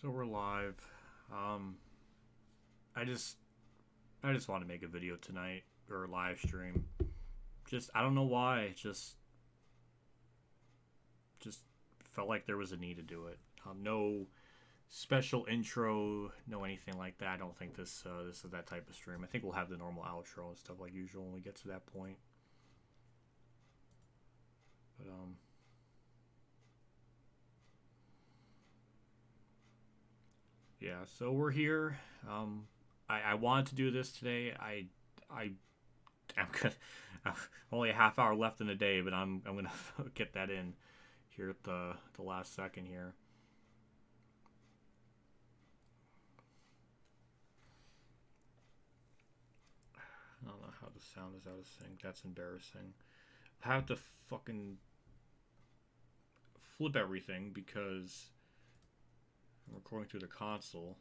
So we're live. Um, I just want to make a video tonight or a live stream. Just I don't know why. Just felt like there was a need to do it. No special intro, no anything like that. I don't think this is that type of stream. I think we'll have the normal outro and stuff like usual when we get to that point. But yeah. So we're here. I wanted to do this today. I'm gonna only a half hour left in the day, but I'm gonna get that in here at the last second here. I don't know how the sound is out of sync. That's embarrassing. I have to fucking flip everything because I'm recording through the console.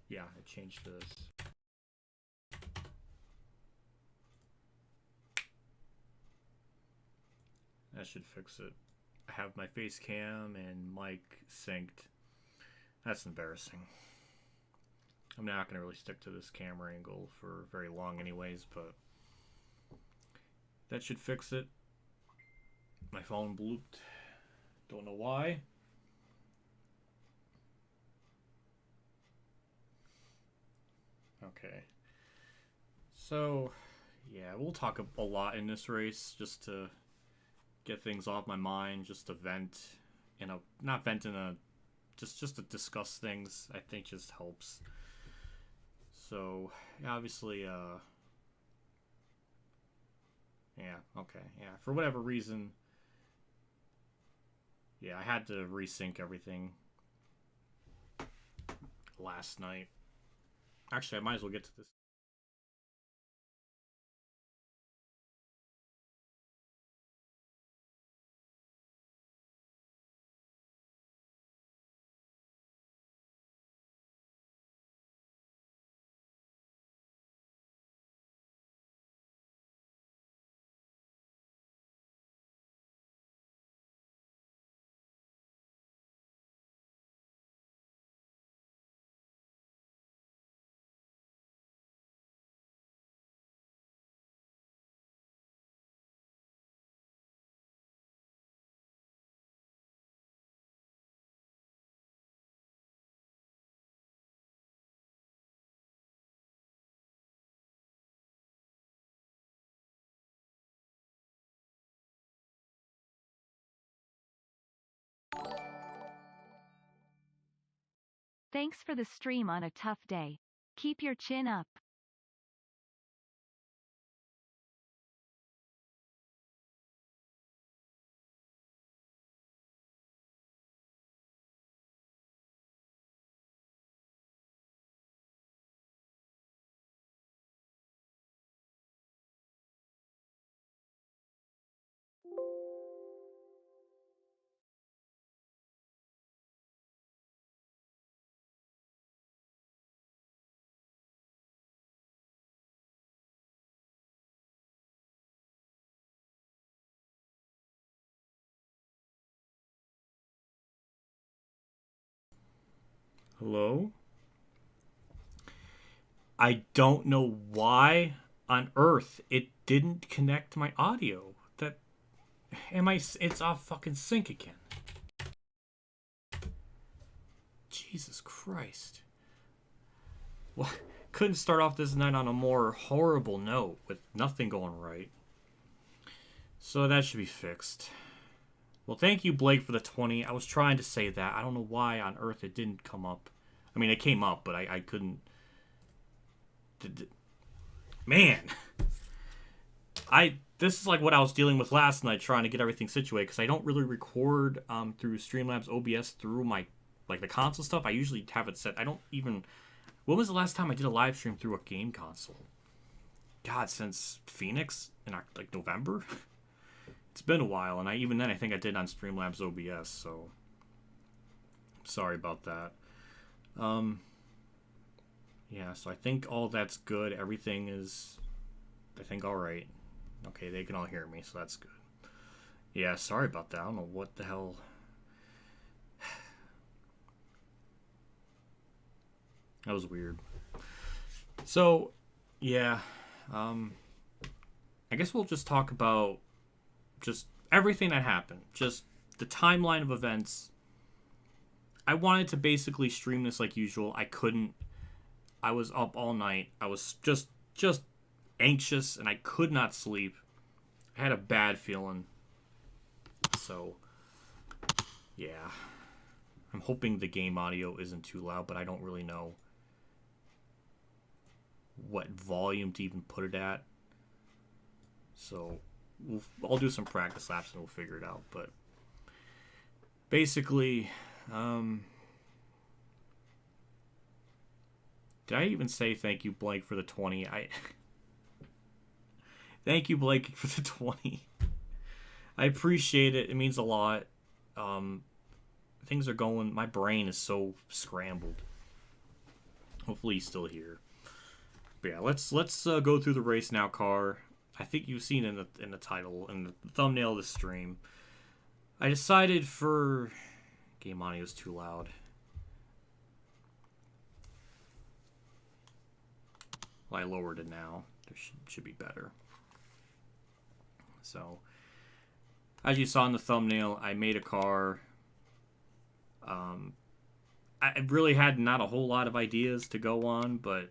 Yeah, I changed this. That should fix it. I have my face cam and mic synced. That's embarrassing. I'm not going to really stick to this camera angle for very long anyways, but that should fix it. My phone blooped. Don't know why. Okay. So, yeah, we'll talk a lot in this race just to get things off my mind, just to vent in a not vent in a just to discuss things. I think just helps. So, obviously yeah, okay. Yeah, for whatever reason, yeah, I had to resync everything last night. Actually, I might as well get to this. Thanks for the stream on a tough day. Keep your chin up. Hello? I don't know why on earth it didn't connect my audio. That it's off fucking sync again. Jesus Christ. Well, couldn't start off this night on a more horrible note with nothing going right. So that should be fixed. Well, thank you, Blake, for the 20. I was trying to say that. I don't know why on earth it didn't come up. I mean, it came up, but I couldn't. Man. This is like what I was dealing with last night, trying to get everything situated, because I don't really record through Streamlabs OBS through my, like, the console stuff. I usually have it set. I don't even... When was the last time I did a live stream through a game console? God, since Phoenix in, like, November? It's been a while, and even then I think I did on Streamlabs OBS, so... Sorry about that. Yeah, so I think all that's good. Everything is, I think, alright. Okay, they can all hear me, so that's good. Yeah, sorry about that. I don't know what the hell. That was weird. So, yeah. I guess we'll just talk about just everything that happened. Just the timeline of events. I wanted to basically stream this like usual. I couldn't. I was up all night. I was just anxious, and I could not sleep. I had a bad feeling. So, yeah. I'm hoping the game audio isn't too loud, but I don't really know what volume to even put it at. So, I'll do some practice laps and we'll figure it out. But basically, did I even say thank you, Blake, for the 20? Thank you, Blake, for the 20. I appreciate it. It means a lot. Things are going. My brain is so scrambled. Hopefully, he's still here. But yeah, let's go through the race now, car. I think you've seen in the title and the thumbnail of the stream. I decided for game audio is too loud. Well, I lowered it now. There should be better. So, as you saw in the thumbnail, I made a car. I really had not a whole lot of ideas to go on, but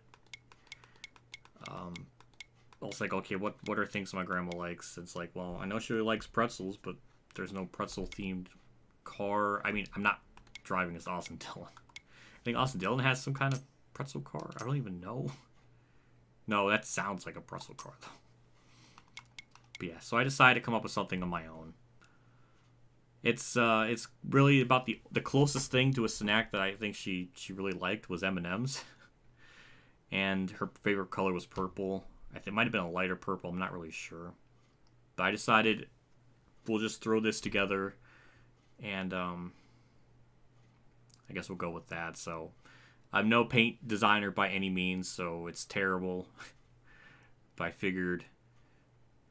I was like, okay, what are things my grandma likes? It's like, well, I know she really likes pretzels, but there's no pretzel-themed car. I mean, I'm not driving as Austin Dillon. I think Austin Dillon has some kind of pretzel car. I don't even know. No, that sounds like a pretzel car, though. But yeah, so I decided to come up with something of my own. It's really about the closest thing to a snack that I think she really liked was M&M's. And her favorite color was purple. I think it might have been a lighter purple. I'm not really sure. But I decided we'll just throw this together. And I guess we'll go with that. So I'm no paint designer by any means, so it's terrible. But I figured,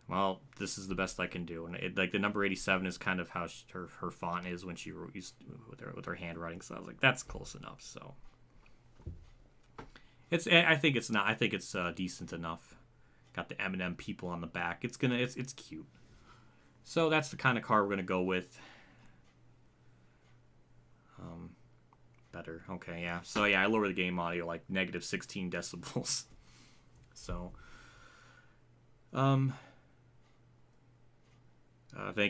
well, this is the best I can do. And like the number 87 is kind of how her font is when she used with her handwriting. So I was like, that's close enough. So I think it's not. I think it's decent enough. Got the M&M people on the back. It's cute. So that's the kind of car we're gonna go with. Better. Okay, yeah. So yeah, I lower the game audio like negative 16 decibels. So, thank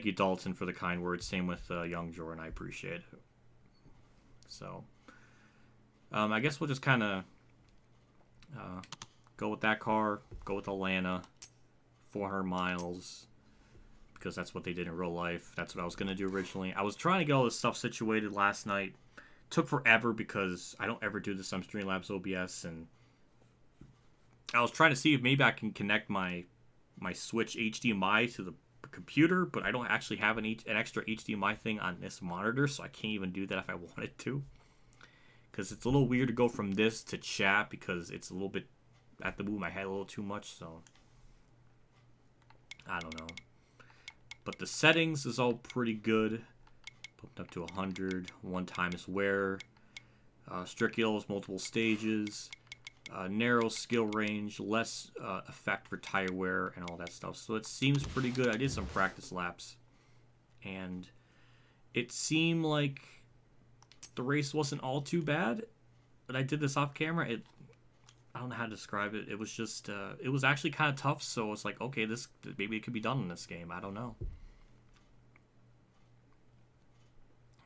you, Dalton, for the kind words. Same with young Jordan. I appreciate it. So, I guess we'll just kind of go with that car. Go with Atlanta. 400 miles. Because that's what they did in real life. That's what I was going to do originally. I was trying to get all this stuff situated last night. Took forever because I don't ever do this on Streamlabs OBS. And I was trying to see if maybe I can connect my Switch HDMI to the computer. But I don't actually have an extra HDMI thing on this monitor. So I can't even do that if I wanted to. Because it's a little weird to go from this to chat. Because it's a little bit... I have to move my head a little too much. So I don't know. But the settings is all pretty good. Pumped up to 100. One time is wear. Strict yellows, multiple stages. Narrow skill range. Less effect for tire wear and all that stuff. So it seems pretty good. I did some practice laps. And it seemed like the race wasn't all too bad. But I did this off camera. I don't know how to describe it. It was just, it was actually kind of tough. So it's like, okay, maybe it could be done in this game. I don't know.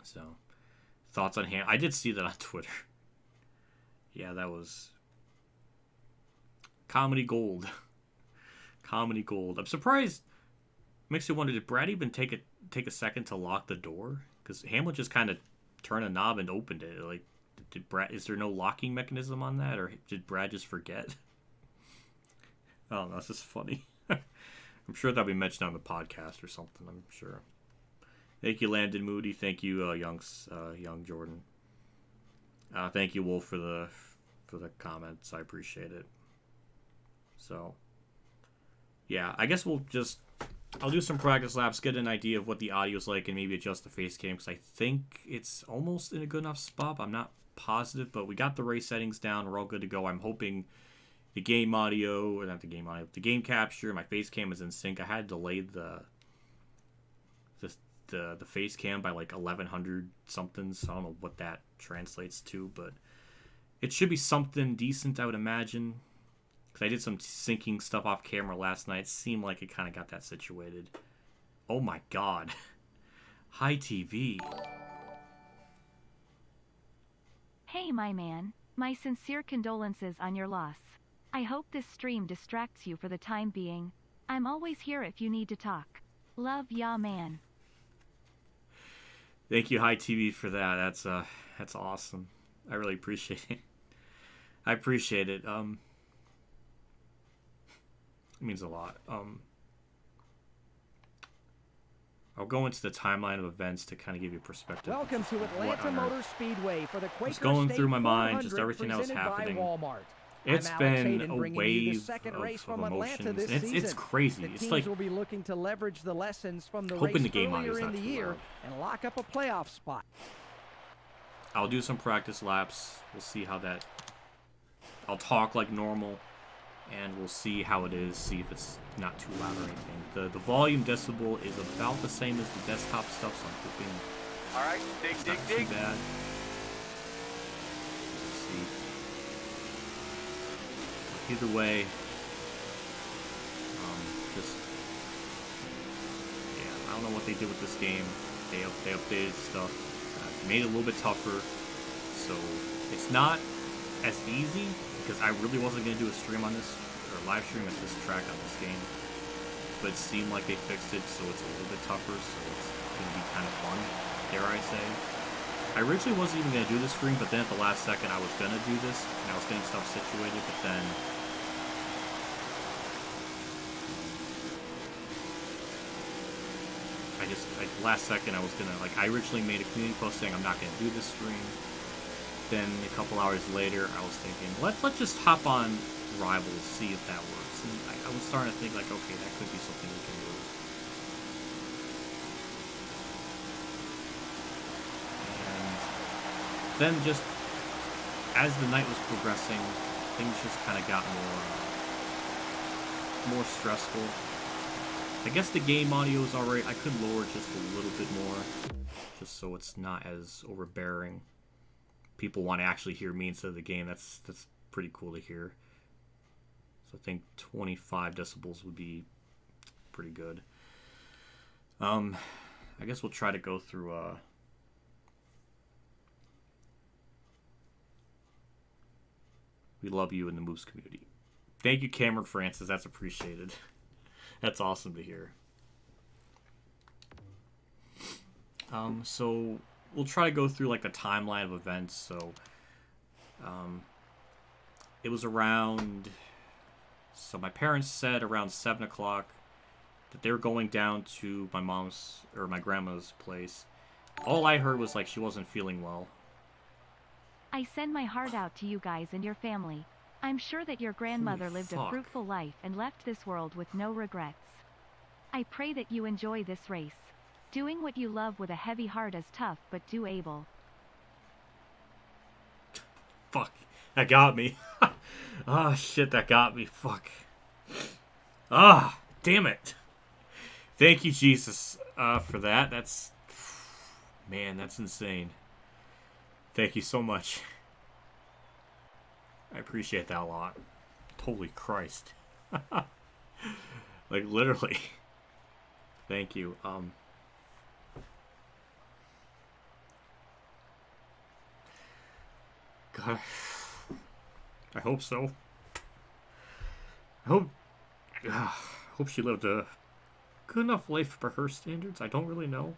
So, thoughts on hand. I did see that on Twitter. Yeah, that was comedy gold. Comedy gold. I'm surprised. Makes you wonder, did Brad even take a second to lock the door? Because Hamlin just kind of turned a knob and opened it. Like, did Brad? Is there no locking mechanism on that, or did Brad just forget? I don't know. It's just funny. I'm sure that'll be mentioned on the podcast or something. I'm sure. Thank you, Landon Moody. Thank you, young Jordan. Thank you, Wolf, for the comments. I appreciate it. So, yeah, I guess I'll do some practice laps, get an idea of what the audio's like, and maybe adjust the face cam, because I think it's almost in a good enough spot. I'm not positive, but we got the race settings down. We're all good to go. I'm hoping the game audio, or not the game audio, the game capture, my face cam is in sync. I had delayed the face cam by like 1100 something, so I don't know what that translates to, but it should be something decent, I would imagine. Because I did some syncing stuff off camera last night. It seemed like it kind of got that situated. Oh my god. Hi TV. Hey my man, my sincere condolences on your loss. I hope this stream distracts you for the time being. I'm always here if you need to talk. Love ya man. Thank you, Hi TV, for that. That's awesome. I really appreciate it. I appreciate it. It means a lot. I'll go into the timeline of events to kind of give you perspective. Welcome to Atlanta Motor Speedway for the Quaker Just going State through my mind, 400 just everything that was presented by happening. Walmart. It's I'm Alex been Hayden, a bringing you the wave second of race from Atlanta emotions. this It's season. crazy. The It's teams like will be looking to leverage the lessons from the hoping race the game earlier audio's in not the too year loud. and lock up a playoff spot. I'll do some practice laps. We'll see how that... I'll talk like normal, and we'll see how it is, see if it's not too loud or anything. The volume decibel is about the same as the desktop stuff, so I'm hoping Alright, dig, it's dig, not dig. too bad. Let's see. Either way, just... yeah, I don't know what they did with this game. They updated stuff, made it a little bit tougher, so it's not as easy, because I really wasn't going to do a stream on this, or live stream at this track on this game, but it seemed like they fixed it, so it's a little bit tougher, so it's going to be kind of fun, dare I say. I originally wasn't even going to do this stream, but then at the last second I was going to do this, and I was getting stuff situated, but then... last second I was going to, I originally made a community post saying I'm not going to do this stream. Then a couple hours later, I was thinking, let's just hop on Rivals, see if that works. And I was starting to think, okay, that could be something we can do. And then just, as the night was progressing, things just kind of got more stressful. I guess the game audio is alright. I could lower just a little bit more, just so it's not as overbearing. People want to actually hear me instead of the game. That's pretty cool to hear. So I think 25 decibels would be pretty good. I guess we'll try to go through we love you in the Moose community. Thank you, Cameron Francis. That's appreciated. That's awesome to hear. So we'll try to go through the timeline of events. So it was around, so my parents said around 7 o'clock that they were going down to my mom's or my grandma's place. All I heard was she wasn't feeling well. I send my heart out to you guys and your family. I'm sure that your grandmother lived a fruitful life and left this world with no regrets. I pray that you enjoy this race. Doing what you love with a heavy heart is tough, but doable. Fuck. That got me. Ah, shit, that got me. Fuck. Ah, damn it. Thank you, Jesus, for that. That's... man, that's insane. Thank you so much. I appreciate that a lot. Holy Christ. Literally. Thank you. God. I hope so. I hope she lived a good enough life for her standards. I don't really know.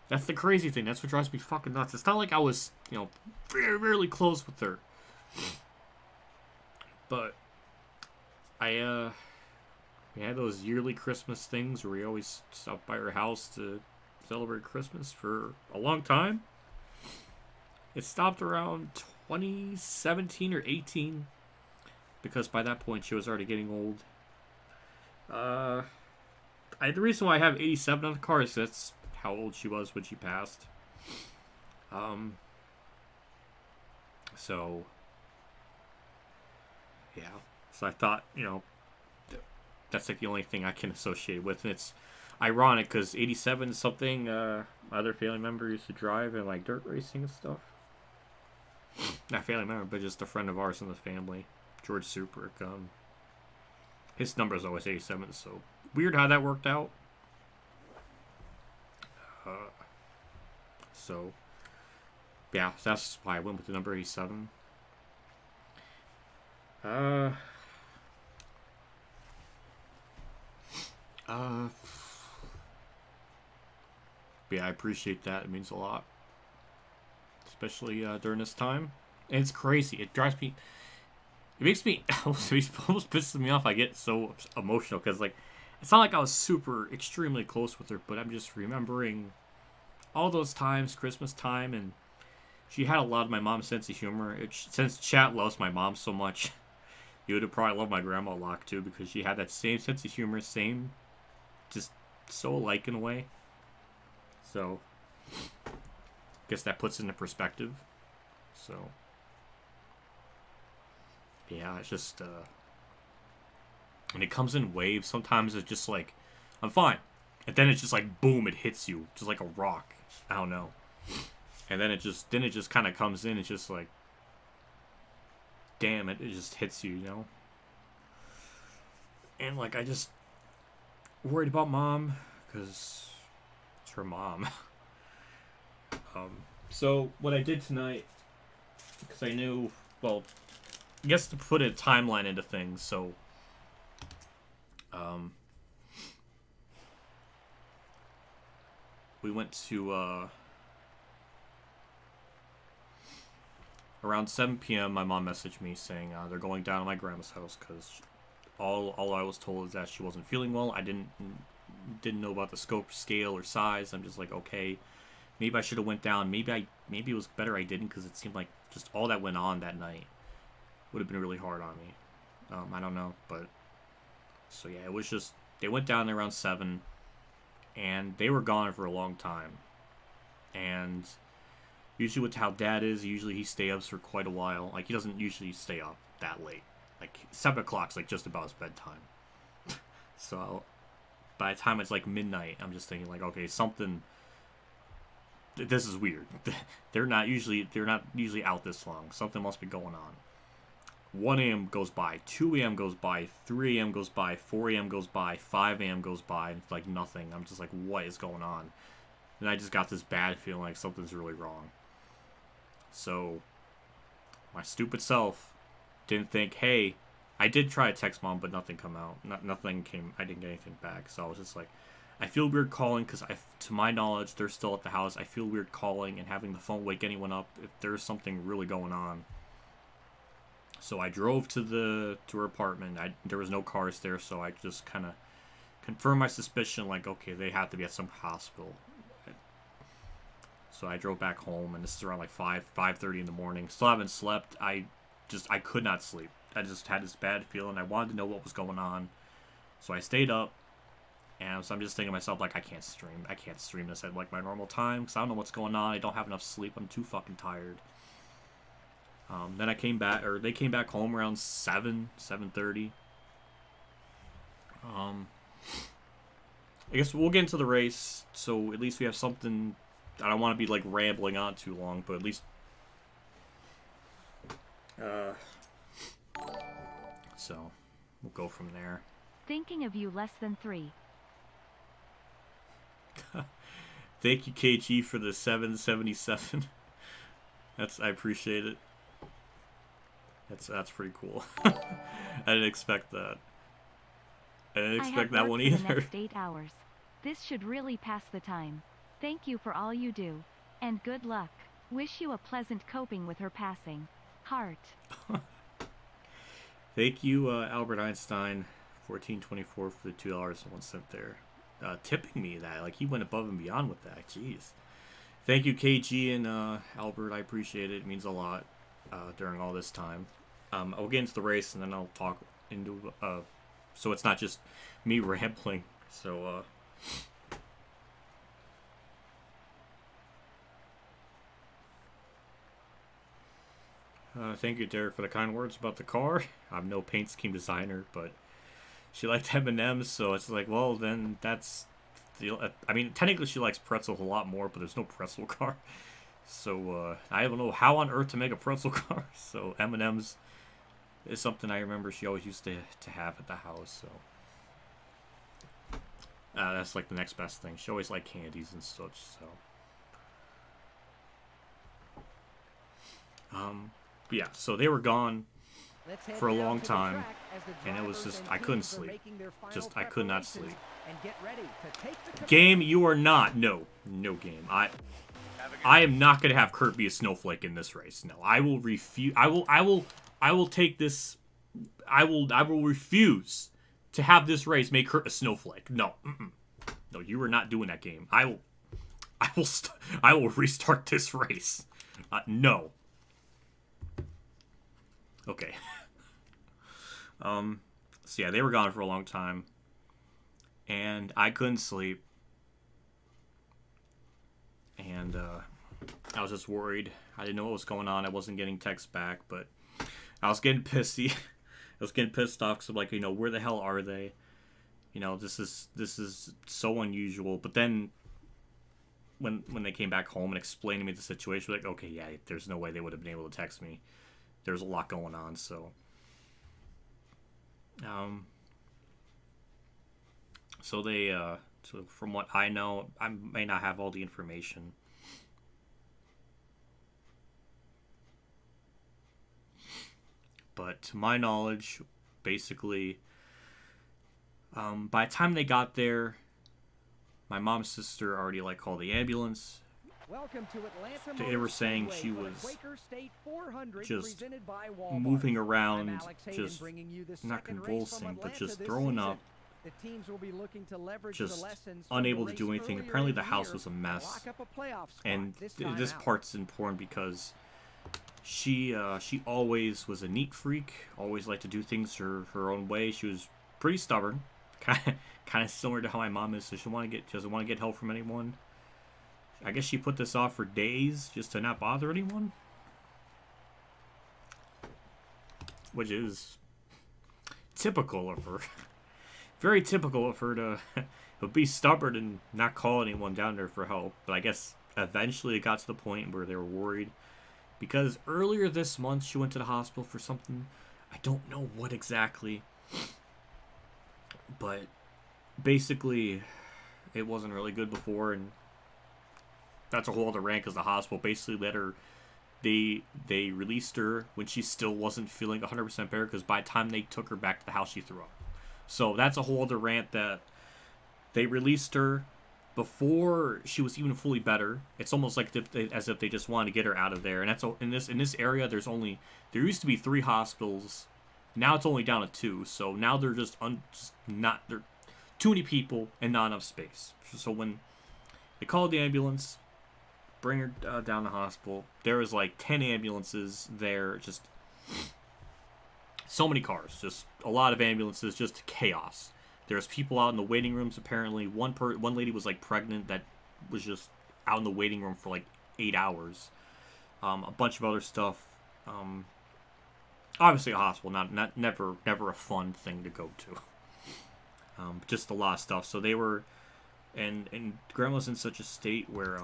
That's the crazy thing. That's what drives me fucking nuts. It's not like I was, very, really close with her. But we had those yearly Christmas things where we always stopped by her house to celebrate Christmas for a long time. It stopped around 2017 or 18 because by that point she was already getting old. The reason why I have 87 on the car is that's how old she was when she passed. So, yeah. So I thought, that's like the only thing I can associate with. And it's ironic because 87 is something my other family member used to drive and like dirt racing and stuff. Not family member, but just a friend of ours in the family, George Suprick. His number is always 87, so weird how that worked out. So, yeah, that's why I went with the number 87. Yeah, I appreciate that. It means a lot. Especially during this time. And it's crazy. It drives me... It makes me... almost pisses me off. I get so emotional. Because, like, it's not like I was super extremely close with her. But I'm just remembering all those times, Christmas time. And she had a lot of my mom's sense of humor. Since chat loves my mom so much, you would probably love my grandma a lot, too. Because she had that same sense of humor. Same... Just so alike in a way. So... guess that puts it into perspective. So, yeah, it's just, when it comes in waves, sometimes it's just like, I'm fine. And then it's just like, boom, it hits you. Just like a rock. I don't know. And then it just kind of comes in. It's just like, damn, it just hits you, you know? And like, I just worried about mom, because it's her mom. So what I did tonight, because I knew, well, I guess to put a timeline into things, so, we went to, around 7 p.m., my mom messaged me saying, they're going down to my grandma's house, because all I was told is that she wasn't feeling well. I didn't know about the scope, scale, or size. I'm just like, okay. Maybe I should have went down. Maybe it was better I didn't, because it seemed like just all that went on that night would have been really hard on me. I don't know, but so yeah, it was just they went down there around 7, and they were gone for a long time. And usually with how Dad is, usually he stays up for quite a while. Like he doesn't usually stay up that late. Like 7 o'clock's like just about his bedtime. So by the time it's like midnight, I'm just thinking like, okay, something. This is weird. They're not usually out this long. Something must be going on. 1 a.m. goes by, 2 a.m. goes by, 3 a.m. goes by, 4 a.m. goes by, 5 a.m. goes by, and it's like nothing. I'm just like, what is going on? And I just got this bad feeling like something's really wrong. So, my stupid self didn't think, hey, I did try to text mom, but nothing come out. Nothing came. I didn't get anything back. So I was just like, I feel weird calling because, to my knowledge, they're still at the house. I feel weird calling and having the phone wake anyone up if there's something really going on. So I drove to her apartment. There was no cars there, so I just kind of confirmed my suspicion, like, okay, they have to be at some hospital. So I drove back home, and this is around like 5:30 in the morning. Still haven't slept. I could not sleep. I just had this bad feeling. I wanted to know what was going on. So I stayed up. And so I'm just thinking to myself, like, I can't stream this at, like, my normal time, because I don't know what's going on. I don't have enough sleep. I'm too fucking tired. Then they came back home around 7:30. I guess we'll get into the race, so at least we have something. I don't want to be, like, rambling on too long, but at least... So, we'll go from there. Thinking of you less than 3. Thank you, KG, for the 777. I appreciate it. That's pretty cool. I didn't expect that. I didn't expect that one either. For the next 8 hours. This should really pass the time. Thank you for all you do, and good luck. Wish you a pleasant coping with her passing. Heart. Thank you, Albert Einstein, 1424 for the $2.01 there. Tipping me that, like, he went above and beyond with that. Jeez. Thank you, KG and Albert. I appreciate it. It means a lot during all this time. I'll get into the race and then I'll talk into so it's not just me rambling. So Thank you, Derek, for the kind words about the car. I'm no paint scheme designer, but she liked M&M's, so it's like, well, then that's... I mean, technically she likes pretzels a lot more, but there's no pretzel car. So, I don't know how on earth to make a pretzel car. So, M&M's is something I remember she always used to have at the house, so... that's like the next best thing. She always liked candies and such, so... Yeah, so they were gone for a long time, and it was just, I couldn't sleep. I could not sleep. Game, you are not. No game. I am not going to have Kurt be a snowflake in this race. No, I will refuse. I will take this. I will refuse to have this race make Kurt a snowflake. No. No, you are not doing that, game. I will restart this race. No. Okay. So yeah, they were gone for a long time, and I couldn't sleep, and I was just worried. I didn't know what was going on. I wasn't getting texts back, but I was getting pissy. I was getting pissed off because I'm like, where the hell are they? This is so unusual. But then when they came back home and explained to me the situation, like, okay, yeah, there's no way they would have been able to text me. There's a lot going on, so so they so from what I know, I may not have all the information, but to my knowledge, basically, by the time they got there, my mom's sister already called the ambulance. Welcome to Atlanta. They were saying she was just moving around, just not convulsing, but just throwing up, just unable to do anything. Apparently the house was a mess, and this part's important because she always was a neat freak, always liked to do things her own way. She was pretty stubborn, kind of similar to how my mom is. So she doesn't want to get help from anyone. I guess she put this off for days just to not bother anyone, which is typical of her. Very typical of her to be stubborn and not call anyone down there for help. But I guess eventually it got to the point where they were worried, because earlier this month she went to the hospital for something. I don't know what exactly, but basically it wasn't really good before, and that's a whole other rant, because the hospital basically let her, they released her when she still wasn't feeling 100% better, because by the time they took her back to the house, she threw up. So that's a whole other rant, that they released her before she was even fully better. It's almost like as if they just wanted to get her out of there. And that's in this area, there used to be 3 hospitals. Now it's only down to 2. So now they're just not, there too many people and not enough space. So when they called the ambulance, bring her down to hospital, there was 10 ambulances there, just so many cars, just a lot of ambulances, just chaos. There's people out in the waiting rooms. Apparently one lady was pregnant, that was just out in the waiting room for 8 hours. A bunch of other stuff. Obviously a hospital, never a fun thing to go to. Just a lot of stuff. So they were, and Grandma's in such a state where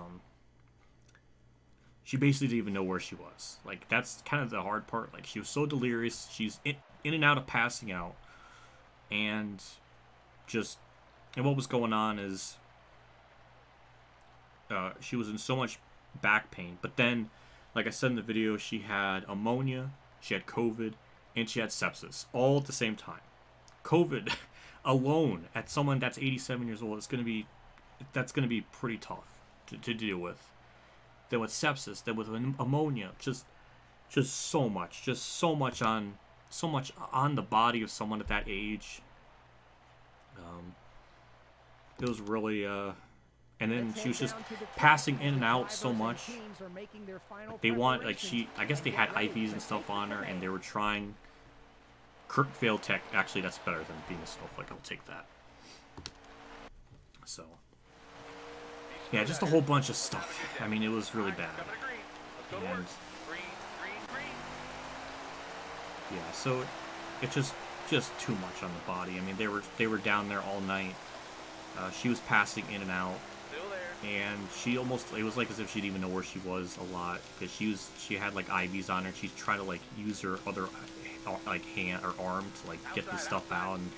she basically didn't even know where she was. That's kind of the hard part. She was so delirious. She's in and out of passing out. And what was going on is she was in so much back pain. But then, like I said in the video, she had ammonia, she had COVID, and she had sepsis all at the same time. COVID alone, at someone that's 87 years old, that's going to be pretty tough to deal with. Then with sepsis, then with ammonia, just so much on the body of someone at that age. It was really and then she was just passing in and out so much. I guess they had IVs and stuff on her, and they were trying. Kurt failed tech. Actually, that's better than being a snowflake. I'll take that. So yeah, just a whole bunch of stuff. I mean, it was really bad. And yeah, so it just too much on the body. I mean, they were down there all night. She was passing in and out, and she almost, it was like as if she didn't even know where she was a lot, because she had like IVs on her, and she's trying to like use her other like hand or arm to like get this stuff out, and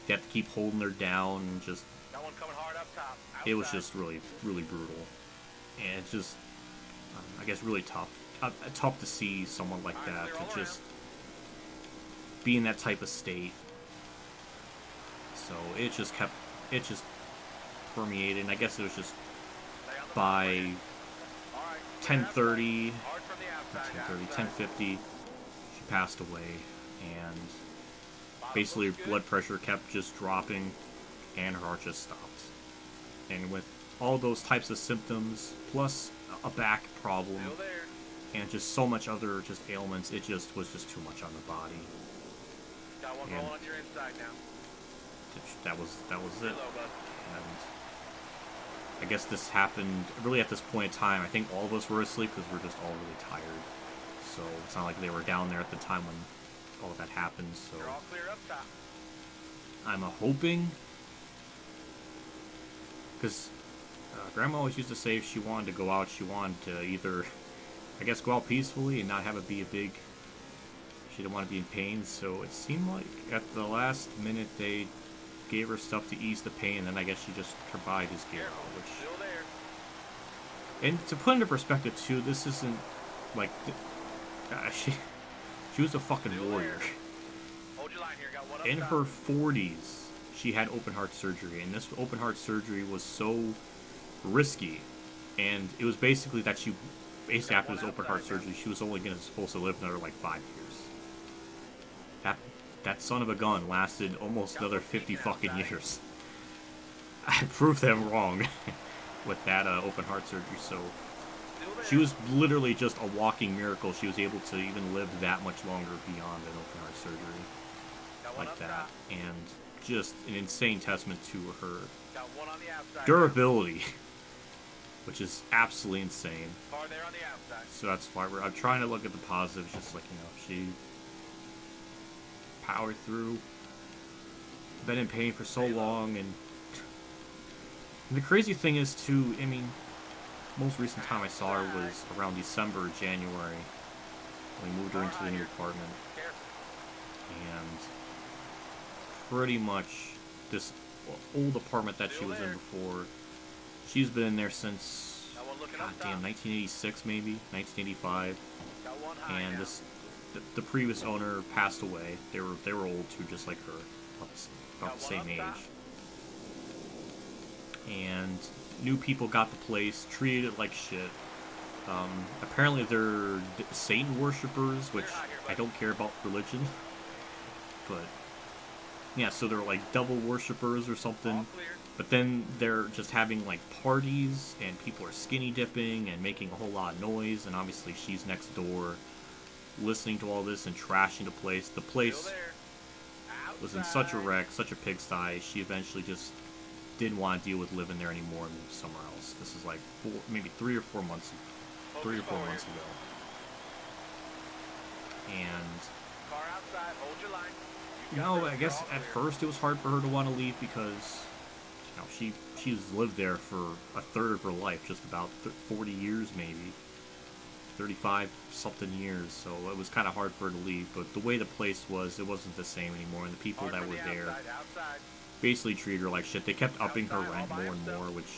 they have to keep holding her down, and just it was just really brutal, and it's just I guess really tough to see someone like that to just be in that type of state. So it just permeated, and I guess it was just by 10:30, 10:50, she passed away, and basically her blood pressure kept just dropping, and her heart just stopped. And with all those types of symptoms, plus a back problem, and just so much other just ailments, it just was just too much on the body. Got one roll on your inside now. That was it. And I guess this happened really at this point in time. I think all of us were asleep because we're just all really tired. So it's not like they were down there at the time when all of that happened. So You're all clear up top. I'm hoping, because Grandma always used to say if she wanted to go out, she wanted to either, I guess, go out peacefully and not have it be a big, she didn't want to be in pain. So it seemed like at the last minute they gave her stuff to ease the pain, and then I guess her body just gave out, which, Still there. and to put into perspective too, this isn't like she was a fucking warrior. Hold your line here. Got one up In top. her 40s, she had open heart surgery, and this open heart surgery was so risky, and it was basically that after this open heart surgery, she was only supposed to live another like 5 years. That son of a gun lasted almost another 50 fucking years. I proved them wrong with that open heart surgery, so she was literally just a walking miracle. She was able to even live that much longer beyond an open heart surgery like that, and just an insane testament to her Got one on the outside. durability, which is absolutely insane. Car there on the outside. So that's why I'm trying to look at the positives, just like, she powered through, been in pain for so long, and the crazy thing is too, I mean, most recent time I saw her was around December or January when we moved her into the new apartment, and pretty much this old apartment that she was in before, she's been in there since, goddamn, 1986 maybe, 1985, Got one high and now. the previous owner passed away. They were old too, just like her, about the same age. And new people got the place, treated it like shit. Apparently they're Satan worshippers, which I don't care about religion, but yeah, so they're like devil worshippers or something. All clear. But then they're just having like parties, and people are skinny dipping and making a whole lot of noise, and obviously she's next door listening to all this and trashing the place. The Still place there. was in such a Outside. wreck, such a pigsty. She eventually just didn't want to deal with living there anymore and moved somewhere else. This is like maybe 3 or 4 months ago. And Car outside. Hold your line. I guess at first it was hard for her to want to leave because she's lived there for a third of her life, just about 40 years maybe, 35 something years. So it was kind of hard for her to leave. But the way the place was, it wasn't the same anymore, and the people that were there Outside. basically treated her like shit. They kept upping her rent more and more, which,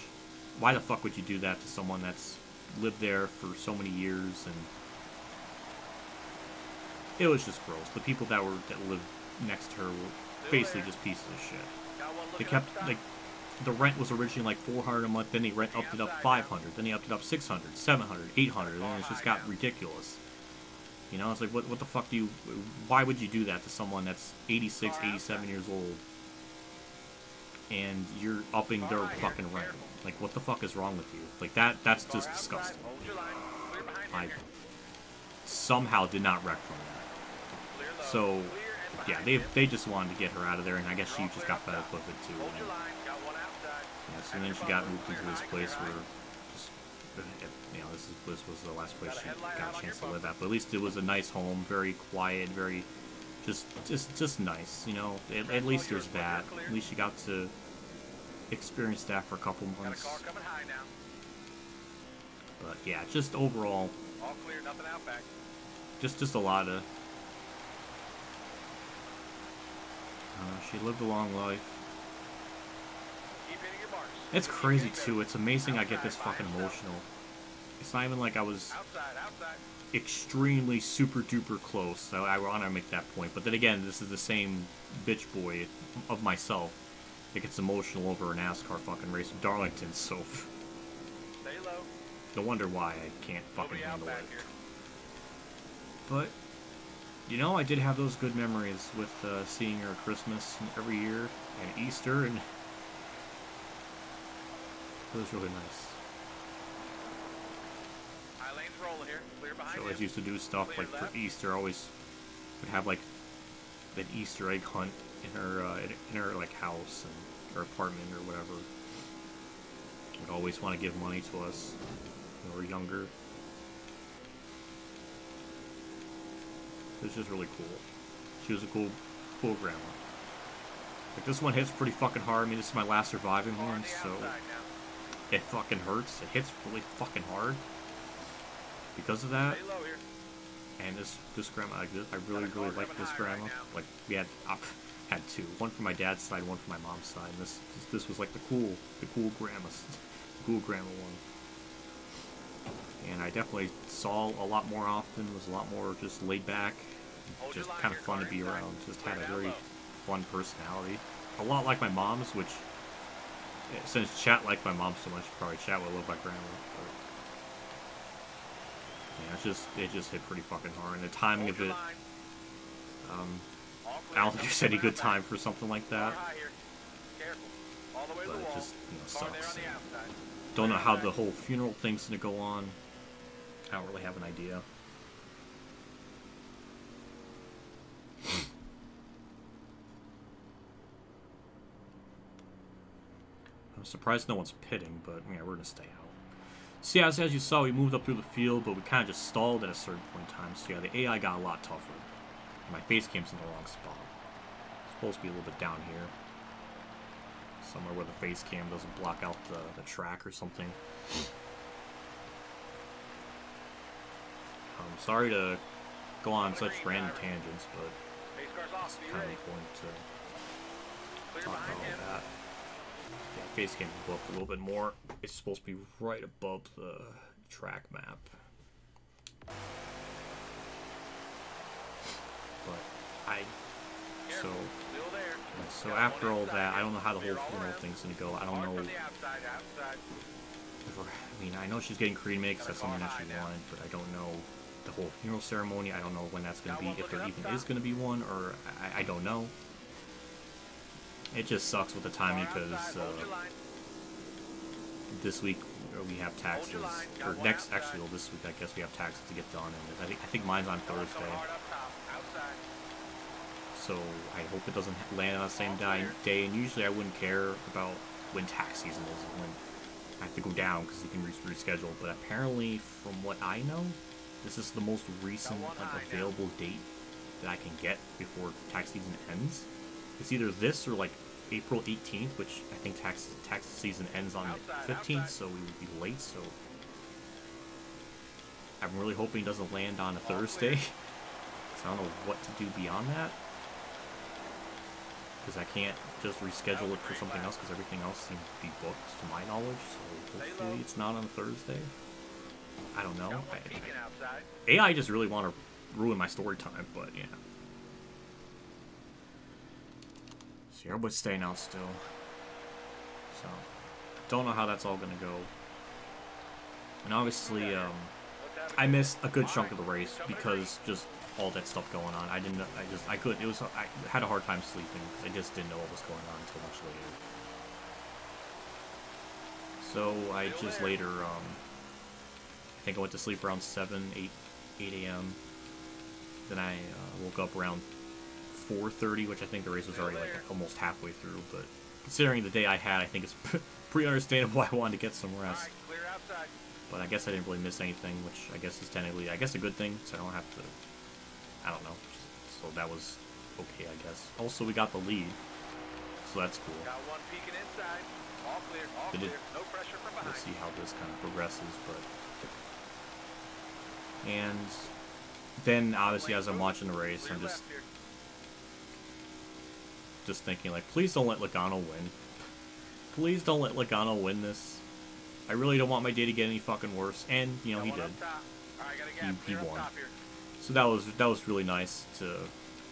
why the fuck would you do that to someone that's lived there for so many years? And it was just gross. The people that lived next to her were basically just pieces of shit. Got one They looking kept up top. like, the rent was originally like $400 a month, then they upped it up $500, then they upped it up $600, $700, $800, and then it just got ridiculous. It's like, what the fuck why would you do that to someone that's 86, 87 years old, and you're upping their fucking rent? Like, what the fuck is wrong with you? Like, that's Car just outside. disgusting. Hold your line. Clear behind you I here. somehow did not wreck from that. Clear low. So, Clear and yeah, behind you. they just wanted to get her out of there, and I guess she just got fed up with it too. Hold And, your line. Got one outside. so then she got moved into this place where just, this was the last place she got a chance to live at. But at least it was a nice home, very quiet, very just nice, you know. At least there's that. At least you got to experience that for a couple Got a months. car coming high now. But yeah, just overall, All clear, nothing out back. just a lot of. She lived a long life. Keep hitting your marks. It's crazy too. It's amazing I get this fucking emotional. It's not even like I was Outside. extremely super duper close. So I want to make that point. But then again, this is the same bitch boy of myself that gets emotional over a NASCAR fucking race in Darlington. So Stay low. no wonder why I can't fucking We'll be out handle back it. here. But you know, I did have those good memories with seeing her at Christmas every year and Easter, and it was really nice. High lane's rolling here. Clear behind She you. always used to do stuff like for Easter. Always would have like an Easter egg hunt in her like house and her apartment or whatever. Would always want to give money to us when we were younger. It was just really cool. She was a cool grandma. Like this one hits pretty fucking hard. I mean, this is my last surviving Car on one, the so outside now. it fucking hurts. It hits really fucking hard because of that. Stay low here. And this grandma, I really like this grandma. Like we had two, one from my dad's side, one from my mom's side. And this was like the cool grandma, the cool grandma one. And I definitely saw a lot more often. Was a lot more just laid back, Hold your just line kind of here, fun to car be inside. around. Just Clear had a down very low. fun personality. A lot like my mom's, which since Chat liked my mom so much, probably Chat would love my grandma. But, yeah, it just hit pretty fucking hard. And the timing Hold of your it, line. All I don't think clear, there's any nothing good out back. time for something like Car that. high here. Careful. All the way to But the it wall. just, Car there sucks. on the And outside. don't know Clear how back. the whole funeral thing's gonna go on. I don't really have an idea. I'm surprised no one's pitting, but yeah, we're gonna stay out. So yeah, as you saw, we moved up through the field, but we kind of just stalled at a certain point in time. So yeah, the AI got a lot tougher. My face cam's in the wrong spot. It's supposed to be a little bit down here. Somewhere where the face cam doesn't block out the track or something. I'm sorry to go on such random tangents, but Pace car's it's off. Be kind of ready. important to Clear talk about behind him. all that. Yeah, face cam can go up a little bit more. It's supposed to be right above the track map. But Careful. Still there. so Got after one all outside that, I here. don't know how the whole Clear all funeral around. thing's gonna go. I don't Car know from the outside. if we're, I mean, I know she's getting cremated because that's something that she wanted, but I don't know the whole funeral ceremony. I don't know when that's gonna be, if there even is gonna be one, or I don't know. It just sucks with the timing Car because outside. Hold your line. this week we have taxes, Hold your line. Got or one next, outside. actually, well, this week I guess we have taxes to get done, and I think mine's on Coming Thursday, hard up top. Outside. so I hope it doesn't land on the same day. And usually I wouldn't care about when tax season is, and when I have to go down because you can reschedule. But apparently, from what I know, this is the most recent like available date that I can get before tax season ends. It's either this or like April 18th, which I think tax season ends on the 15th, so we would be late. So I'm really hoping it doesn't land on a Thursday, because I don't know what to do beyond that. Because I can't just reschedule it for something else, because everything else seems to be booked, to my knowledge. So hopefully it's not on a Thursday. I don't know. Got one peeking outside. AI just really want to ruin my story time, but yeah. So everybody's staying out still. So don't know how that's all gonna go. And obviously, I missed a good chunk of the race because just all that stuff going on. I had a hard time sleeping because I just didn't know what was going on until much later. So I just later, I think I went to sleep around 8 a.m. Then I woke up around 4:30, which I think the race was already like almost halfway through. But considering the day I had, I think it's pretty understandable why I wanted to get some rest. Alright, clear outside. But I guess I didn't really miss anything, which I guess is technically, a good thing, so I don't have to, I don't know. So that was okay, I guess. Also, we got the lead, so that's cool. Got one peeking inside. All clear, all Did it- clear. No pressure from We'll behind. see how this kind of progresses, but... And then, obviously, as I'm watching the race, Clear I'm left here. just thinking, like, please don't let Logano win. Please don't let Logano win this. I really don't want my day to get any fucking worse. And, you know, Got he one did. up top. All right, got a gap. He Clear up won. top here. So that was really nice to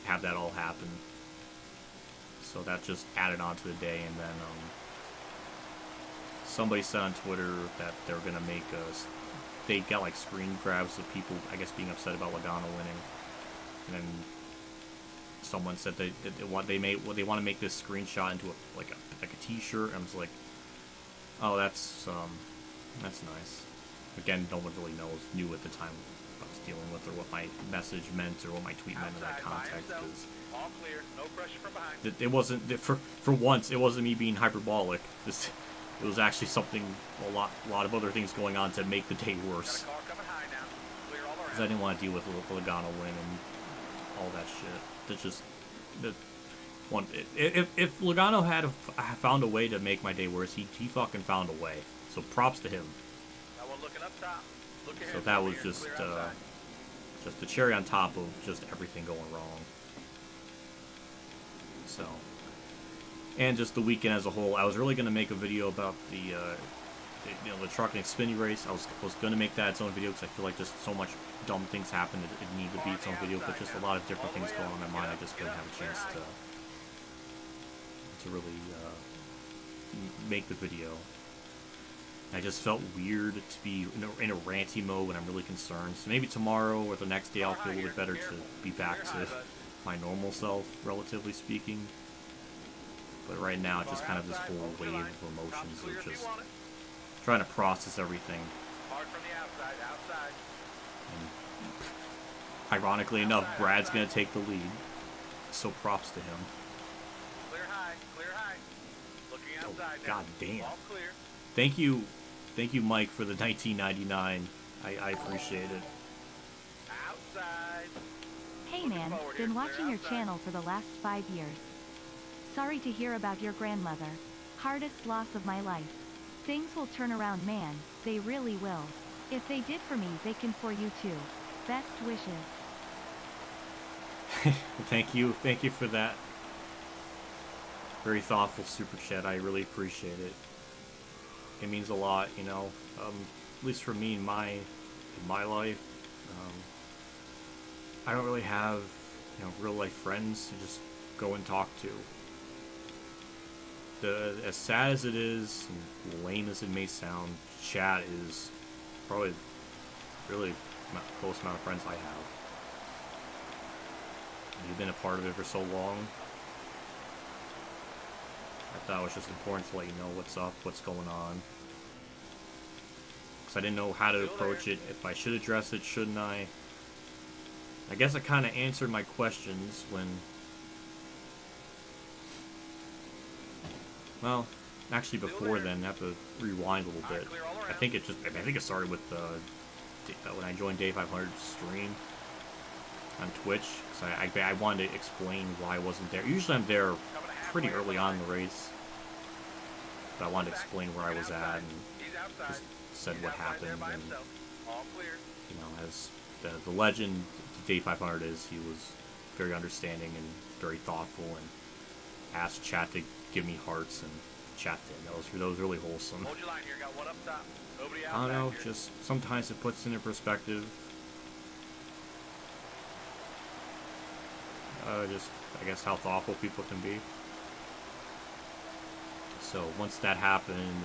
have that all happen. So that just added on to the day, and then somebody said on Twitter that they're gonna make they got like screen grabs of people, I guess, being upset about Logano winning, and then someone said they want to make this screenshot into a T-shirt. And I was like, oh, that's nice. Again, no one really knew at the time I was dealing with, or what my message meant, or what my tweet meant in that Outside by context. himself. Because All clear. No pressure from behind. it wasn't for once. It wasn't me being hyperbolic. It was actually something, a lot of other things going on to make the day Got worse. a car coming high now. Clear all Because around. I didn't want to deal with Logano win and all that shit. That's just that one. If Logano had found a way to make my day worse, he fucking found a way. So props to him. Got one looking up top. Look ahead. So that was Clear, just clear outside. just the cherry on top of just everything going wrong. So, and just the weekend as a whole, I was really gonna make a video about the truck and Xfinity race. I was gonna make that its own video because I feel like just so much dumb things happened that it needed to be its own video. But just a lot of different things going on in my mind, I just couldn't have a chance to really make the video. I just felt weird to be in a ranty mode when I'm really concerned. So maybe tomorrow or the next day I'll feel a little bit better to be back to my normal self, relatively speaking. But right now, just kind of this whole wave of emotions of just trying to process everything. Hard from the outside. Outside. And ironically enough, Brad's going to take the lead. So props to him. Clear high. Clear high. Looking outside now. God damn. All clear. Thank you, Mike, for the 1999. I appreciate it. Outside. Hey man, been watching your channel for the last 5 years. Sorry to hear about your grandmother. Hardest loss of my life. Things will turn around, man, they really will. If they did for me, they can for you too. Best wishes. Thank you for that. Very thoughtful super chat. I really appreciate it. It means a lot, you know. At least for me in my life, I don't really have, real life friends to just go and talk to. As sad as it is, and lame as it may sound, chat is probably really the close amount of friends I have. You've been a part of it for so long. I thought it was just important to let you know what's up, what's going on. Because I didn't know how to approach it, if I should address it, shouldn't I? I guess I kind of answered my questions when... Well, actually before then, I have to rewind a little bit. I think it started with when I joined Day 500 stream on Twitch. Because I wanted to explain why I wasn't there. Usually I'm there pretty early on in the race. But I wanted to explain where I was at and just said what happened. And, as the legend Day 500 is, he was very understanding and very thoughtful and asked chat to give me hearts and chat did. That was really wholesome. Hold your line here. Got one up top. Nobody I don't know, here. just sometimes it puts into perspective. Just, I guess, how thoughtful people can be. So once that happened, and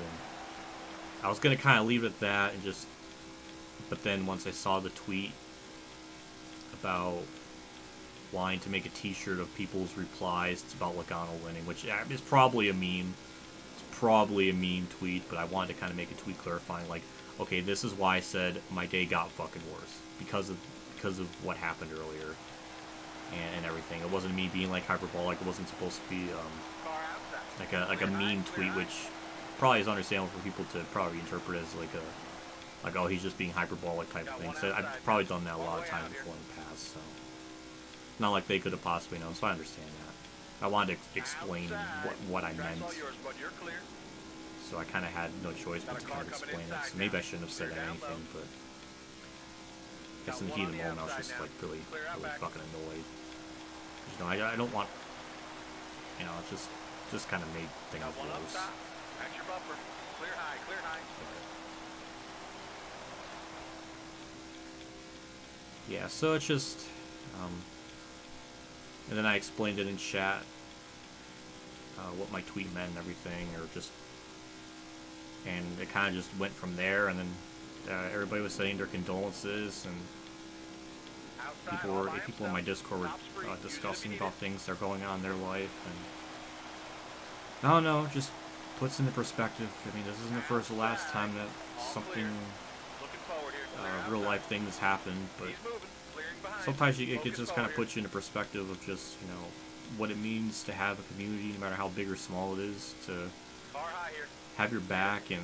I was gonna kind of leave it at that, and just, but then once I saw the tweet about wanting to make a T-shirt of people's replies about Logano winning, which is probably a meme. It's probably a meme tweet, but I wanted to kind of make a tweet clarifying, like, okay, this is why I said my day got fucking worse because of what happened earlier and everything. It wasn't me being like hyperbolic. It wasn't supposed to be like a meme tweet, which probably is understandable for people to probably interpret as like oh, he's just being hyperbolic type of thing. So I've probably done that a lot of times before in the past. So not like they could have possibly known, so I understand that. I wanted to explain what I meant. So I kind of had no choice but to kind of explain it. So maybe I shouldn't have said anything, but I guess in the heat of the moment I was just like really fucking annoyed. You know, I don't want, you know, it's just kind of made things worse. Yeah, so it's just, and then I explained it in chat, what my tweet meant and everything, or just, and it kind of just went from there, and then everybody was saying their condolences, and people in my Discord were discussing about things that are going on in their life, and I don't know, just puts into perspective. I mean, this isn't the first or last time that something, real life things happen, but sometimes it just kind of puts you into perspective of just, you know, what it means to have a community, no matter how big or small it is, to have your back and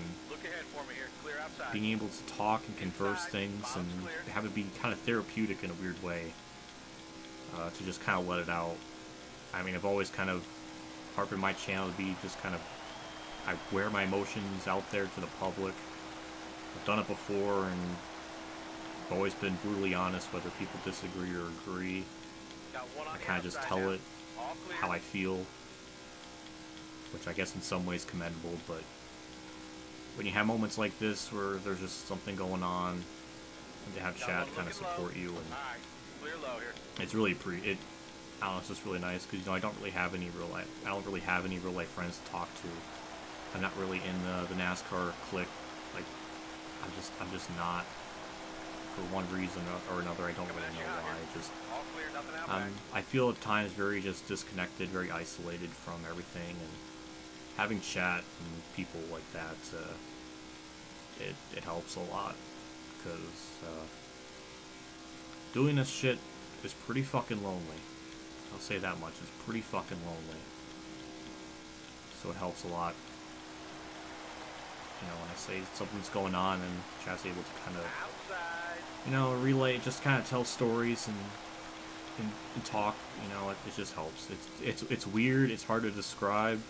being able to talk and converse things and have it be kind of therapeutic in a weird way, to just kind of let it out. I mean, I've always kind of harped on my channel to be just kind of, I wear my emotions out there to the public. I've done it before, and I've always been brutally honest, whether people disagree or agree. I kind of just tell it how I feel, which I guess in some ways commendable, but when you have moments like this where there's just something going on, and to have chat kind of support you, and it's really I don't know, it's just really nice, because, you know, I don't really have any real life friends to talk to. I'm not really in the NASCAR clique. Like, I'm just not, for one reason or another. I don't really know why. Just I feel at times very just disconnected, very isolated from everything, and having chat and people like that, it helps a lot, because doing this shit is pretty fucking lonely. I'll say that much. It's pretty fucking lonely. So it helps a lot. You know, when I say something's going on and chat's able to kind of, you know, relay, just kind of tell stories and talk, you know, it just helps. It's weird, it's hard to describe,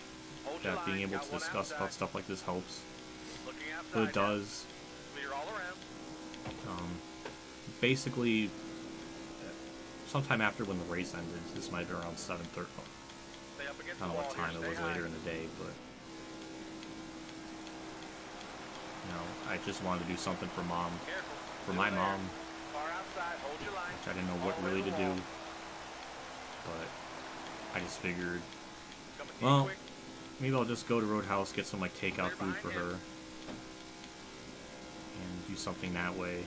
that being able to discuss about stuff like this helps. But it does. Basically, sometime after when the race ended, this might have been around 7:30. I don't know what time it was later in the day, but you know, I just wanted to do something for Mom, for my mom, which I didn't know what really to do, but I just figured, well, maybe I'll just go to Roadhouse, get some like takeout food for her, and do something that way.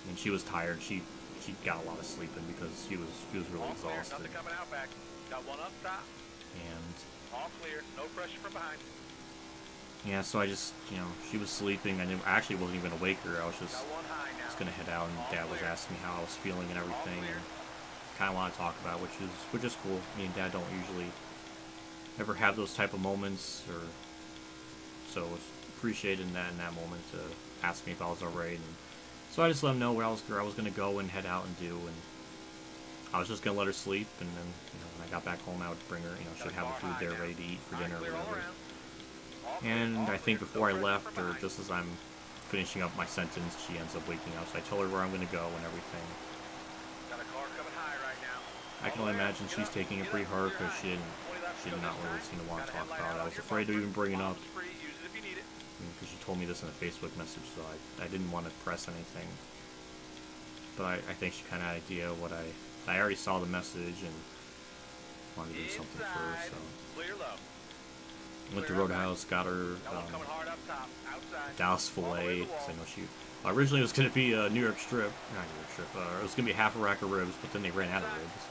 And she was tired. She got a lot of sleep in because she was really exhausted. And yeah, so I just, you know, she was sleeping. I actually wasn't even awake her. I was just gonna head out, and Dad was asking me how I was feeling and everything, and kind of want to talk about it, which is cool. Me and Dad don't usually ever have those type of moments, or so it was appreciated in that moment to ask me if I was alright. And so I just let him know where I was gonna go and head out and do, and I was just gonna let her sleep, and then, you know, when I got back home, I would bring her, you know, she'd have the food there ready to eat for dinner or whatever. And I think before I left, or just as I'm finishing up my sentence, she ends up waking up, so I tell her where I'm gonna go and everything. I can only imagine she's taking it pretty hard, because she did not really seem to want to talk about it. I was afraid to even bring it up, because she told me this in a Facebook message, so I didn't want to press anything. But I think she kind of had an idea of what I already saw the message and wanted to do something for her, so. Went to Roadhouse, got her Dallas filet. So I know originally it was going to be a New York strip, not New York strip. It was going to be half a rack of ribs, but then they ran out of ribs.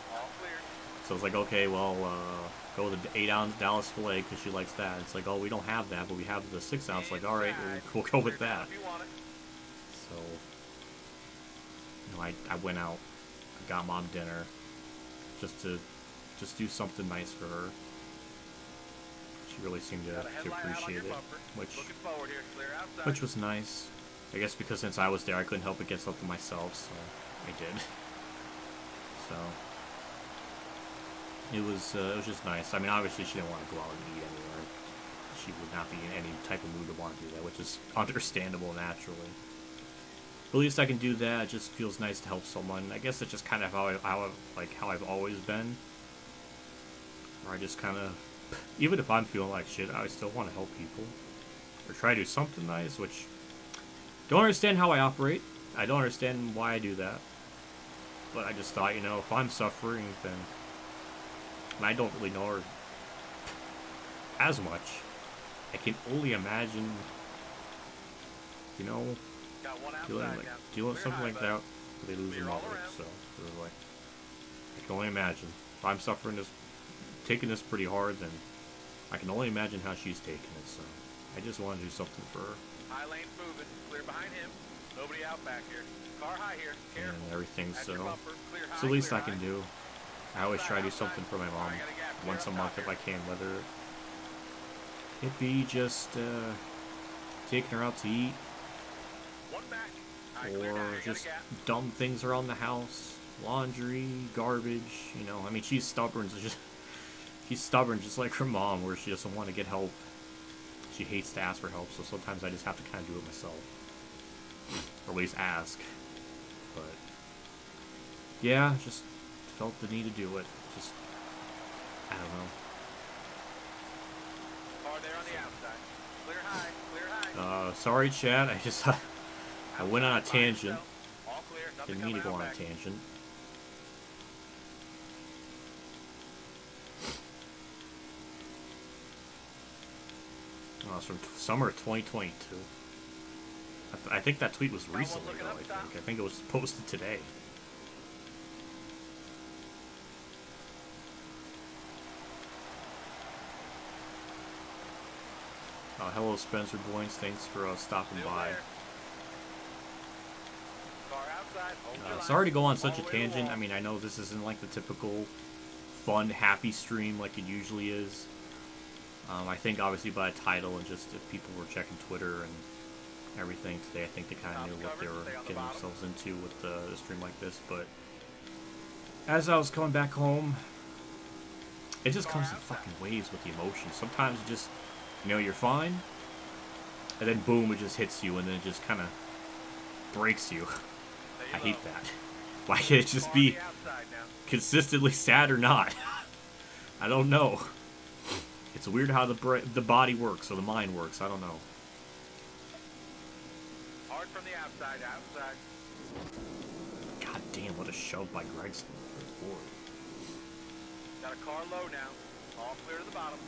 So I was like, okay, well, go with the 8-ounce Dallas filet because she likes that. It's like, oh, we don't have that, but we have the 6-ounce. Like, all right, we'll go with that. So, you know, I went out, I got Mom dinner, just to do something nice for her. She really seemed to appreciate it, which was nice. I guess because since I was there, I couldn't help but get something myself, so I did. So it was just nice. I mean, obviously she didn't want to go out and eat anywhere. She would not be in any type of mood to want to do that, which is understandable naturally. But at least I can do that. It just feels nice to help someone. I guess it's just kind of how I've always been. Where I just kind of, even if I'm feeling like shit, I still want to help people or try to do something nice. Which don't understand how I operate. I don't understand why I do that. But I just thought, you know, if I'm suffering, then and I don't really know her as much. I can only imagine, you know, dealing with something like that where they lose a mother. So it was like, I can only imagine. If I'm suffering this, taking this pretty hard, then I can only imagine how she's taking it. So I just want to do something for her. High lane's moving. Clear behind him. Nobody out back here. Car high here. Careful. And everything. That's So your bumper. Clear high, it's the least I clear can high. do. I always try to do something for my mom once a month if I can, whether it be just taking her out to eat, One back. All right, clear now. or You got a just gap. dumb things around the house, laundry, garbage. You know, I mean, she's stubborn. She's stubborn, just like her mom, where she doesn't want to get help. She hates to ask for help, so sometimes I just have to kind of do it myself, or at least ask. But yeah, just felt the need to do it. Just, I don't know. Car there on the outside. Clear high. Clear high. Sorry, Chad. I just I went on a Outside, behind tangent. yourself. All clear. Nothing Didn't mean to coming go on out a back. tangent. It's from summer of 2022. I think that tweet was recently, though. I think it was posted today. Hello, Spencer Boynes. Thanks for stopping Still by. there. Car outside. Hold your line. Sorry to go on All such a the way to the tangent. wall. I mean, I know this isn't like the typical fun, happy stream like it usually is. I think obviously by the title and just if people were checking Twitter and everything today, I think they kind of knew what they were getting themselves into with a stream like this. But as I was coming back home, it just comes in fucking waves with the emotions. Sometimes it just, you know, you're fine, and then boom, it just hits you, and then it just kind of breaks you. I hate that. Why can't it just Car on be the outside now. consistently sad or not? I don't know. It's weird how the body works or the mind works. I don't know. Hard from the outside. Outside. God damn, what a shove by Gregson. Good lord. Got a car low now. All clear to the bottom.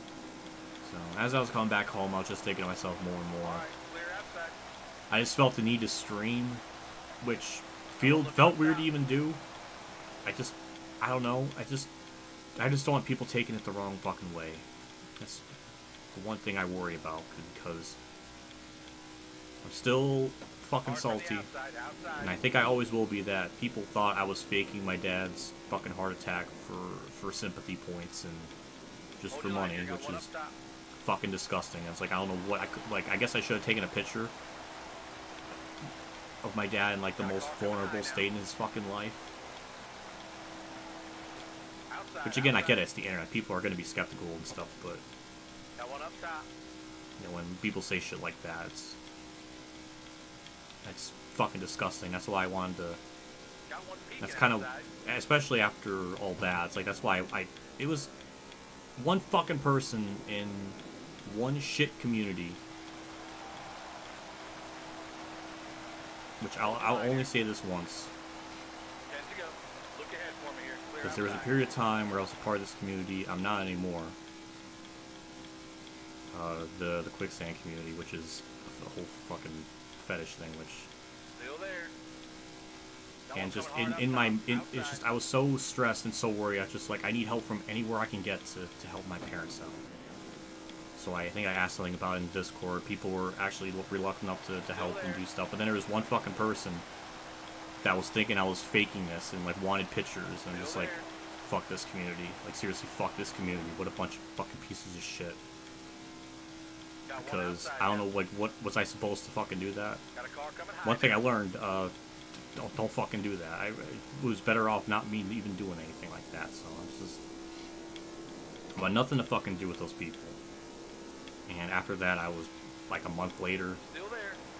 So as I was coming back home, I was just thinking to myself more and more. All right. Clear outside. I just felt the need to stream, which felt weird to even do. I don't know. I just don't want people taking it the wrong fucking way. That's the one thing I worry about, because I'm still fucking Hard from the salty, outside. Outside. and I think I always will be that. People thought I was faking my dad's fucking heart attack for sympathy points and just Hold for your line money, here. Got which one is up top. fucking disgusting. It's like, I don't know what I could, like, I guess I should have taken a picture of my dad in like the most vulnerable state in his fucking life. Outside. Which again, I outside. get it, it's the internet. People are going to be skeptical and stuff, but Got one up top. you know, when people say shit like that, it's fucking disgusting. That's why I wanted to. Got one peeking That's kind of, outside. especially after all that. It's like that's why it was one fucking person in one shit community. Which I'll only say this once. 10 to go. Look ahead for me here. Clear Because there was a outside. period of time where I was a part of this community. I'm not anymore. The quicksand community, which is a whole fucking fetish thing, which Still there. Got and one just coming hard in up my top. it's Outside. just I was so stressed and so worried. I was just like, I need help from anywhere I can get to help my parents out. So I think I asked something about it in Discord. People were actually reluctant enough to help and do stuff. But then there was one fucking person that was thinking I was faking this and like wanted pictures. And I'm just like, fuck this community. Like seriously, fuck this community. What a bunch of fucking pieces of shit. Got one Because outside I don't now. know, like, what was I supposed to fucking do that? Got a car coming high. One thing I learned, don't fucking do that. I was better off not me even doing anything like that. So it's just, but nothing to fucking do with those people. And after that, I was like a month later,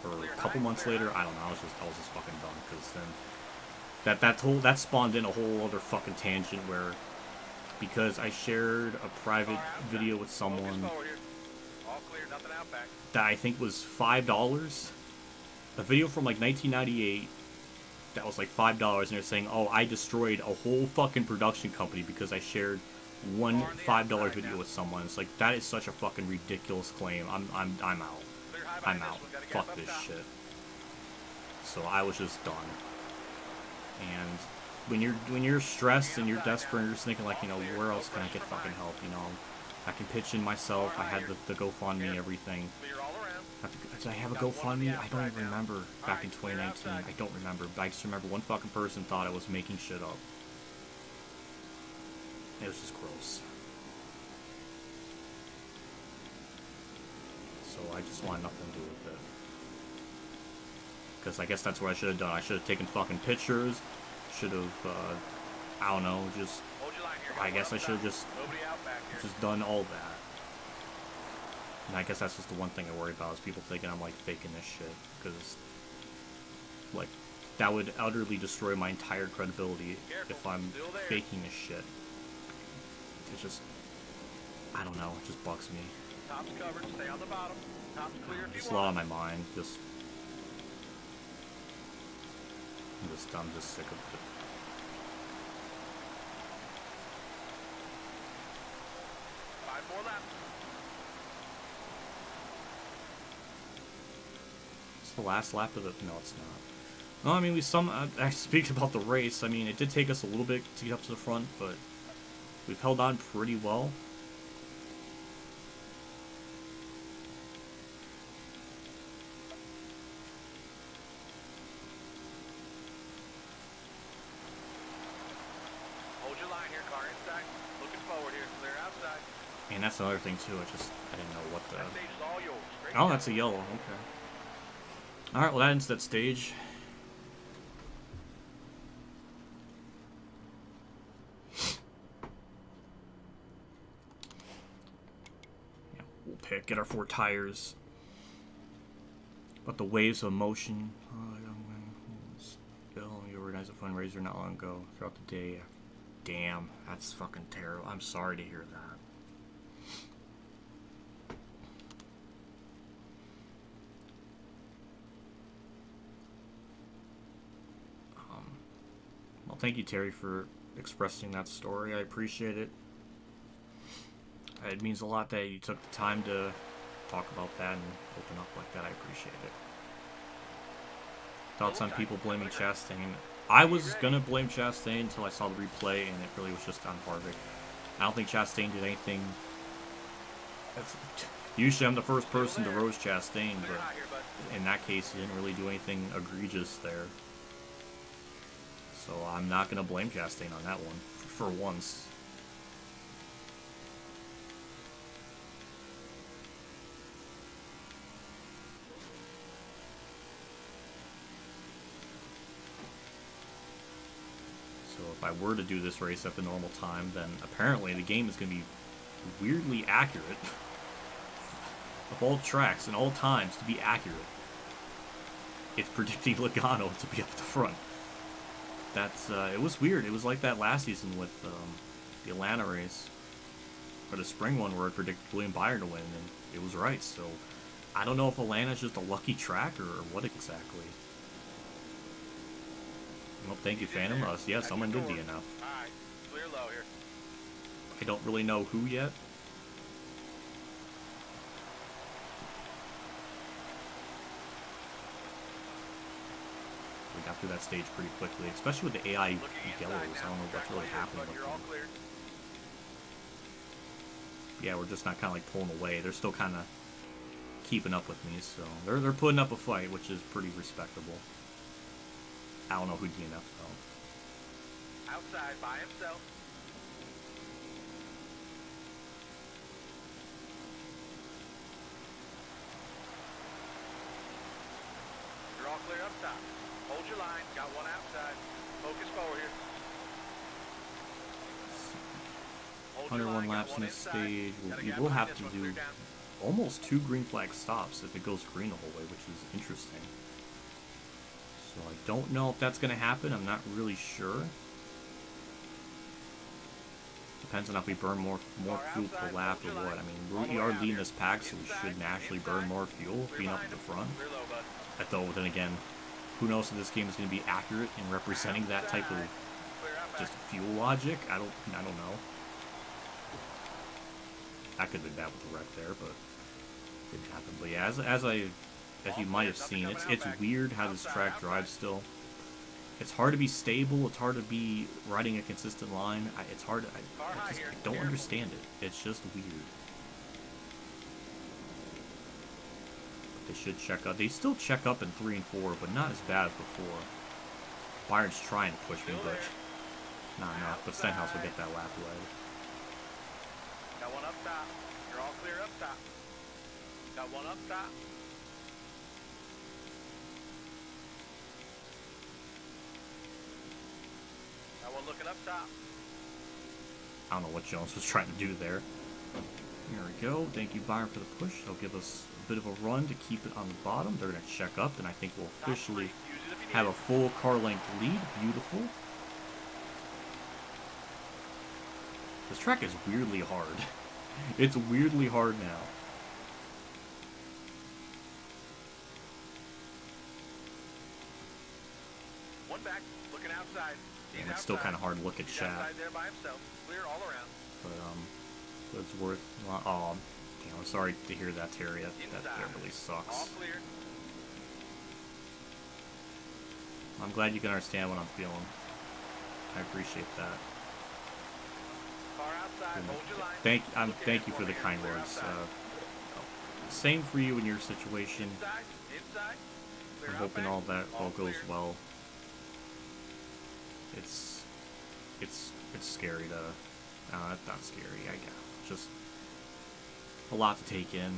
or a couple months later, I don't know. I was just fucking done, because then that spawned in a whole other fucking tangent where, because I shared a private video with someone that I think was $5, a video from like 1998 that was like $5, and they're saying, oh, I destroyed a whole fucking production company because I shared one $5 video with someone. It's like, that is such a fucking ridiculous claim. I'm out. I'm out. Fuck this shit. So I was just done. And when you're stressed and you're desperate, and you're just thinking like, you know, where else can I get fucking help? You know, I can pitch in myself. I had the GoFundMe, everything. Did I have a GoFundMe? I don't even remember. Back in 2019, I don't remember. But I just remember one fucking person thought I was making shit up. It was just gross. So I just want nothing to do with it. Because I guess that's what I should have done. I should have taken fucking pictures. Should have, I don't know, just, I guess I should have just done all that. And I guess that's just the one thing I worry about, is people thinking I'm like faking this shit. Because, like, that would utterly destroy my entire credibility if I'm faking this shit. It's just, I don't know, it just bugs me. Top's covered, stay on the bottom. Top's clear if Just you a lot want. on my mind. I'm just sick of it. Five more laps. It's the last lap of the. No, it's not. No, I mean, I speak about the race. I mean, it did take us a little bit to get up to the front, but we've held on pretty well. Hold your line here, car inside. Looking forward here, clear outside. And that's another thing too. I didn't know what the. That stage is all yours. Straight Oh, down. that's a yellow. Okay. All right. Well, that ends that stage. Yeah, we'll get our 4 tires. But the waves of emotion. You organized a fundraiser not long ago. Throughout the day. Damn, that's fucking terrible. I'm sorry to hear that. Well, thank you, Terry, for expressing that story. I appreciate it. It means a lot that you took the time to talk about that and open up like that. I appreciate it. Thoughts on people blaming Chastain? I was gonna blame Chastain until I saw the replay, and it really was just on Harvick. I don't think Chastain did anything. Usually I'm the first person to roast Chastain, but in that case he didn't really do anything egregious there. So I'm not gonna blame Chastain on that one, for once. So if I were to do this race at the normal time, then apparently the game is going to be weirdly accurate. Of all tracks and all times to be accurate, it's predicting Logano to be up the front. That's, it was weird. It was like that last season with the Atlanta race, or the spring one where it predicted William Byron to win, and it was right. So I don't know if Atlanta's just a lucky track or what exactly. Well, thank you, Phantom. Yeah, someone did DNF. Alright, clear low here. I don't really know who yet. We got through that stage pretty quickly, especially with the AI yellows. I don't know what's really happening with them. Yeah, we're just not kind of like pulling away. They're still kind of keeping up with me, so they're putting up a fight, which is pretty respectable. I don't know who DNF though. Outside by himself. You're all clear up top. Hold your line. Got one outside. Focus forward here. Hold your 101 line, got laps one in this inside. stage. Got a We gap will behind have this to one, do clear down. almost 2 green flag stops if it goes green the whole way, which is interesting. So I don't know if that's going to happen. I'm not really sure. Depends on if we burn more fuel per lap or what. I mean, we are leading this pack, so we should naturally burn more fuel being up at the front. Clear low, bud. Though, then again, who knows if this game is going to be accurate in representing that type of Clear out just back. fuel logic. I don't know. That could have been bad with the wreck there, but it didn't happen. But yeah, as you might have seen, it's weird how this track drives still. It's hard to be stable. It's hard to be riding a consistent line. It's hard. I don't understand it. It's just weird. But they should check up. They still check up in 3 and 4, but not as bad as before. Byron's trying to push me, but not enough. But Stenhouse will get that lap away. Got one up top. You're all clear up top. Got one up top. Got one looking up top. I don't know what Jones was trying to do there. There we go. Thank you, Byron, for the push. They'll give us a bit of a run to keep it on the bottom. They're going to check up, and I think we'll officially have a full car length lead. Beautiful. This track is weirdly hard. It's weirdly hard now. One back, looking outside. And it's still kind of hard to look at He's Shaq. outside there by himself. Clear all around. But it's worth. Oh, damn, I'm sorry to hear that, Terry. That really All sucks. clear. I'm glad you can understand what I'm feeling. I appreciate that. Car outside. Hold your line. Thank you for the kind words. Same for you in your situation. Inside. Clear I'm out hoping back. all that all goes clear. well. It's scary to. It's not scary. I guess just a lot to take in.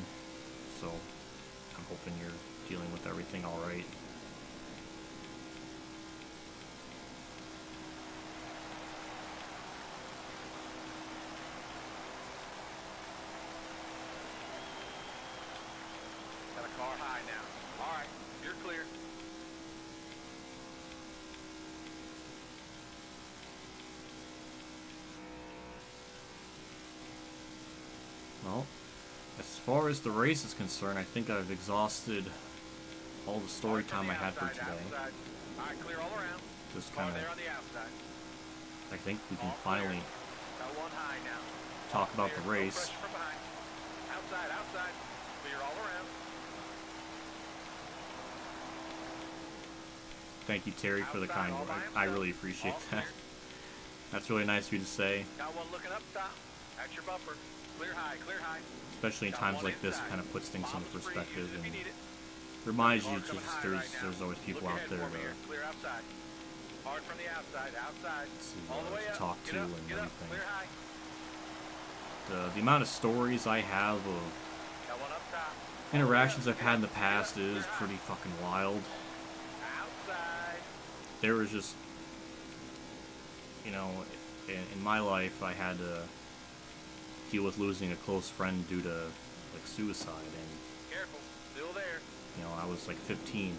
So I'm hoping you're dealing with everything all right. Got a car high now. All right, you're clear. Well, as far as the race is concerned, I think I've exhausted all the story time I had for today. Outside. All right, clear all around. Just Car kind there of, on the outside. I think we can All clear. finally Got one high now. talk about Clear. the No race. pressure from behind. Outside. Clear all around. Thank you, Terry, for the Outside, kind all word. by I himself. really appreciate All that. clear. That's really nice of you to say, Got one looking up top. That's your bumper. Clear high. especially in Got times one like this. inside. Kind of puts things into Bomb's free. perspective Use it if and you need it. reminds Car you coming just high right now. there's always people Look out ahead there for me to here. Clear outside. Hard from the outside. see, All the way to up. talk Get to up, and get up. everything. Clear high. The amount of stories I have of Got one up top. interactions I've had in the past is pretty fucking wild. Outside. There was just, you know, in my life, I had to deal with losing a close friend due to like suicide, and Careful. Still there. you know, I was like 15,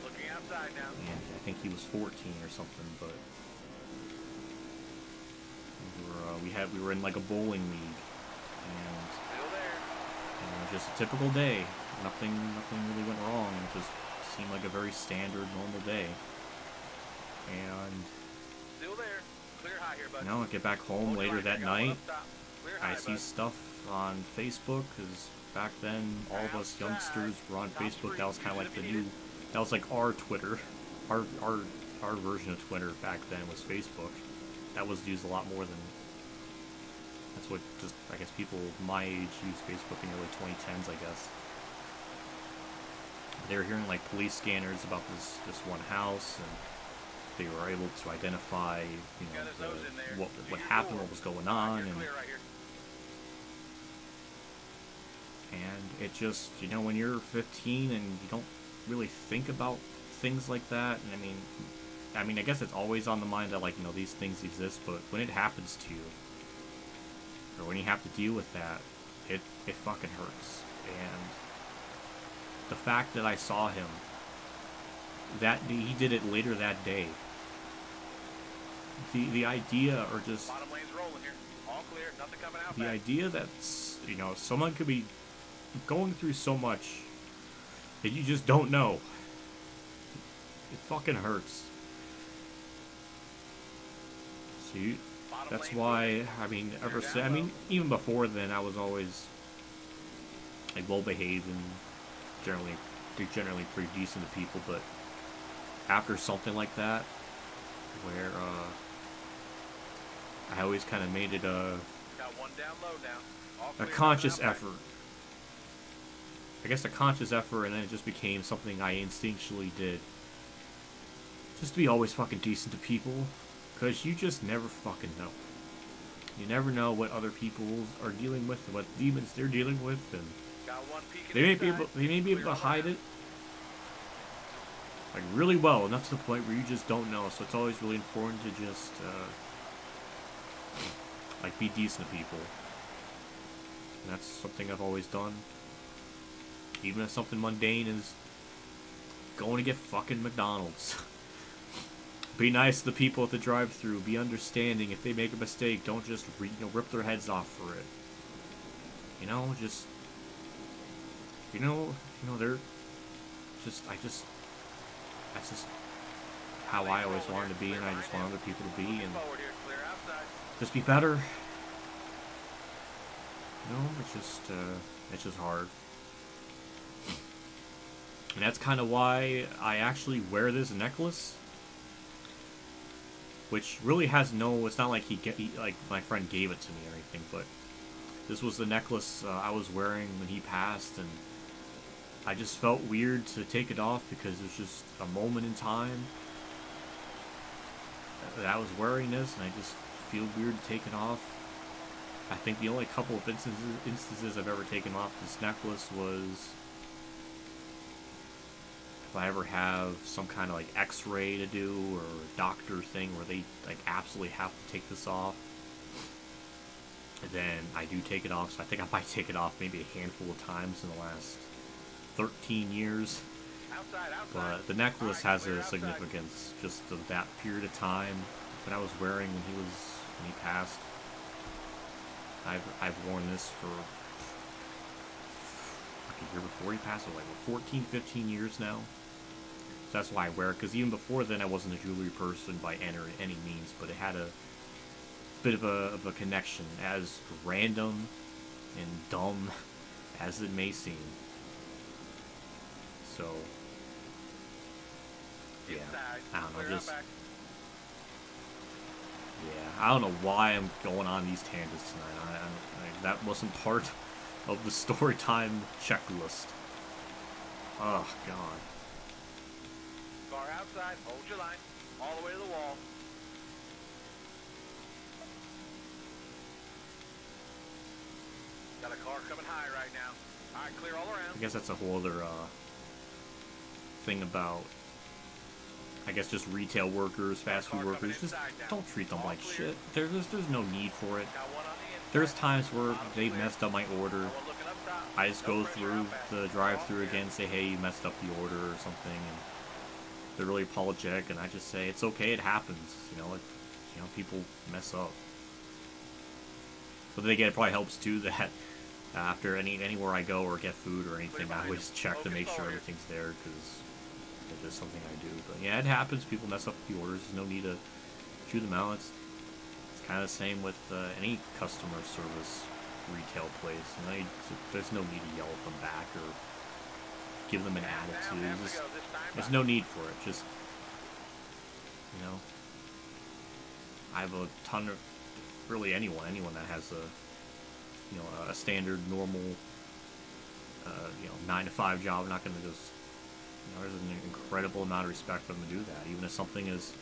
Looking outside now. and I think he was 14 or something, but we were in like a bowling league, and Still there. it was just a typical day. Nothing really went wrong. It just seemed like a very standard, normal day. And Still there. Clear high here, bud. you know, I get back home Hold your later line. that Got one night. up top. Clear I high, see bud. stuff on Facebook, because back then all of us youngsters were on Facebook. That was kind of like the new, that was like our Twitter, our version of Twitter back then was Facebook. That was used a lot more than, that's what just, I guess people my age used Facebook in the early 2010s, I guess. They were hearing like police scanners about this one house, and they were able to identify, you know, Got his nose in there. what Do happened, your what was going door. on, You're and clear right here. it just, you know, when you're 15 and you don't really think about things like that, and I mean, I guess it's always on the mind that, like, you know, these things exist, but when it happens to you, or when you have to deal with that, it fucking hurts. And the fact that I saw him, he did it later that day. The idea, or just Bottom lane's rolling here. All clear. Nothing coming out the back. idea that, you know, someone could be going through so much that you just don't know. It fucking hurts. See, that's why, I mean, even before then, I was always, like, well-behaved and generally pretty decent to people, but after something like that, where, I always kind of made it Got one down low now. All a clear, conscious nothing out back. effort. I guess a conscious effort, and then it just became something I instinctually did. Just to be always fucking decent to people, because you just never fucking know. You never know what other people are dealing with, and what demons they're dealing with, and Got one peeking they may be able Clear to all hide around. it, like, really well, enough to the point where you just don't know. So it's always really important to just like, be decent to people. And that's something I've always done. Even if something mundane is going to get fucking McDonald's. Be nice to the people at the drive-thru. Be understanding. If they make a mistake, don't just rip their heads off for it. You know, just they're just that's just how I always wanted to be, and I just want other people to be, and Forward here. Clear outside. just be better. You know, it's just hard. And that's kind of why I actually wear this necklace. Which really has no, it's not like like my friend gave it to me or anything, but this was the necklace I was wearing when he passed, and I just felt weird to take it off because it was just a moment in time that I was wearing this, and I just feel weird to take it off. I think the only couple of instances I've ever taken off this necklace was if I ever have some kind of, like, x-ray to do or doctor thing where they, like, absolutely have to take this off, then I do take it off. So I think I might take it off maybe a handful of times in the last 13 years. Outside. But the necklace has a significance just of that period of time that I was wearing when he passed. I've worn this for like a year before he passed, or like 14, 15 years now. So that's why I wear it, because even before then I wasn't a jewelry person by any means, but it had a bit of a connection, as random and dumb as it may seem. So, yeah, I don't know, just, yeah, I don't know why I'm going on these tangents tonight. That wasn't part of the story time checklist. Oh, God. Car outside. Hold your line. All the way to the wall. Got a car coming high right now. All right, clear all around. I guess that's a whole other thing about, I guess, just retail workers, fast food workers. Just don't treat them like shit. There's no need for it. Got one on the inside. There's times where they messed up my order. Got one looking up top. I just go through the drive-thru again, say, hey, you messed up the order or something, and they're really apologetic, and I just say, it's okay, it happens. People mess up. But then again, it probably helps too that after anywhere I go or get food or anything, I always check to make sure everything's there, because it's just something I do. But yeah, it happens. People mess up the orders. There's no need to chew them out. It's kind of the same with any customer service retail place. There's no need to yell at them back or give them an attitude. There's no need for it. Just, I have a ton of, really anyone that has a standard, normal, 9-to-5 job. I'm not going to just, there's an incredible amount of respect for them to do that. Even if something is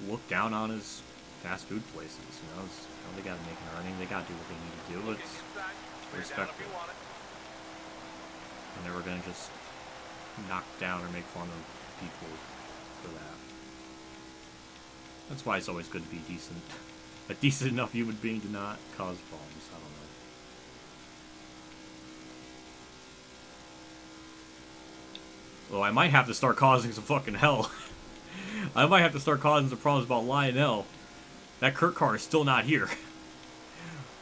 looked down on as fast food places, they got to make an earning. They got to do what they need to do. It's respectful. I'm never going to just, knock down or make fun of people for that. That's why it's always good to be decent. A decent enough human being to not cause problems. I don't know. Well, I might have to start causing some fucking hell. I might have to start causing some problems about Lionel. That Kurt car is still not here.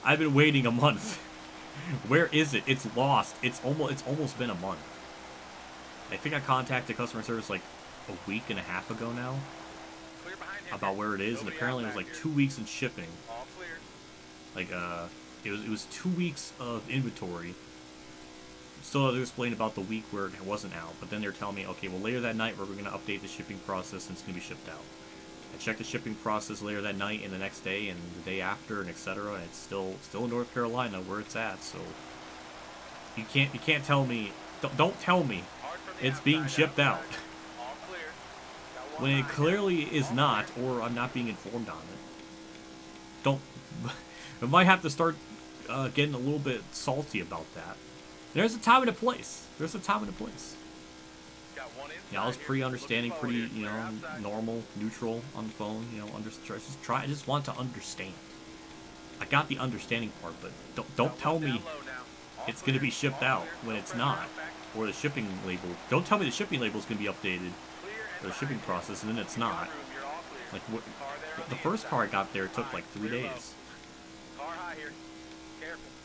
I've been waiting a month. Where is it? It's lost. It's almost been a month. I think I contacted customer service like a week and a half ago now about where it is, and apparently it was like 2 weeks in shipping. Like it was 2 weeks of inventory. Still had to explain about the week where it wasn't out, but then they're telling me, okay, well later that night we're going to update the shipping process and it's going to be shipped out. I checked the shipping process later that night and the next day and the day after and etc. And it's still in North Carolina where it's at. So you can't tell me, don't tell me it's being shipped out when it clearly is not, or I'm not being informed on it. Don't. I might have to start getting a little bit salty about that. There's a time and a place. There's a time and a place. Yeah, I was pretty understanding, pretty, you know, normal, neutral on the phone, you know, I just want to understand. I got the understanding part, but don't tell me it's going to be shipped out when it's not, or the shipping label. Don't tell me the shipping label is going to be updated, or the shipping process, and then it's not. Like, the first car I got there took like 3 days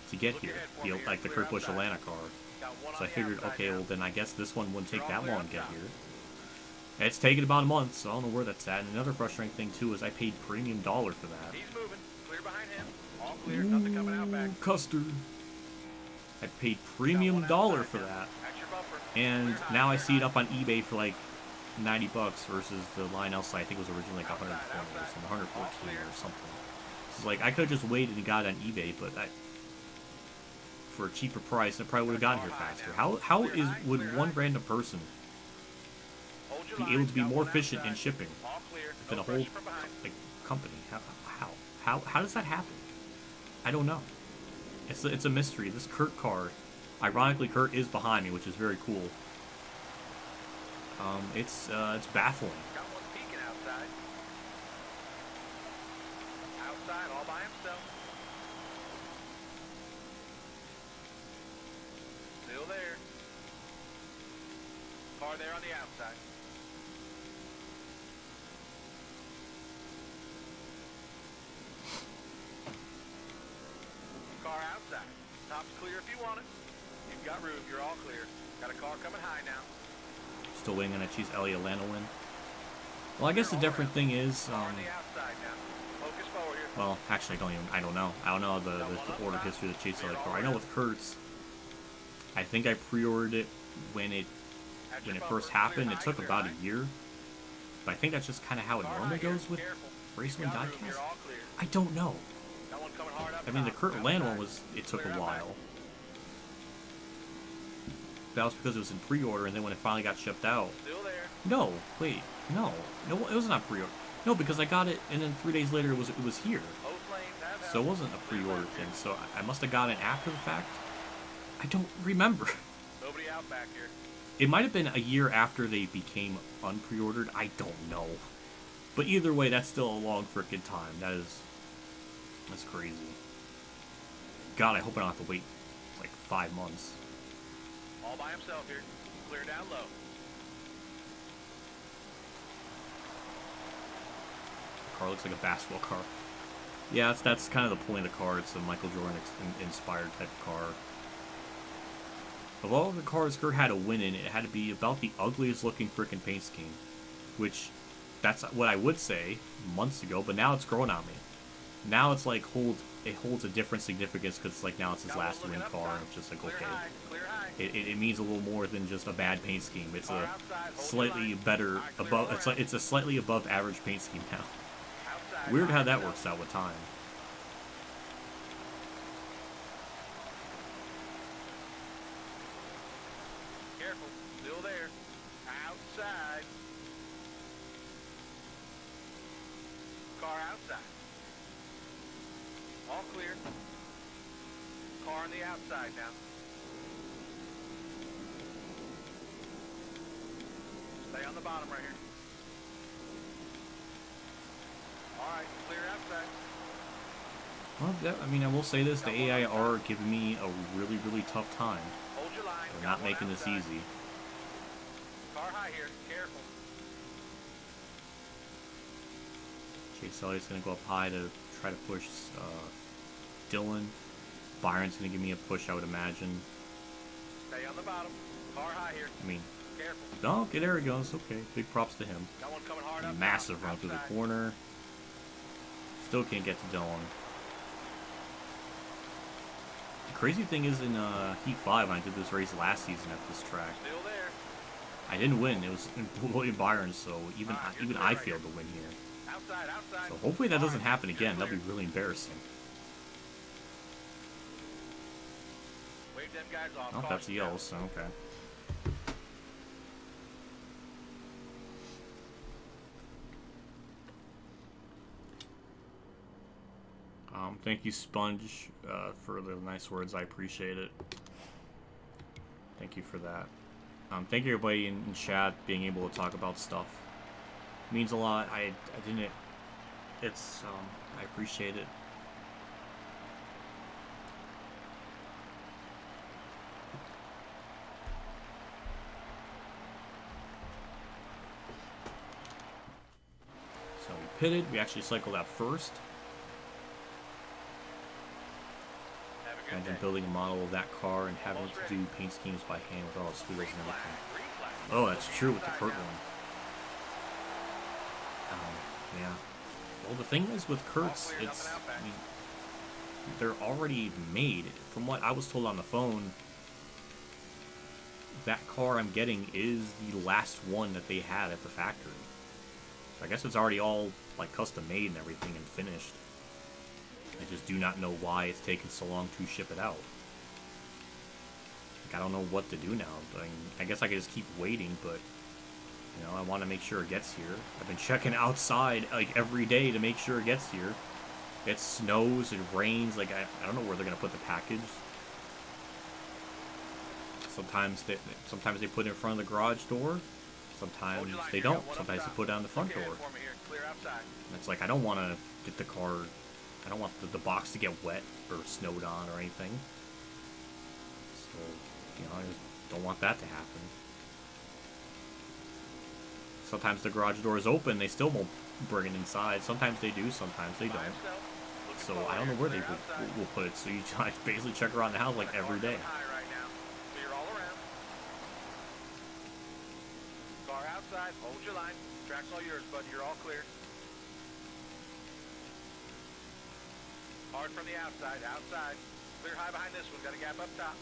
to get here, you know, like the Kurt Busch Atlanta car. So I figured, okay, well then I guess this one wouldn't take that long to get here. It's taken about a month, so I don't know where that's at. And another frustrating thing too is I paid premium dollar for that. He's moving. Clear behind him. All clear. Nothing coming out back. Custard. I paid premium dollar for that, and now I see it up on eBay for like $90 versus the Lionel site. I think it was originally like 120 or something, 114 or something. It's like I could have just waited and got it on eBay, but for a cheaper price, I probably would have gotten here faster. Would one random person be able to be more efficient in shipping than a whole like company? How does that happen? I don't know. It's a mystery. This Kurt car, ironically, Kurt is behind me, which is very cool. It's baffling. Got one peeking outside. Outside, all by himself. Still there. Car there on the outside. Car outside. Top's clear if you want it. You've got room. You're all clear. Got a car coming high now. Still waiting on a Chase Ellie Atlanta win. Well, I guess the different thing is, well, actually, I don't know the order history of the Chase Ellie car. I know with Kurt's, I think I pre-ordered it when it first happened. It took about a year, but I think that's just kind of how it normally goes with Racing diecast. I don't know. I mean, the Kurt Atlanta one it took a while. That was because it was in pre-order, and then when it finally got shipped out. No, wait, no, it was not pre-order. No, because I got it, and then 3 days later it was here. So it wasn't a pre-order thing. So I must have got it after the fact. I don't remember. Nobody out back here. It might have been a year after they became unpre-ordered. I don't know. But either way, that's still a long frickin' time. That's crazy. God, I hope I don't have to wait like 5 months. All by himself here. Clear down low. The car looks like a basketball car. Yeah, that's kind of the point of the car. It's a Michael Jordan inspired type of car. Of all the cars Kurt had to win in, it had to be about the ugliest looking freaking paint scheme. Which, that's what I would say months ago, but now it's growing on me. Now it's like it holds a different significance because it's like now it's his last win car, and it's just like, okay. It means a little more than just a bad paint scheme. It's a slightly better it's a slightly above average paint scheme now. Weird how that works out with time. Careful, still there. Outside. Car outside. All clear. Car on the outside now. on the bottom right here. Alright, clear outside. Well, I mean, I will say this, the AI are giving me a really, really tough time. Hold your line. They're not making this easy. Car high here, careful. Chase Elliott's going to go up high to try to push Dylan. Byron's going to give me a push, I would imagine. Stay on the bottom. Car high here. I mean, Careful. no, okay, there he goes. Okay, big props to him. Got one coming hard up. Massive run through the corner. Still can't get to Dylan. The crazy thing is in Heat 5, when I did this race last season at this track, Still there. I didn't win. It was William Byron, so even I failed to win here. Outside, outside. So hopefully that doesn't happen again. That'd be really embarrassing. Wave them guys off. Oh, that's the yellow, so okay. Thank you, Sponge, for the nice words. I appreciate it. Thank you for that. Thank you, everybody in chat, being able to talk about stuff. It means a lot. I didn't. It's I appreciate it. So we pitted. We actually cycled out first. Have a good And then day. building a model of that car and having to do paint schemes by hand with all its wheels and everything. Oh, that's true with the Kurt one. Yeah. Well, the thing is with Kurt's, it's, I mean, they're already made. From what I was told on the phone, that car I'm getting is the last one that they had at the factory. So I guess it's already all, like, custom made and everything and finished. I just do not know why it's taken so long to ship it out. Like, I don't know what to do now. I guess I could just keep waiting, but, you know, I want to make sure it gets here. I've been checking outside, like, every day to make sure it gets here. It snows, it rains, like, I don't know where they're going to put the package. Sometimes they put it in front of the garage door. Sometimes they don't. Sometimes they put it on the front door. And it's like, I don't want to get the car... I don't want the box to get wet or snowed on or anything. So, you know, I just don't want that to happen. Sometimes the garage door is open, they still won't bring it inside. Sometimes they do, sometimes they don't. So I don't know where they will put it. So you basically check around the house like every day. Car outside, hold your line. Track's all yours, bud. You're all clear. Hard from the outside, outside. Clear high behind this one, got a gap up top.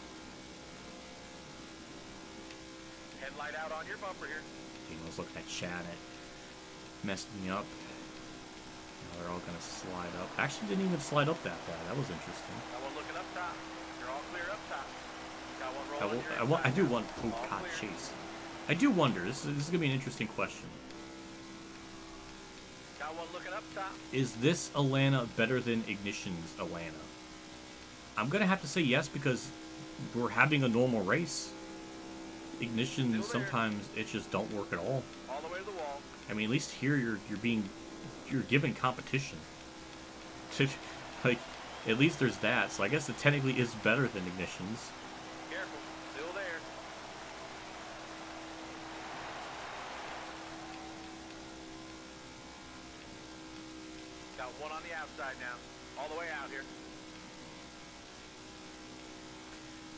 Headlight out on your bumper here. I was looking at chat, it messed me up. Now they're all gonna slide up. Actually didn't even slide up that bad. That was interesting. Got one looking up top. You're all clear up top. Got one rolling. I do want. Oh God, Chase. I do wonder. This is gonna be an interesting question. Got one looking up top. Is this Atlanta better than Ignition's Atlanta? I'm gonna have to say yes because we're having a normal race. Ignition sometimes it just don't work at all. All the way to the wall. I mean, at least here you're given competition. Like, at least there's that. So I guess it technically is better than Ignition's. Careful, still there. Got one on the outside now. All the way out here.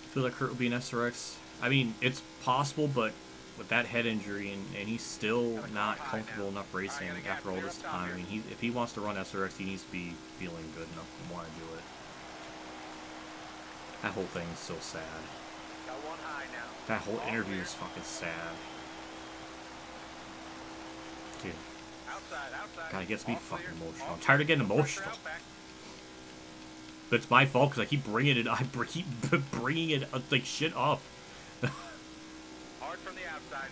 I feel like Kurt will be an SRX. I mean, it's possible, but with that head injury and he's still not comfortable enough racing after all this time. I mean, if he wants to run SRX, he needs to be feeling good enough to want to do it. That whole thing is so sad. Got one high now. That whole interview is fucking sad. Dude. Outside. God, it gets me fucking emotional. I'm tired of getting emotional. But it's my fault because I keep bringing it. Keep bringing it like shit up. Hard from the outside.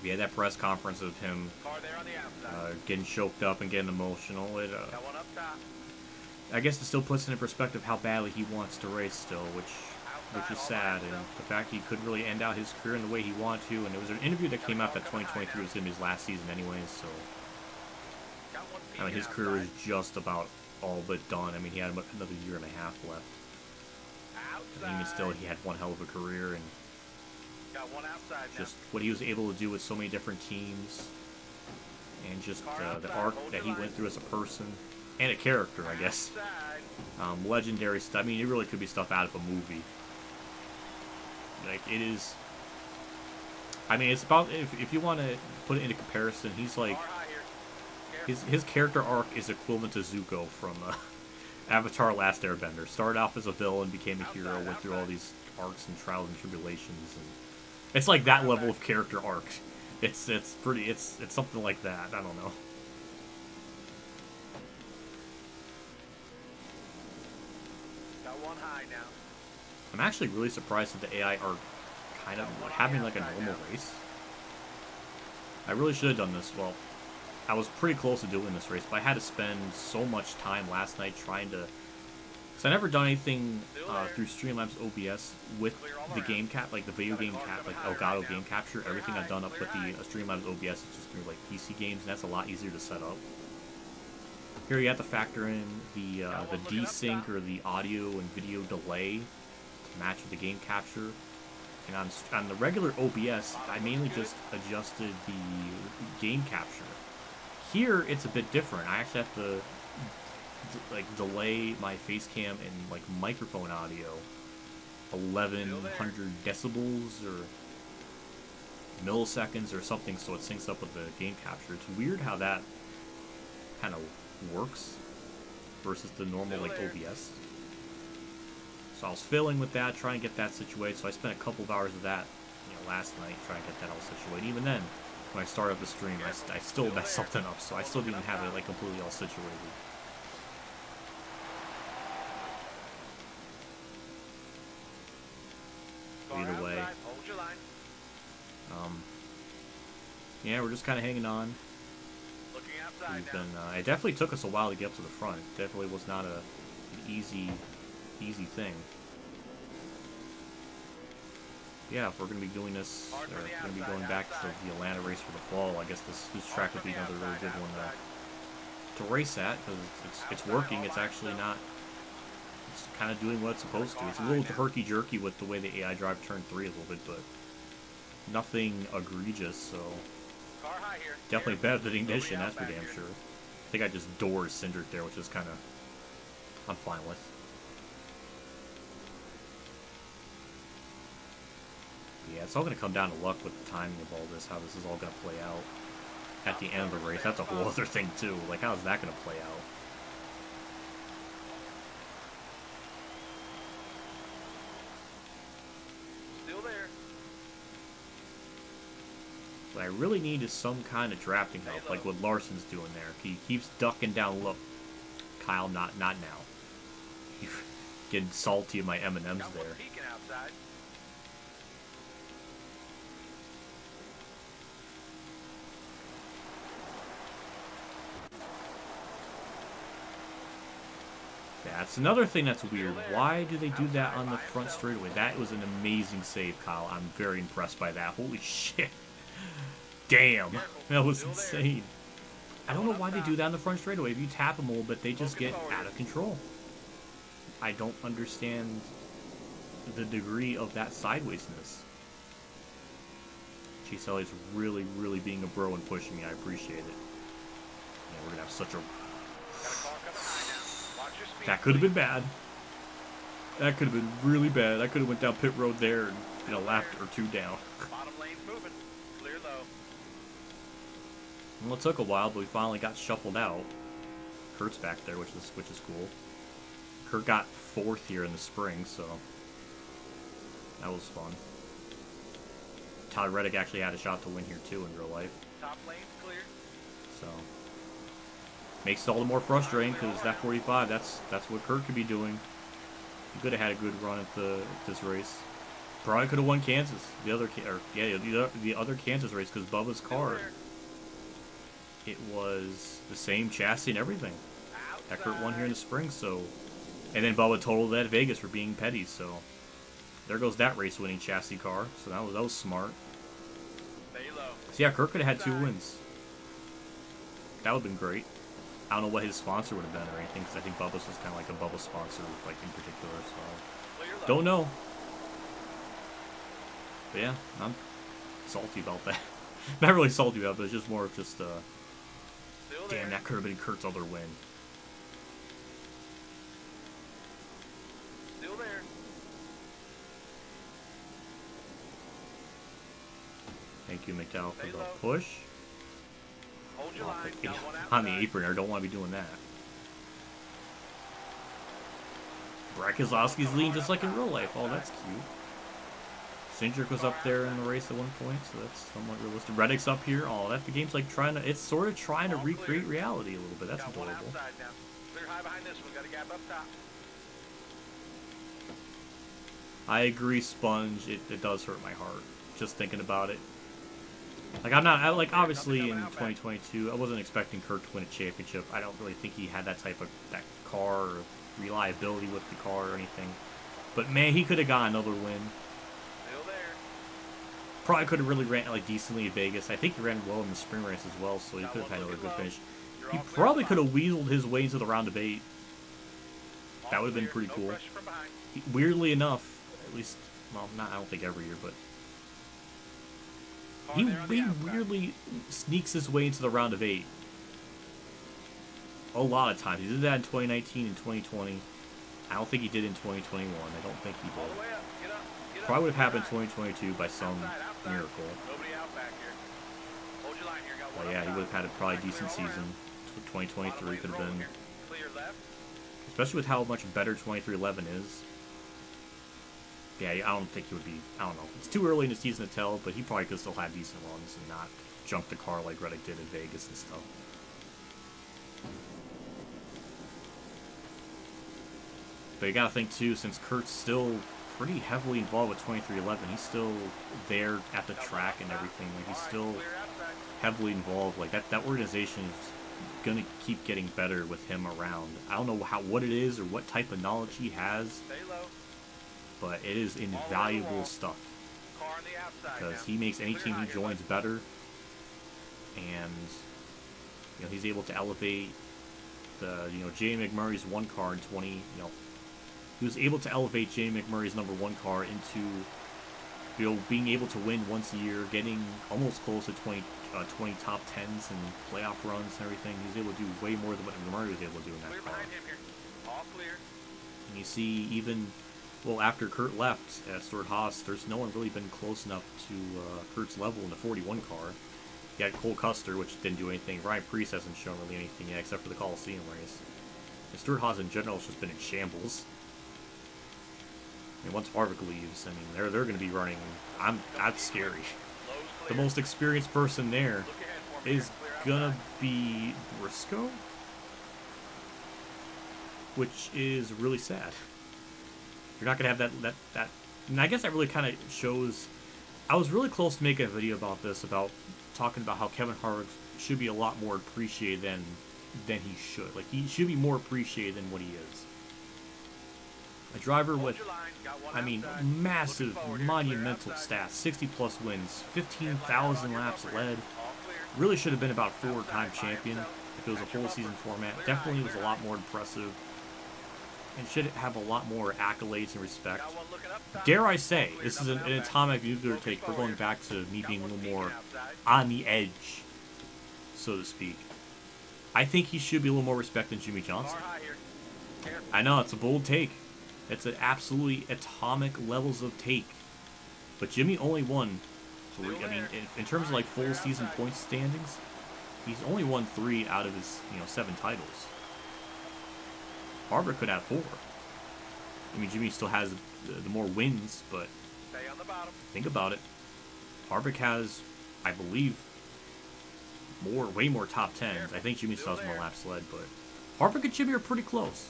We had that press conference of him Car there on the outside. getting choked up and getting emotional. Got one up top. I guess it still puts into perspective how badly he wants to race still, which which is sad, and the fact he couldn't really end out his career in the way he wanted to. And there was an interview that came out that 2023 was going to be his last season anyways, so I mean, his career is just about all but done. I mean, he had another year and a half left. I mean, still, he had one hell of a career, and just what he was able to do with so many different teams, and just the arc that he went through as a person, and a character, I guess. Legendary stuff. I mean, it really could be stuff out of a movie. Like, it is... I mean, it's about... If you want to put it into comparison, he's like... His character arc is equivalent to Zuko from Avatar Last Airbender. Started off as a villain, became a hero, went through all these arcs and trials and tribulations. And it's like that level of character arc. It's pretty... It's something like that. I don't know. I'm actually really surprised that the AI are kind of having like a normal race. I really should have done this. Well, I was pretty close to doing this race, but I had to spend so much time last night trying to... Because I never done anything through Streamlabs OBS with the game cap, like the video game cap, like Elgato game capture. Everything I've done up with the Streamlabs OBS is just through like PC games, and that's a lot easier to set up. Here you have to factor in the desync or the audio and video delay to match with the game capture. And on the regular OBS, I mainly just adjusted the game capture. Here, it's a bit different. I actually have to like delay my face cam and like microphone audio 1100 decibels or milliseconds or something, so it syncs up with the game capture. It's weird how that kind of works versus the normal like OBS. So I was fiddling with that, trying to get that situated. So I spent a couple of hours of that, last night trying to get that all situated. Even then, when I started up the stream, I still messed something up, so I still didn't have it like completely all situated. Either way, yeah, we're just kind of hanging on. We've been, it definitely took us a while to get up to the front. It definitely was not an easy thing. Yeah, if we're going to be doing this, or we're going to be going back to the Atlanta race for the fall, I guess this track would be another really good one to race at, because it's working. It's actually not... It's kind of doing what it's supposed to. It's a little herky-jerky with the way the AI drive turn 3 a little bit, but nothing egregious, so... Definitely better than Ignition, that's for damn sure. I think I just doored Cindered there, which is kind of... I'm fine with. Yeah, it's all going to come down to luck with the timing of all this, how this is all going to play out at the end of the race. That's a whole other thing, too. Like, how is that going to play out? Still there. What I really need is some kind of drafting help, like what Larson's doing there. He keeps ducking down low. Kyle, not now. You're getting salty in my M&Ms there. That's another thing that's weird. Why do they do that on the front straightaway? That was an amazing save, Kyle. I'm very impressed by that. Holy shit. Damn. That was insane. I don't know why they do that on the front straightaway. If you tap them a little bit, they just get out of control. I don't understand the degree of that sidewaysness. Chase Elliott's really, really being a bro and pushing me. I appreciate it. Yeah, we're going to have such a... That could have been bad. That could have been really bad. I could have went down pit road there and a lap or two down. Bottom lane's moving. Clear low. Well, it took a while, but we finally got shuffled out. Kurt's back there, which is cool. Kurt got 4th here in the spring, so that was fun. Todd Reddick actually had a shot to win here too in real life. Top lane's clear. So makes it all the more frustrating because that 45, that's what Kurt could be doing. He could have had a good run at this race. Probably could have won Kansas, the other Kansas race, because Bubba's car, it was the same chassis and everything that Kurt won here in the spring. So, and then Bubba totaled that at Vegas for being petty. So there goes that race-winning chassis car. So that was smart. Stay low. So yeah, Kurt could have had 2 wins. That would have been great. I don't know what his sponsor would have been or anything, because I think Bubba's was kind of like a Bubba sponsor, like in particular. So Clear low. don't know. But yeah, I'm salty about that. Not really salty about it, but it's just more of just Still damn, there. that could have been Kurt's other win. Still there. Thank you, McDowell, for Stay the low. push. Hold your line. Yeah, Got one on the outside. apron, I don't want to be doing that. Brad Keselowski's leading just like in real life. Oh, that's cute. Cindric was up there in the race at one point, so that's somewhat realistic. Reddick's up here. Oh, that the game's like trying to, it's sort of trying to recreate reality a little bit. That's Got one adorable. outside now. Clear high behind this one. Got a gap up top. I agree, Sponge. It does hurt my heart just thinking about it. Like like obviously in 2022, I wasn't expecting Kurt to win a championship. I don't really think he had that car or reliability with the car or anything. But man, he could have got another win. Still there. Probably could have really ran like decently in Vegas. I think he ran well in the spring race as well, so he could have had another good finish. You're He all clear probably up could top. have weaseled his way into the round of 8. That All would have been clear. pretty No cool. pressure from behind. Weirdly enough, at least, well, not I don't think every year, but Car he there on the outside. weirdly sneaks his way into the round of 8. A lot of times. He did that in 2019 and 2020. I don't think he did in 2021. I don't think he All the did. way up. Get up. Get up. Probably would have happened in Outside. 2022 by some Outside. miracle. Nobody out back here. Hold your line here. Got one But yeah, up he would have top. had a probably Clear decent all season. around. 2023 could have been, Clear left. especially with how much better 2311 is. Yeah, I don't think he would be. I don't know. It's too early in the season to tell, but he probably could still have decent runs and not jump the car like Reddick did in Vegas and stuff. But you gotta think too, since Kurt's still pretty heavily involved with 2311, he's still there at the track and everything. Like he's still Clear outside. heavily involved. Like that organization is gonna keep getting better with him around. I don't know what it is or what type of knowledge he has, Stay low. but it is invaluable stuff Car on the outside because now. he makes any Clear team high he here, joins bud. better, and he's able to elevate the Jamie McMurray's one car in 20. He was able to elevate Jamie McMurray's number 1 car into being able to win once a year, getting almost close to 20 top 10s and playoff runs and everything. He was able to do way more than what McMurray was able to do in Clear that car. behind him here. All clear. And you see, even after Kurt left at Stuart Haas, there's no one really been close enough to Kurt's level in the 41 car. You had Cole Custer, which didn't do anything. Ryan Preece hasn't shown really anything yet, except for the Coliseum race. And Stuart Haas in general has just been in shambles. I mean, once Harvick leaves, I mean, they're going to be running. That's scary. Low's The clear. most experienced person there Look ahead for me is here. Clear gonna outside. be Briscoe, which is really sad. You're not gonna have that. And I guess that really kind of shows. I was really close to making a video about this, about talking about how Kevin Harvick should be a lot more appreciated than he should. Like he should be more appreciated than what he is. A driver Hold with, your line. Got one I mean, outside. massive, Looking forward here. monumental Clear outside. stats, 60 plus wins, Headlight 15,000 on your laps bumper. led. All clear. Really should have been about 4-time Outside by champion himself. if it was a Got your full season bumper. format. Clear Definitely high, was a clear lot high. more impressive and should have a lot more accolades and respect. Got one looking up top. Dare I say, All clear. this is an Nothing out back. atomic nuclear Looking take. We're forward. going back to me Got being a one little peeking more outside. on the edge, so to speak. I think he should be a little more respect than Jimmy Johnson. Car high here. Careful. I know, it's a bold take. It's an absolutely atomic levels of take. But Jimmy only won 3. I mean, in terms of like full season points standings, he's only won 3 out of his 7 titles. Harvick could have 4. I mean, Jimmy still has the more wins, but Stay on the bottom. think about it. Harvick has, I believe, way more top 10s. I think Jimmy still has more laps led, but Harvick and Jimmy are pretty close.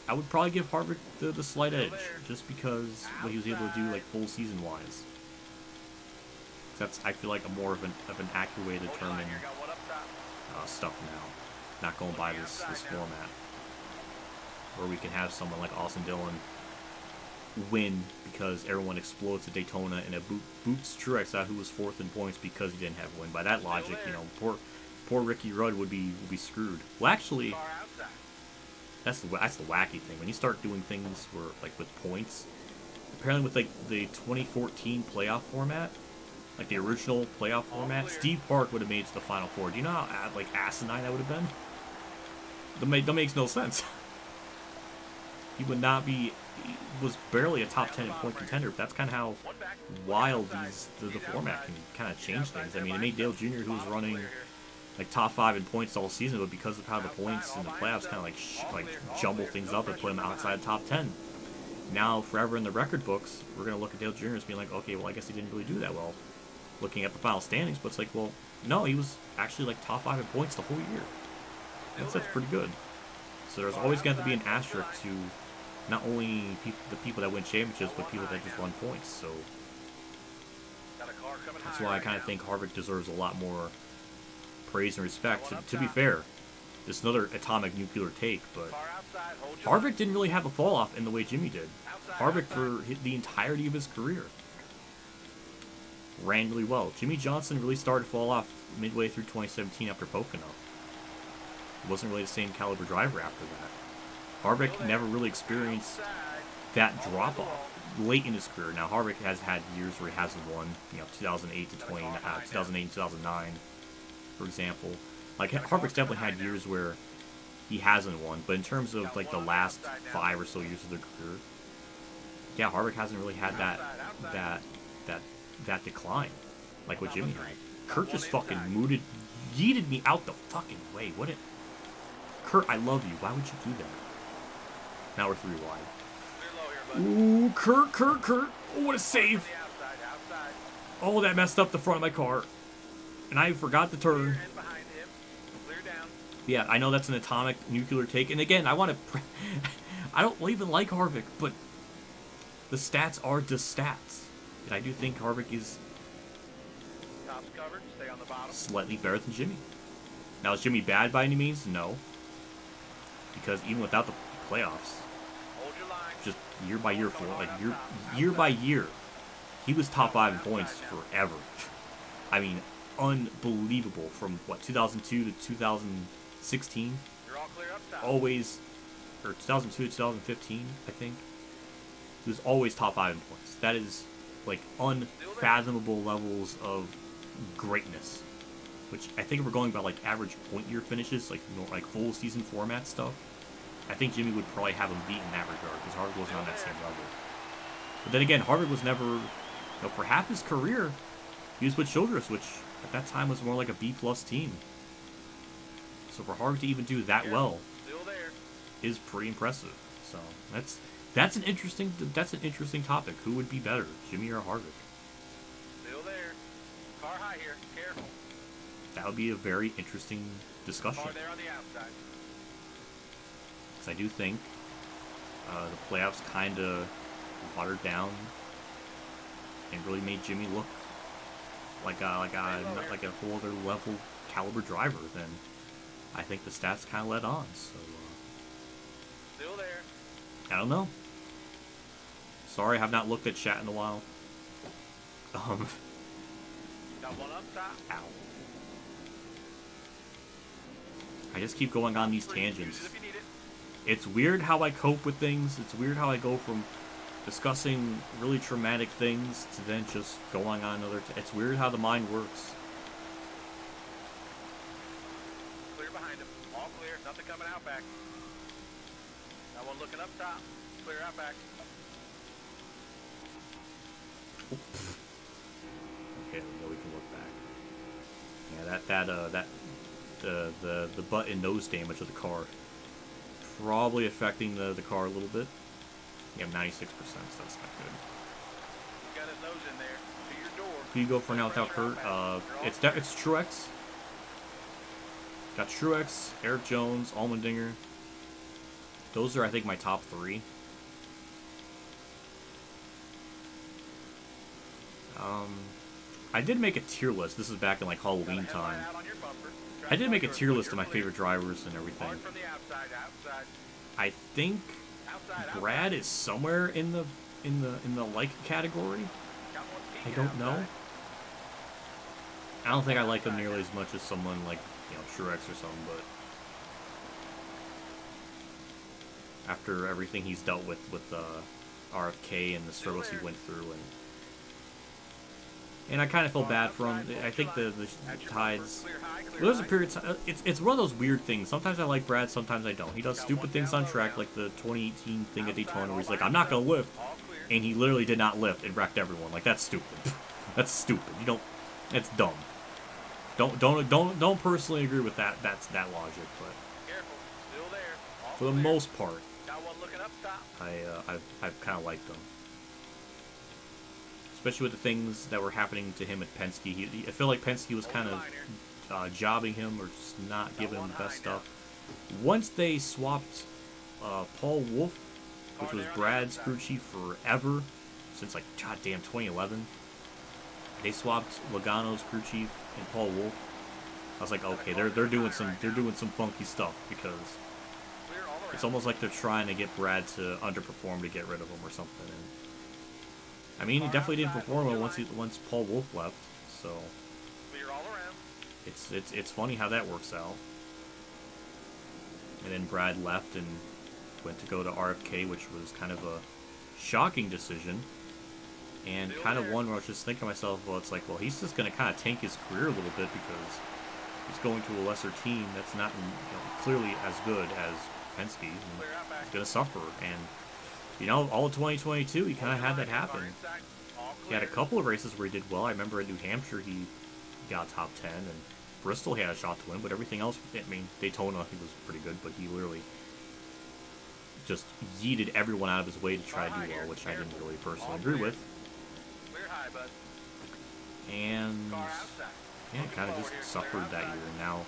I would probably give Harvick the slight edge, just because what he was able to do, like full season wise. That's, I feel like, a more of an accurate way to Hold your line determine here. Got one up top. stuff now, not going by this format, where we can have someone like Austin Dillon win because everyone explodes at Daytona and it boots Truex out, who was 4th in points because he didn't have a win. By that logic, you know, poor Ricky Rudd would be screwed. Well, actually, that's the wacky thing. When you start doing things where, like, with points, apparently with, like, the 2014 playoff format, like the original playoff format, Steve Park would have made it to the Final Four. Do you know how, like, asinine that would have been? That makes no sense. He would not be... He was barely a top 10 in point contender, but that's kind of how wild the format can kind of change things. I mean, it made Dale Jr., who was running like top 5 in points all season, but because of how the points in the playoffs kind of like jumble things up and put him outside the top 10. Now, forever in the record books, we're going to look at Dale Jr. as being like, okay, well, I guess he didn't really do that well. Looking at the final standings, but it's like, well, no, he was actually like top 5 in points the whole year. That's pretty good. So there's always going to be an asterisk to not only the people that win championships, but people that just run points. So that's why I kind of think Harvick deserves a lot more praise and respect. To be fair, this is another atomic nuclear take, but Harvick didn't really have a fall off in the way Jimmy did. Harvick, for the entirety of his career, ran really well. Jimmy Johnson really started to fall off midway through 2017 after Pocono. He wasn't really the same caliber driver after that. Harvick never really experienced that drop-off late in his career. Now, Harvick has had years where he hasn't won, you know, 2008 to 2008 and 2009, for example. Like, Harvick's definitely had years where he hasn't won, but in terms of, like, the last 5 or so years of their career, yeah, Harvick hasn't really had that decline, like what Jimmy had. Kurt just fucking yeeted me out the fucking way. What it... Kurt, I love you. Why would you do that? Now we're 3 wide. Ooh, Kurt. Oh, what a save. Oh, that messed up the front of my car. And I forgot to turn. Yeah, I know that's an atomic nuclear take. And again, I want to... I don't even like Harvick, but the stats are the stats. And I do think Harvick is slightly better than Jimmy. Now, is Jimmy bad by any means? No. Because even without the playoffs, just year by year, year by year, he was top 5 in points forever. I mean, unbelievable. From what, 2002 to 2016, always, or 2002 to 2015, I think. He was always top 5 in points. That is like unfathomable levels of greatness. Which I think if we're going about like average point year finishes, like, you know, like full season format stuff, I think Jimmy would probably have him beat in that regard, because Harvick wasn't on that same level. But then again, Harvick was never, you know, for half his career, he was with Childress, which at that time was more like a B+ team. So for Harvick to even do that well is pretty impressive. So that's an interesting topic. Who would be better, Jimmy or Harvick? Still there. Car high here. Careful. That would be a very interesting discussion. Car there on the outside. Because I do think the playoffs kind of watered down and really made Jimmy look like a whole other level caliber driver than I think the stats kind of led on. So still there. I don't know. Sorry, I have not looked at chat in a while. Got one up top. Ow. I just keep going on these tangents. It's weird how I cope with things. It's weird how I go from discussing really traumatic things to then just going on another... It's weird how the mind works. Clear behind him. All clear. Nothing coming out back. That one looking up top. Clear out back. Okay, we can look back. Yeah, the butt and nose damage of the car probably affecting the car a little bit. Yeah, 96%, so that's not good. Got his nose in there. To your door. Who you go for now without Kurt? It's Truex. Got Truex, Eric Jones, Allmendinger. Those are, I think, my top 3. I did make a tier list. This is back in like Halloween time. I did make a tier list of my favorite drivers and everything. I think Brad is somewhere in the in the like category. I don't know. I don't think I like him nearly as much as someone like, you know, Truex or something, but after everything he's dealt with RFK and the struggles he went through, and I kind of feel bad for him. I think the tides. Well, there's a period. It's one of those weird things. Sometimes I like Brad, sometimes I don't. He does stupid things on track, like the 2018 thing at Daytona, where he's like, "I'm not gonna lift," and he literally did not lift and wrecked everyone. Like, that's stupid. That's stupid. You don't. It's dumb. Don't personally agree with that. That's that logic, but for the most part, I've kind of liked them. Especially with the things that were happening to him at Penske. I feel like Penske was kind of jobbing him or just not giving him the best stuff. Once they swapped Paul Wolfe, which was Brad's crew chief forever, since like goddamn 2011, they swapped Logano's crew chief and Paul Wolfe. I was like, okay, they're doing some funky stuff, because it's almost like they're trying to get Brad to underperform to get rid of him or something. And, I mean, he definitely didn't perform well once Paul Wolfe left, so it's funny how that works out. And then Brad left and went to go to RFK, which was kind of a shocking decision, and kind of one where I was just thinking to myself, well, it's like, well, he's just going to kind of tank his career a little bit, because he's going to a lesser team that's not, you know, clearly as good as Penske, and he's going to suffer. And you know, all of 2022, he kind of had that happen. He had a couple of races where he did well. I remember at New Hampshire, he got top 10, and Bristol he had a shot to win, but everything else, I mean, Daytona, he was pretty good, but he literally just yeeted everyone out of his way to try to do well, which I didn't really personally agree with. And, yeah, kind of just suffered that year, and now,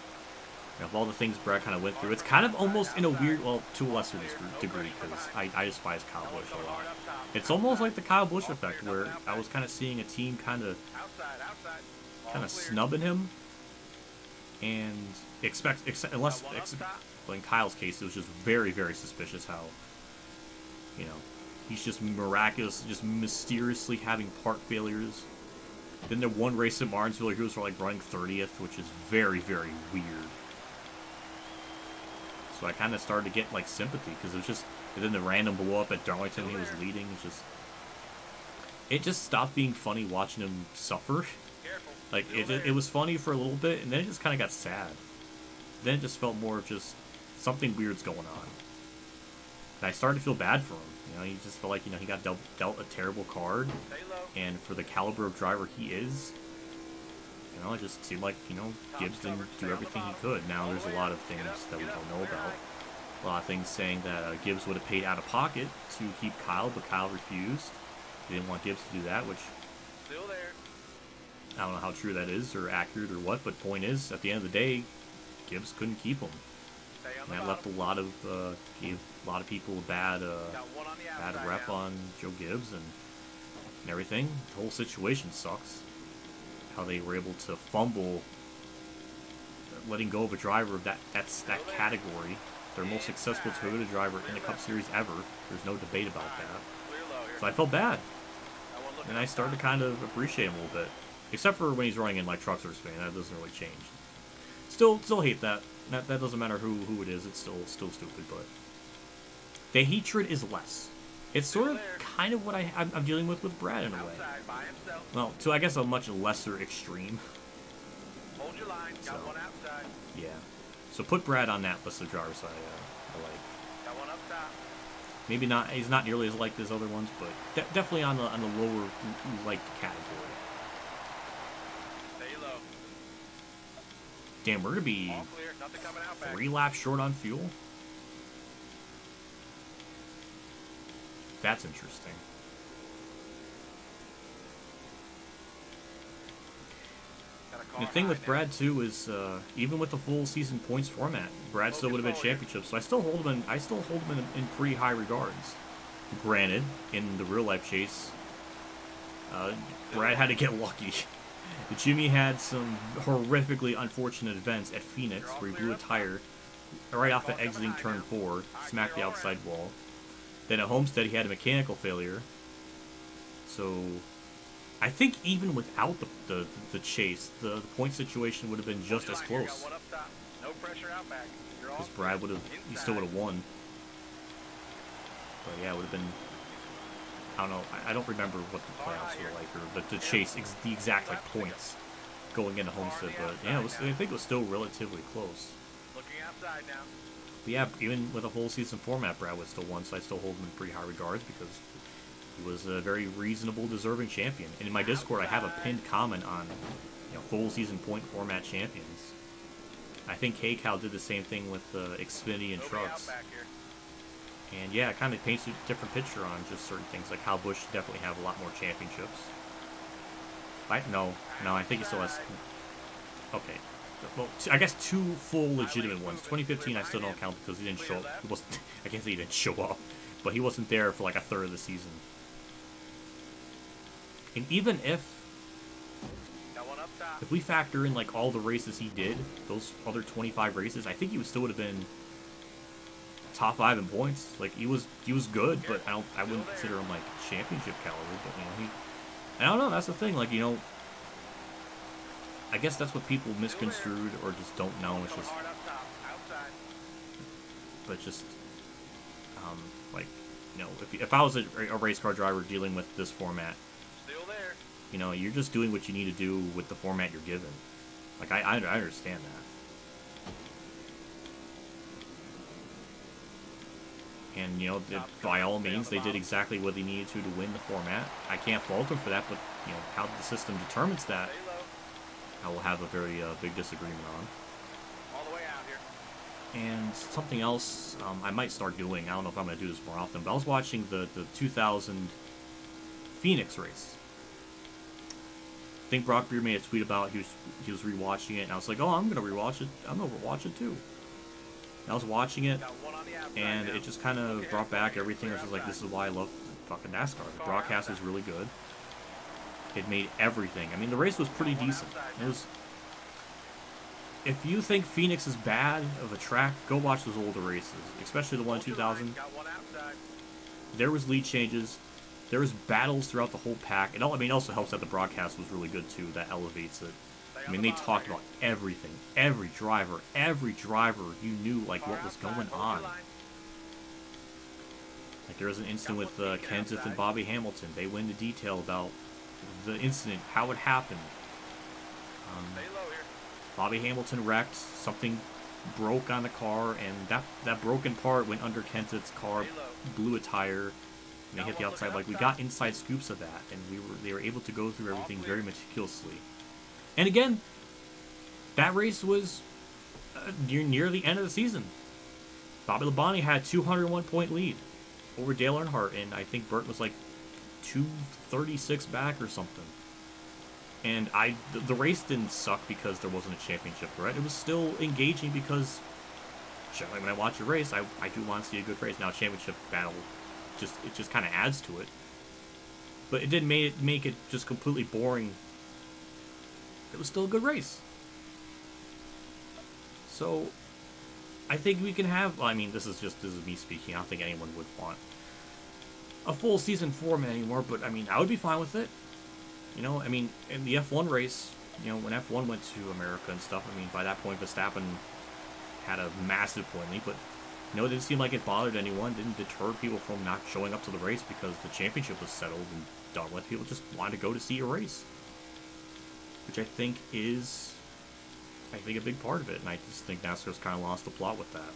of all the things Brad kind of went through, it's kind of almost in a weird, well, to a lesser degree, because I despise Kyle Busch a lot. It's almost like the Kyle Busch effect, where I was kind of seeing a team kind of snubbing him, and unless in Kyle's case, it was just very, very suspicious how, you know, he's just miraculous, just mysteriously having part failures. Then there one race at Martinsville, he was like running 30th, which is very, very weird. So I kind of started to get like sympathy, because it was just, and then the random blow up at Darlington, he was leading. It just stopped being funny watching him suffer. Like it was funny for a little bit, and then it just kind of got sad. Then it just felt more of just something weird's going on. And I started to feel bad for him. You know, he just felt like, you know, he got dealt a terrible card, and for the caliber of driver he is, you know, it just seemed like, you know, Gibbs didn't do everything he could. Now there's a lot of things that we don't know about. A lot of things saying that Gibbs would have paid out of pocket to keep Kyle, but Kyle refused. He didn't want Gibbs to do that, which I don't know how true that is or accurate or what, but point is, at the end of the day, Gibbs couldn't keep him. And that left gave a lot of people a bad rep on Joe Gibbs and everything. The whole situation sucks. How they were able to fumble, letting go of a driver of that category, their most successful Toyota driver in the Cup Series ever. There's no debate about that. So I felt bad, and I started to kind of appreciate him a little bit, except for when he's running in like trucks or Spain. That doesn't really change. Still hate that. That doesn't matter who it is. It's still stupid, but the hatred is less. It's sort of kind of what I'm dealing with Brad in a way. Well, to I guess a much lesser extreme. Hold your line. So, Got one outside. Yeah. So put Brad on that list of drivers I like. Got one up top. Maybe not. He's not nearly as liked as other ones, but definitely on the lower liked category. Stay low. Damn, we're gonna be All clear. Nothing coming out back. 3 laps short on fuel. That's interesting. The thing with Brad too is, even with the full season points format, Brad still would have been championship. So I still hold him in pretty high regards. Granted, in the real life chase, Brad had to get lucky. Jimmy had some horrifically unfortunate events at Phoenix, where he blew a tire right off of exiting turn 4, smacked the outside wall. Then at Homestead, he had a mechanical failure, So I think even without the chase, the point situation would have been just as close. No pressure out back. Because Brad would have, he still would have won. But yeah, it would have been, I don't know, I don't remember what the playoffs were like, or the chase, the exact like points going into Homestead. But yeah, I think it was still relatively close. Looking outside now. But yeah, even with a whole season format, Brad would still won, so I still hold him in pretty high regards because he was a very reasonable, deserving champion. And in my Discord, I have a pinned comment on, full season point format champions. I think K-Cal did the same thing with Xfinity and Trucks. And yeah, it kind of paints a different picture on just certain things, like how Busch definitely have a lot more championships. No, I think he still has. Okay, well, I guess 2 full legitimate ones. 2015 I still don't count because he didn't show up. He wasn't. I can't say he didn't show up, but he wasn't there for like a third of the season. And even if we factor in like all the races he did, those other 25 races, I think he still would have been top 5 in points. Like he was good, but I wouldn't consider him like championship caliber. But I don't know. That's the thing. Like I guess that's what people misconstrued or just don't know. It's just, but just like if I was a race car driver dealing with this format, you're just doing what you need to do with the format you're given. Like I understand that. And by all means, they did exactly what they needed to win the format. I can't fault them for that, but how the system determines that, I will have a very big disagreement on. All the way out here. And something else I might start doing. I don't know if I'm going to do this more often, but I was watching the 2000 Phoenix race. I think Brock Beer made a tweet about he was rewatching it, and I was like, oh, I'm going to rewatch it. I'm going to rewatch it too. And I was watching it, and it just kind of brought back everything. I was just like, this is why I love fucking NASCAR. The broadcast was really good. It made everything. I mean, the race was pretty decent. It was. If you think Phoenix is bad of a track, go watch those older races, especially the one in 2000. There was lead changes. There was battles throughout the whole pack. It also helps that the broadcast was really good too. That elevates it. I mean, they talked about everything. Every driver, you knew like what was going on. Like there was an incident with Kenseth and Bobby Hamilton. They went into detail about the incident, how it happened. Bobby Hamilton wrecked, something broke on the car, and that broken part went under Kenseth's car, blew a tire, and they hit the outside. Like we got inside scoops of that, and they were able to go through everything very meticulously. And again, that race was near the end of the season. Bobby Labonte had 201 point lead over Dale Earnhardt, and I think Burt was like 236 back or something. And the race didn't suck because there wasn't a championship, right? It was still engaging because generally when I watch a race, I do want to see a good race. Now a championship battle just kind of adds to it. But it didn't make it just completely boring. It was still a good race. So I think we can have, well, I mean, this is me speaking. I don't think anyone would want a full season format anymore, but I mean, I would be fine with it. I mean, in the F1 race, when F1 went to America and stuff, I mean, by that point, Verstappen had a massive point lead, but, it didn't seem like it bothered anyone, didn't deter people from not showing up to the race because the championship was settled and done with. People just wanted to go to see a race, which I think is, a big part of it, and I just think NASCAR's kind of lost the plot with that.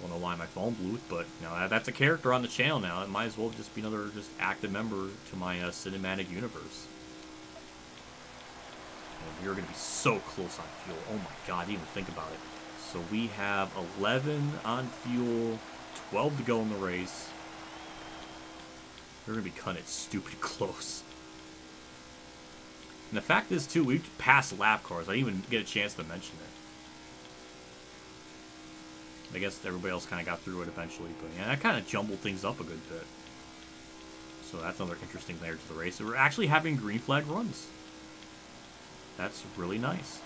Don't know why my phone blew, but that's a character on the channel now. It might as well just be another active member to my cinematic universe. And we're going to be so close on fuel. Oh my god, I didn't even think about it. So we have 11 on fuel, 12 to go in the race. We're going to be cutting it stupid close. And the fact is, too, we passed lap cars. I didn't even get a chance to mention it. I guess everybody else kind of got through it eventually, but yeah, that kind of jumbled things up a good bit. So that's another interesting layer to the race. We're actually having green flag runs. That's really nice.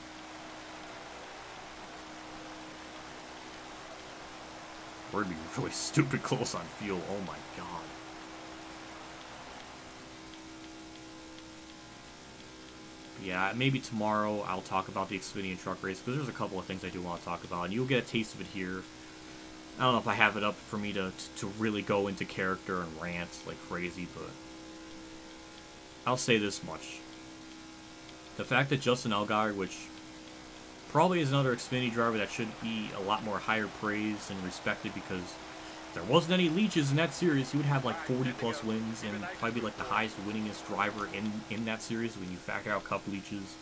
We're gonna be really stupid close on fuel. Oh my god. Yeah, maybe tomorrow I'll talk about the Xfinity truck race, because there's a couple of things I do want to talk about, and you'll get a taste of it here. I don't know if I have it up for me to really go into character and rant like crazy, but I'll say this much. The fact that Justin Allgaier, which probably is another Xfinity driver that should be a lot more higher praised and respected, because if there wasn't any leeches in that series, he would have like 40+ wins and probably be like the highest winningest driver in that series when you factor out cup leeches.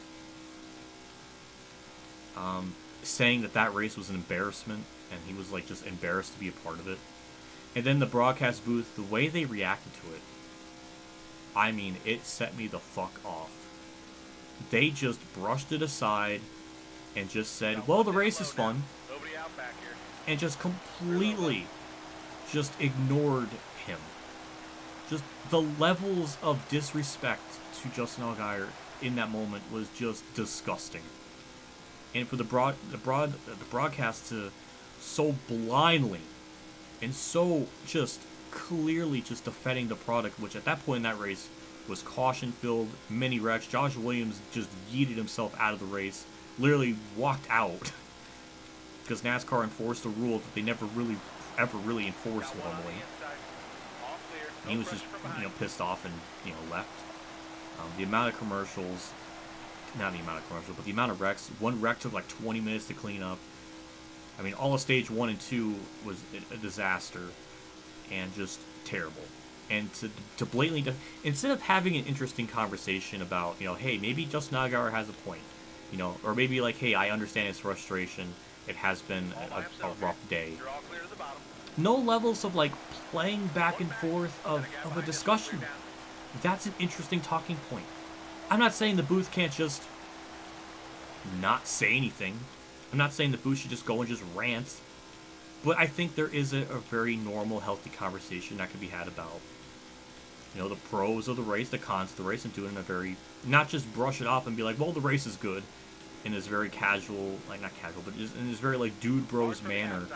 Saying that race was an embarrassment, and he was like just embarrassed to be a part of it. And then the broadcast booth, the way they reacted to it, I mean, it set me the fuck off. They just brushed it aside and just said, well, the race is fun, and just completely just ignored him. Just the levels of disrespect to Justin Allgaier in that moment was just disgusting. And for the broadcast to so blindly and so just clearly just defending the product, which at that point in that race was caution-filled, many wrecks. Josh Williams just yeeted himself out of the race, literally walked out, because NASCAR enforced a rule that they never really, ever really enforced normally. And he was just, pissed off and, left. The amount of commercials, not the amount of commercials, but the amount of wrecks. One wreck took like 20 minutes to clean up. I mean, all of stage 1 and 2 was a disaster and just terrible. And to blatantly, instead of having an interesting conversation about, hey, maybe Justin Allgaier has a point, or maybe like, hey, I understand his frustration. It has been a rough day. No levels of like playing back and forth of a discussion. That's an interesting talking point. I'm not saying the booth can't just not say anything. I'm not saying the booth should just go and just rant. But I think there is a very normal, healthy conversation that can be had about, the pros of the race, the cons of the race, and do it in a very, not just brush it off and be like, well, the race is good, in this very casual, like not casual, but just in this very like dude bros manner.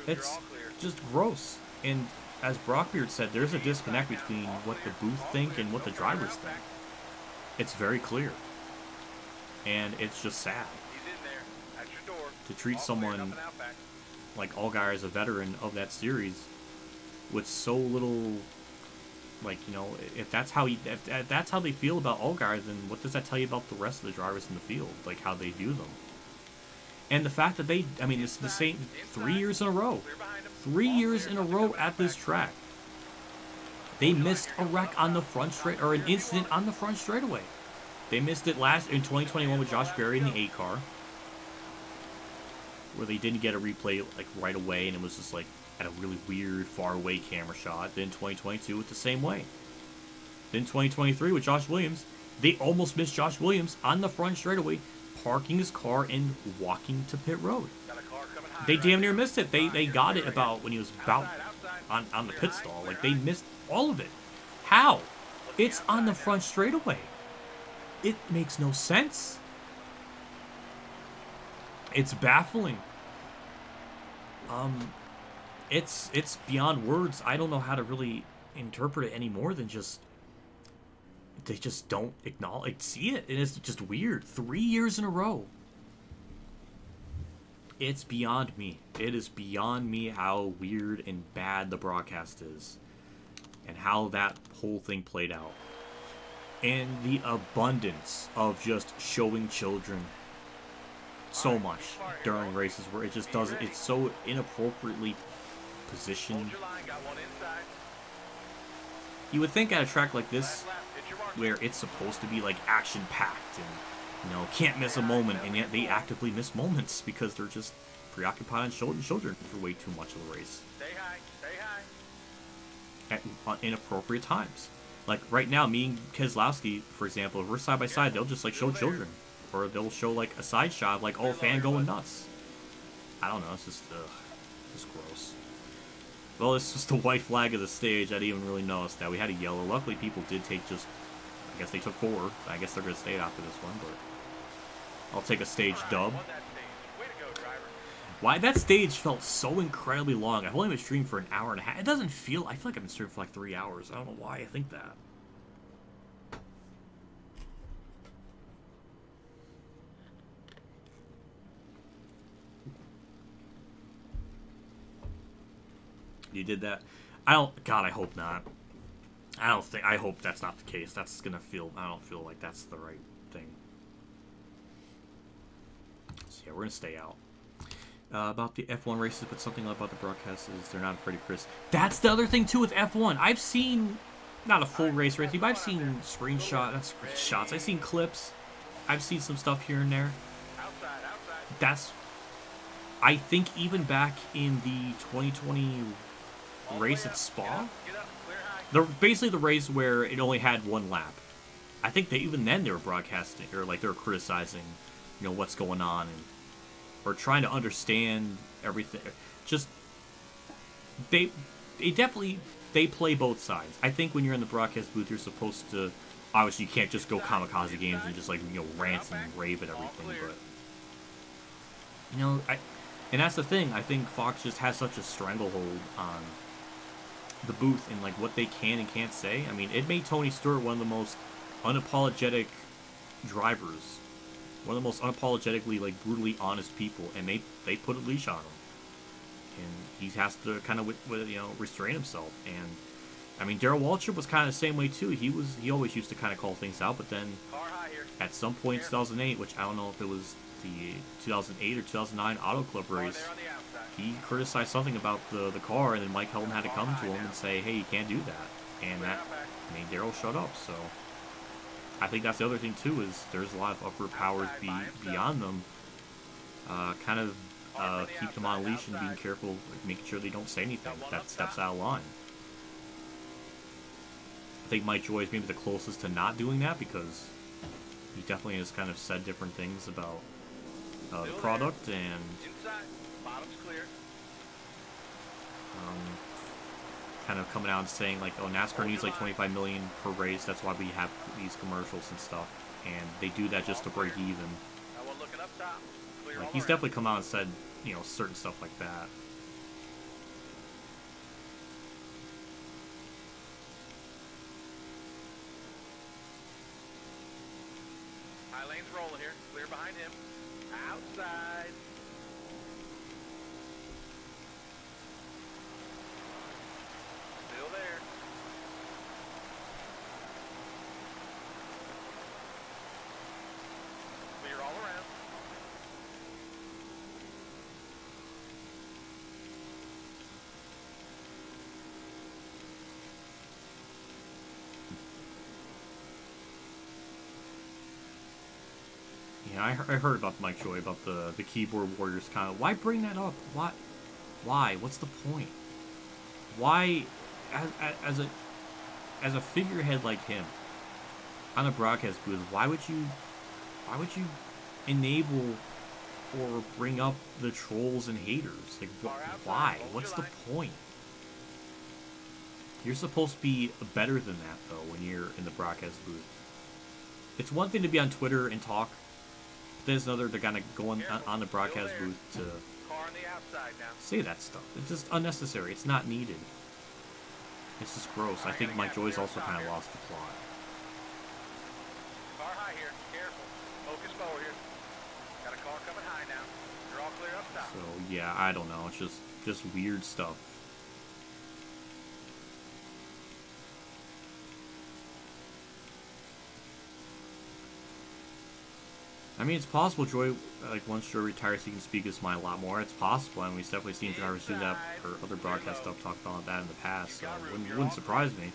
It's just gross. And as Brockbeard said, there's a disconnect between what the booth think and what the drivers think. It's very clear. And it's just sad to treat someone like Allgaier as a veteran of that series with so little, like, if that's how if that's how they feel about Allgaier, then what does that tell you about the rest of the drivers in the field, like how they view them? And the fact that it's the same 3 years in a row. 3 years in a row at this track. They missed a wreck on the front straight, or an incident on the front straightaway. They missed it in 2021 with Josh Berry in the 8 car, where they didn't get a replay like right away, and it was just like at a really weird far away camera shot. Then 2022 with the same way. Then 2023 with Josh Williams, they almost missed Josh Williams on the front straightaway, parking his car and walking to pit road. They damn near missed it. They got it about when he was about on the pit stall. Like, they missed all of it. How? It's on the front straightaway. It makes no sense. It's baffling. It's beyond words. I don't know how to really interpret it any more than just they just don't see it. It is just weird. 3 years in a row. It's beyond me. It is beyond me how weird and bad the broadcast is, and how that whole thing played out, and the abundance of just showing children so much during races where it just doesn't. It's so inappropriately positioned. You would think at a track like this, where it's supposed to be like action-packed and can't miss a moment, and yet they actively miss moments because they're just preoccupied on showing children for way too much of the race. At inappropriate times. Like right now, me and Keselowski, for example, if we're side by side, they'll just like show children, or they'll show like a side shot of like all fan going nuts. I don't know. It's just gross. Well, this was the white flag of the stage. I didn't even really notice that we had a yellow. Luckily, people did take just. I guess they took 4. I guess they're gonna stay after this one, but I'll take a stage dub. Why that stage felt so incredibly long. I've only been streaming for an hour and a half. It doesn't feel. I feel like I've been streaming for like 3 hours. I don't know why I think that. You did that. I don't. God, I hope not. I don't think. I hope that's not the case. That's gonna feel. I don't feel like that's the right thing. So yeah, we're gonna stay out. About the F1 races, but something about the broadcasts is they're not afraid of Chris. That's the other thing too with F1. I've seen not a full race or anything, but I've seen screenshots. I've seen clips. I've seen some stuff here and there. That's. I think even back in the 2020 race at Spa, basically the race where it only had one lap. I think they even then they were broadcasting or like they were criticizing, you know, what's going on and or trying to understand everything. Just they definitely they play both sides. I think when you're in the broadcast booth, you're supposed to obviously you can't just go kamikaze games and just like rant and rave at everything, but and that's the thing. I think Fox just has such a stranglehold on the booth and like what they can and can't say. I mean, it made Tony Stewart one of the most unapologetic drivers, one of the most unapologetically like brutally honest people, and they put a leash on him, and he has to kind of restrain himself. And I mean, Darrell Waltrip was kind of the same way too. He always used to kind of call things out, but then at some point in 2008, which I don't know if it was the 2008 or 2009 Auto Club race, he criticized something about the car, and then Mike Helton had to come to him and say, hey, you can't do that. And that made Darrell shut up. So I think that's the other thing, too, is there's a lot of upper powers beyond them. Kind of keep them on a leash and being careful, like, making sure they don't say anything that steps out of line. I think Mike Joy is maybe the closest to not doing that because he definitely has kind of said different things about the product and kind of coming out and saying like, oh, NASCAR needs like $25 million per race. That's why we have these commercials and stuff, and they do that just to break even. Like, he's definitely come out and said, certain stuff like that. High lane's rolling here. Clear behind him. Outside. Still there. Clear all around. Yeah, I heard about Mike Joy, about the keyboard warriors kind of. Why bring that up? Why? What's the point? Why, as a figurehead like him, on a broadcast booth, why would you enable or bring up the trolls and haters? Like, why? What's the point? You're supposed to be better than that, though, when you're in the broadcast booth. It's one thing to be on Twitter and talk. There's another to kind of go on the broadcast booth to say that stuff. It's just unnecessary. It's not needed. It's just gross. I think Mike Joy's also kind of lost the plot. Car high here. Careful. Focus forward here. Got a car coming high now. You're all clear up top. So yeah, I don't know. It's just weird stuff. I mean, it's possible Joy, like, once Joy retires, he can speak his mind a lot more. It's possible. I mean, we've definitely seen drivers do that, or other broadcast stuff talk about that in the past, so it wouldn't surprise me.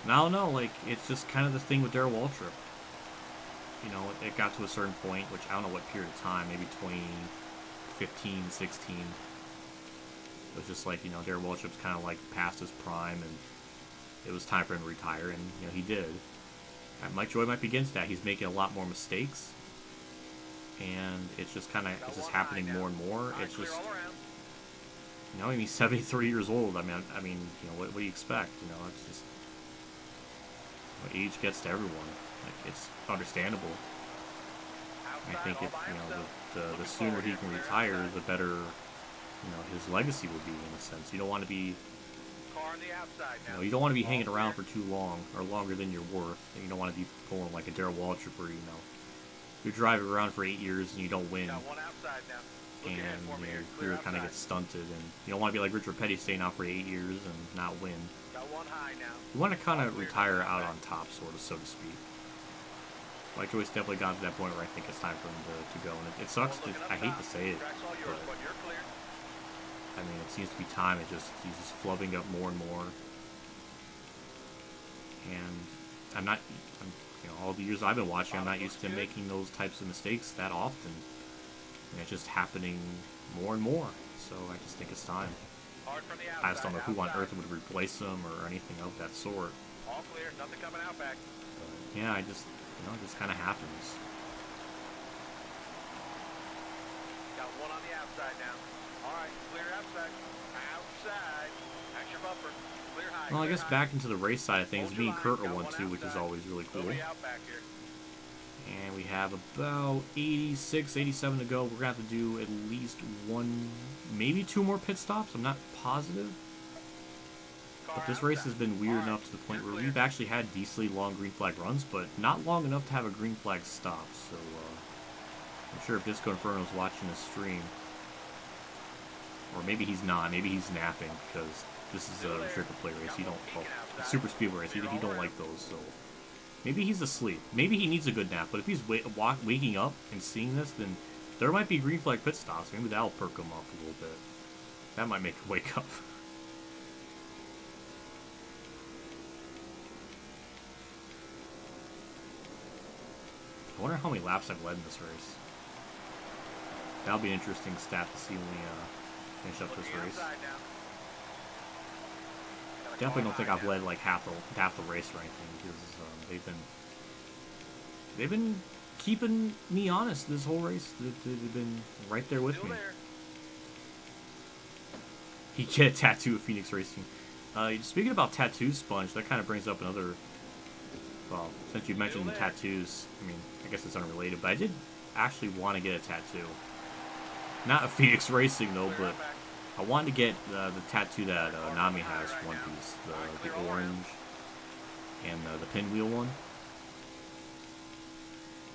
And I don't know, like, it's just kind of the thing with Darrell Waltrip. It got to a certain point, which I don't know what period of time, maybe 2015, 16. It was just like, Darrell Waltrip's kind of like past his prime, and it was time for him to retire, and, he did. Mike Joy might be against that. He's making a lot more mistakes, and it's just happening more and more. It's just, he's 73 years old. I mean, what do you expect? It's just what age gets to everyone. Like, it's understandable. I think if, you know, the sooner he can retire, the better, you know, his legacy will be in a sense. You don't want to be, you don't want to be hanging around for too long or longer than you're worth. You don't want to be pulling like a Darrell Waltrip where, you know, you're driving around for 8 years and you don't win, and you know, your career kind of gets stunted, and you don't want to be like Richard Petty staying out for 8 years and not win. You want to kind of retire out on top, sort of, so to speak. Like Joyce definitely got to that point where I think it's time for him to go, and it sucks. I hate to say it, but I mean, it seems to be time. He's just flubbing up more and more, and you know, all the years I've been watching, I'm not used to making those types of mistakes that often, and it's just happening more and more. So I just think it's time. I just don't know who on earth would replace him or anything of that sort. All clear, nothing coming out back. But yeah, it just kind of happens. Got one on the outside now. All right, clear outside. Outside. That's your bumper. Clear high. Well, I guess back into the race side of things, me and Kurt are 1-2, which is always really cool. And we have about 86, 87 to go. We're going to have to do at least one, maybe two more pit stops. I'm not positive. But this race has been weird enough to the point where we've actually had decently long green flag runs, but not long enough to have a green flag stop. So I'm sure if Disco Inferno's watching this stream, or maybe he's not, maybe he's napping, because this is a restricted play race. He don't, well, a super speedway race. He don't like those, so maybe he's asleep. Maybe he needs a good nap. But if he's waking up and seeing this, then there might be green flag pit stops. Maybe that'll perk him up a little bit. That might make him wake up. I wonder how many laps I've led in this race. That'll be an interesting stat to see when we finish up this race. Definitely don't think I've led like half the race or anything, because they've been keeping me honest this whole race. They've been right there with me. He get a tattoo of Phoenix Racing. Speaking about tattoo Sponge, that kind of brings up another. Well, since you mentioned tattoos, I mean, I guess it's unrelated, but I did actually want to get a tattoo. Not a Phoenix Racing, though, but I wanted to get the tattoo that Nami has for One Piece. The orange and the pinwheel one.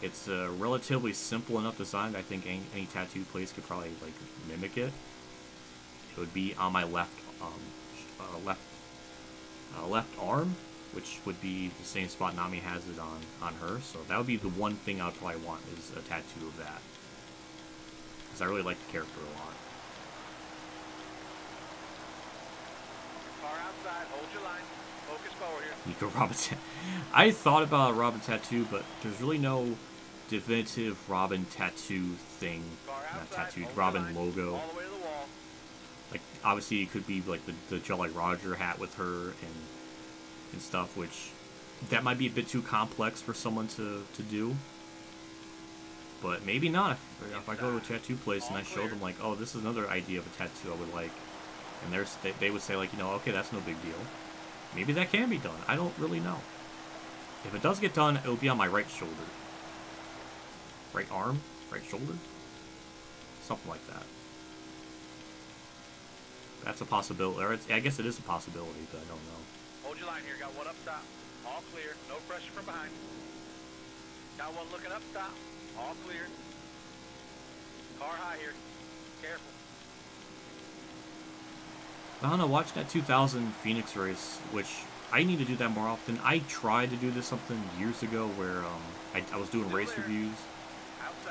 It's relatively simple enough design. I think any tattoo place could probably, like, mimic it. It would be on my left arm, which would be the same spot Nami has it on her. So that would be the one thing I would probably want, is a tattoo of that. Because I really like the character a lot. Car outside, hold your line. Focus forward here. Nico Robin. I thought about a Robin tattoo, but there's really no definitive Robin tattoo thing. Not tattooed, Robin logo. All the way to the wall. Like, obviously it could be like the Jolly Roger hat with her and stuff, which that might be a bit too complex for someone to do. But maybe not. If I go to a tattoo place and I show them, like, oh, this is another idea of a tattoo I would like, and they would say, like, you know, okay, that's no big deal. Maybe that can be done. I don't really know. If it does get done, it'll be on my right shoulder. Right arm? Right shoulder? Something like that. That's a possibility. Or I guess it is a possibility, but I don't know. Hold your line here. Got one up top. All clear. No pressure from behind. Got one looking up top. All clear. Car high here. Careful. I don't know, watching that 2000 Phoenix race, which I need to do that more often. I tried to do this something years ago where I was doing race reviews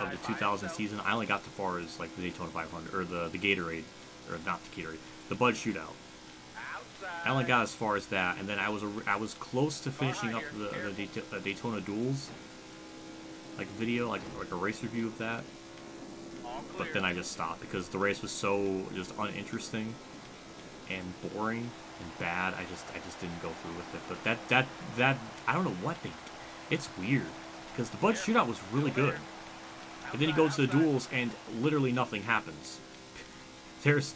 of the 2000 season. I only got as far as like the Daytona 500, or the Gatorade, or not the Gatorade, the Bud Shootout. I only got as far as that, and then I was close to finishing up the Daytona Duels, like video, like a race review of that. But then I just stopped because the race was so just uninteresting and boring and bad. I just didn't go through with it. But that I don't know what it's weird, because the Bud Shootout was really good, and then he goes to the duels and literally nothing happens. There's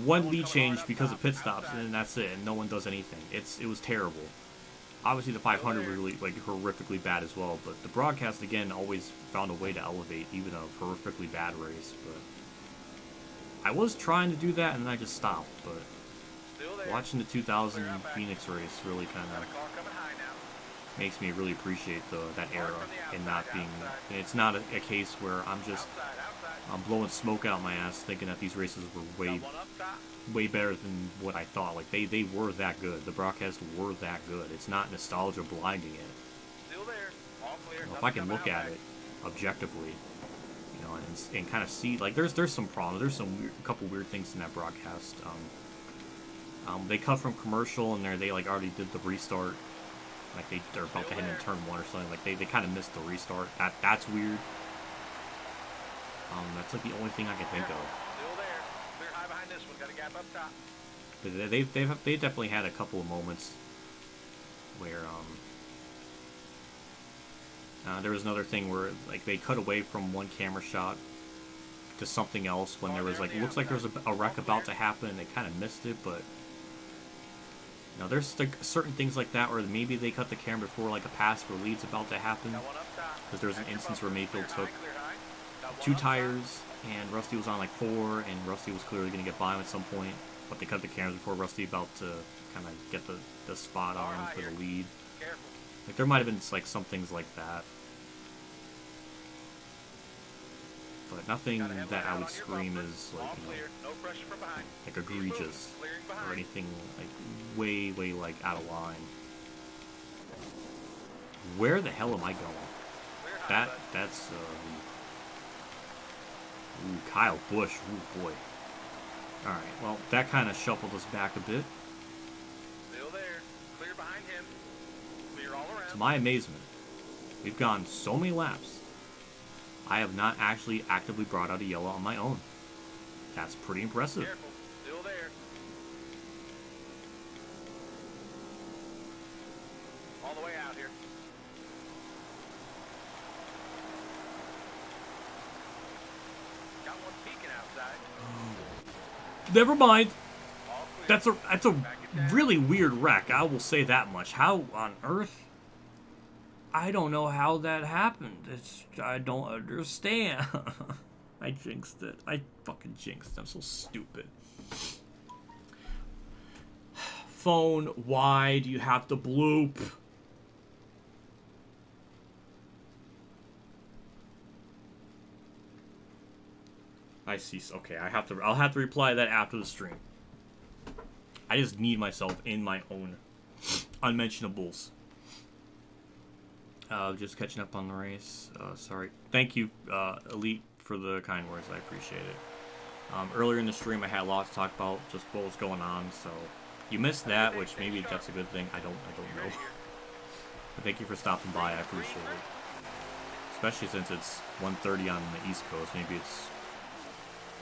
one lead change because of pit stops, and then that's it, and no one does anything. It was terrible. obviously the 500 was really like horrifically bad as well, but the broadcast again always found a way to elevate even a horrifically bad race. But I was trying to do that and then I just stopped. But watching the 2000 Phoenix race really kind of makes me really appreciate that era and not being. It's not a case where I'm blowing smoke out my ass thinking that these races were way better than what I thought. Like they were that good. The broadcasts were that good. It's not nostalgia blinding it. You know, if I can look at it objectively, you know, and kind of see, like there's some problems. There's a couple weird things in that broadcast. They cut from commercial and they like already did the restart. Like they're about to hit in turn 1 or something. Like they kind of missed the restart. That's weird. That's like the only thing I can think of. Still there. Clear high behind this one. Got a gap up top. But they definitely had a couple of moments where there was another thing where like they cut away from one camera shot to something else when there was like looks like there was a wreck about to happen and they kind of missed it. But you know, there's like certain things like that where maybe they cut the camera before like a pass for lead's about to happen, because there was an instance where Mayfield took 2 tires and Rusty was on like 4 and Rusty was clearly going to get by him at some point, but they cut the cameras before Rusty about to kind of get the spot on him for the lead. Like there might have been like some things like that, but nothing that I would scream is like, you know, like egregious or anything like way like out of line. Where the hell am I going? That's ooh, Kyle Busch. Ooh boy. All right. Well, that kind of shuffled us back a bit. Still there. Clear behind him. Clear all around. To my amazement, we've gone so many laps. I have not actually actively brought out a yellow on my own. That's pretty impressive. Careful. Still there. All the way out here. Got one peeking outside. Never mind. All clear. That's a really weird wreck. I will say that much. How on earth? I don't know how that happened. I don't understand. I jinxed it. I fucking jinxed it. I'm so stupid. Phone, why do you have to bloop? I see. Okay, I'll have to reply to that after the stream. I just need myself in my own unmentionables. Just catching up on the race. Sorry. Thank you, Elite, for the kind words. I appreciate it. Earlier in the stream, I had a lot to talk about, just what was going on. So you missed that, which maybe that's a good thing. I don't know. But thank you for stopping by. I appreciate it. Especially since it's 1:30 on the East Coast. Maybe it's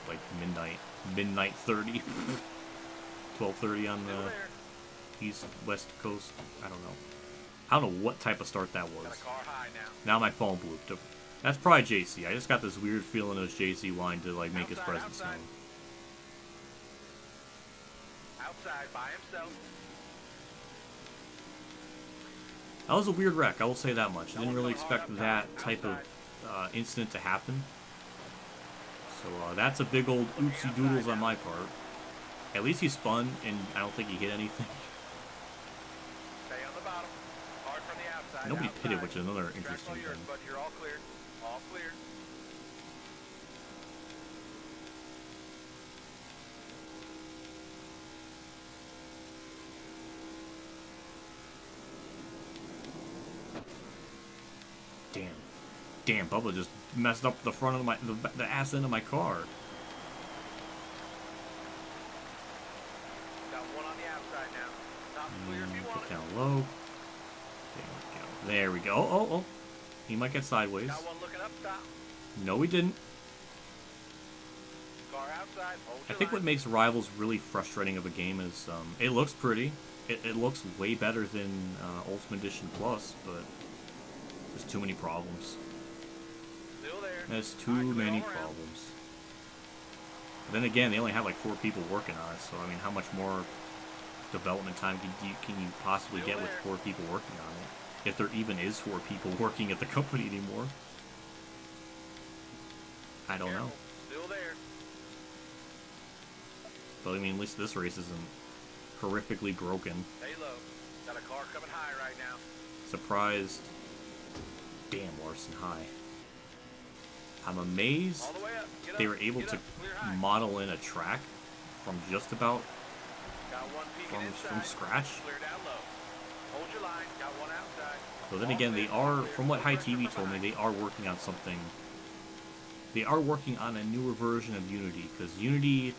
like midnight 30, 12:30 on the West Coast. I don't know. I don't know what type of start that was. Now my phone blooped. That's probably JC. I just got this weird feeling it was JC wanting to like make his presence known. Outside by himself. That was a weird wreck. I will say that much. I didn't really expect that type of incident to happen. So that's a big old oopsie doodles on my part. At least he spun, and I don't think he hit anything. Stay on the bottom. Hard from the outside. Nobody pitted, which is another interesting thing. But you're all clear. All clear. Damn, Bubba just messed up the front of the ass end of my car. Got one on the outside now. Top clear if you want Get it. down low. There we go. Oh. He might get sideways. Got one looking up top. No, he didn't. Car outside. Hold I your think what line. makes Rivals really frustrating of a game is it looks pretty. It looks way better than Ultimate Edition Plus, but there's too many problems. Still there. There's too many problems. But then again, they only have like 4 people working on it, so I mean, how much more development time can you possibly get with 4 people working on it? If there even is 4 people working at the company anymore. I don't know. Still there. But I mean, at least this race isn't horrifically broken. Stay low. Got a car coming high right now. Surprised. Damn, Larson high. I'm amazed All the way up. Get they up. were able Get to up. Clear high. model in a track from just about Got one peeking from inside. scratch. Clear down low. Hold your line. Got one outside. So then All again, clear, they all are, clear. from what No High pressure TV from told me, behind. they are working on something. They are working on a newer version of Unity, because Unity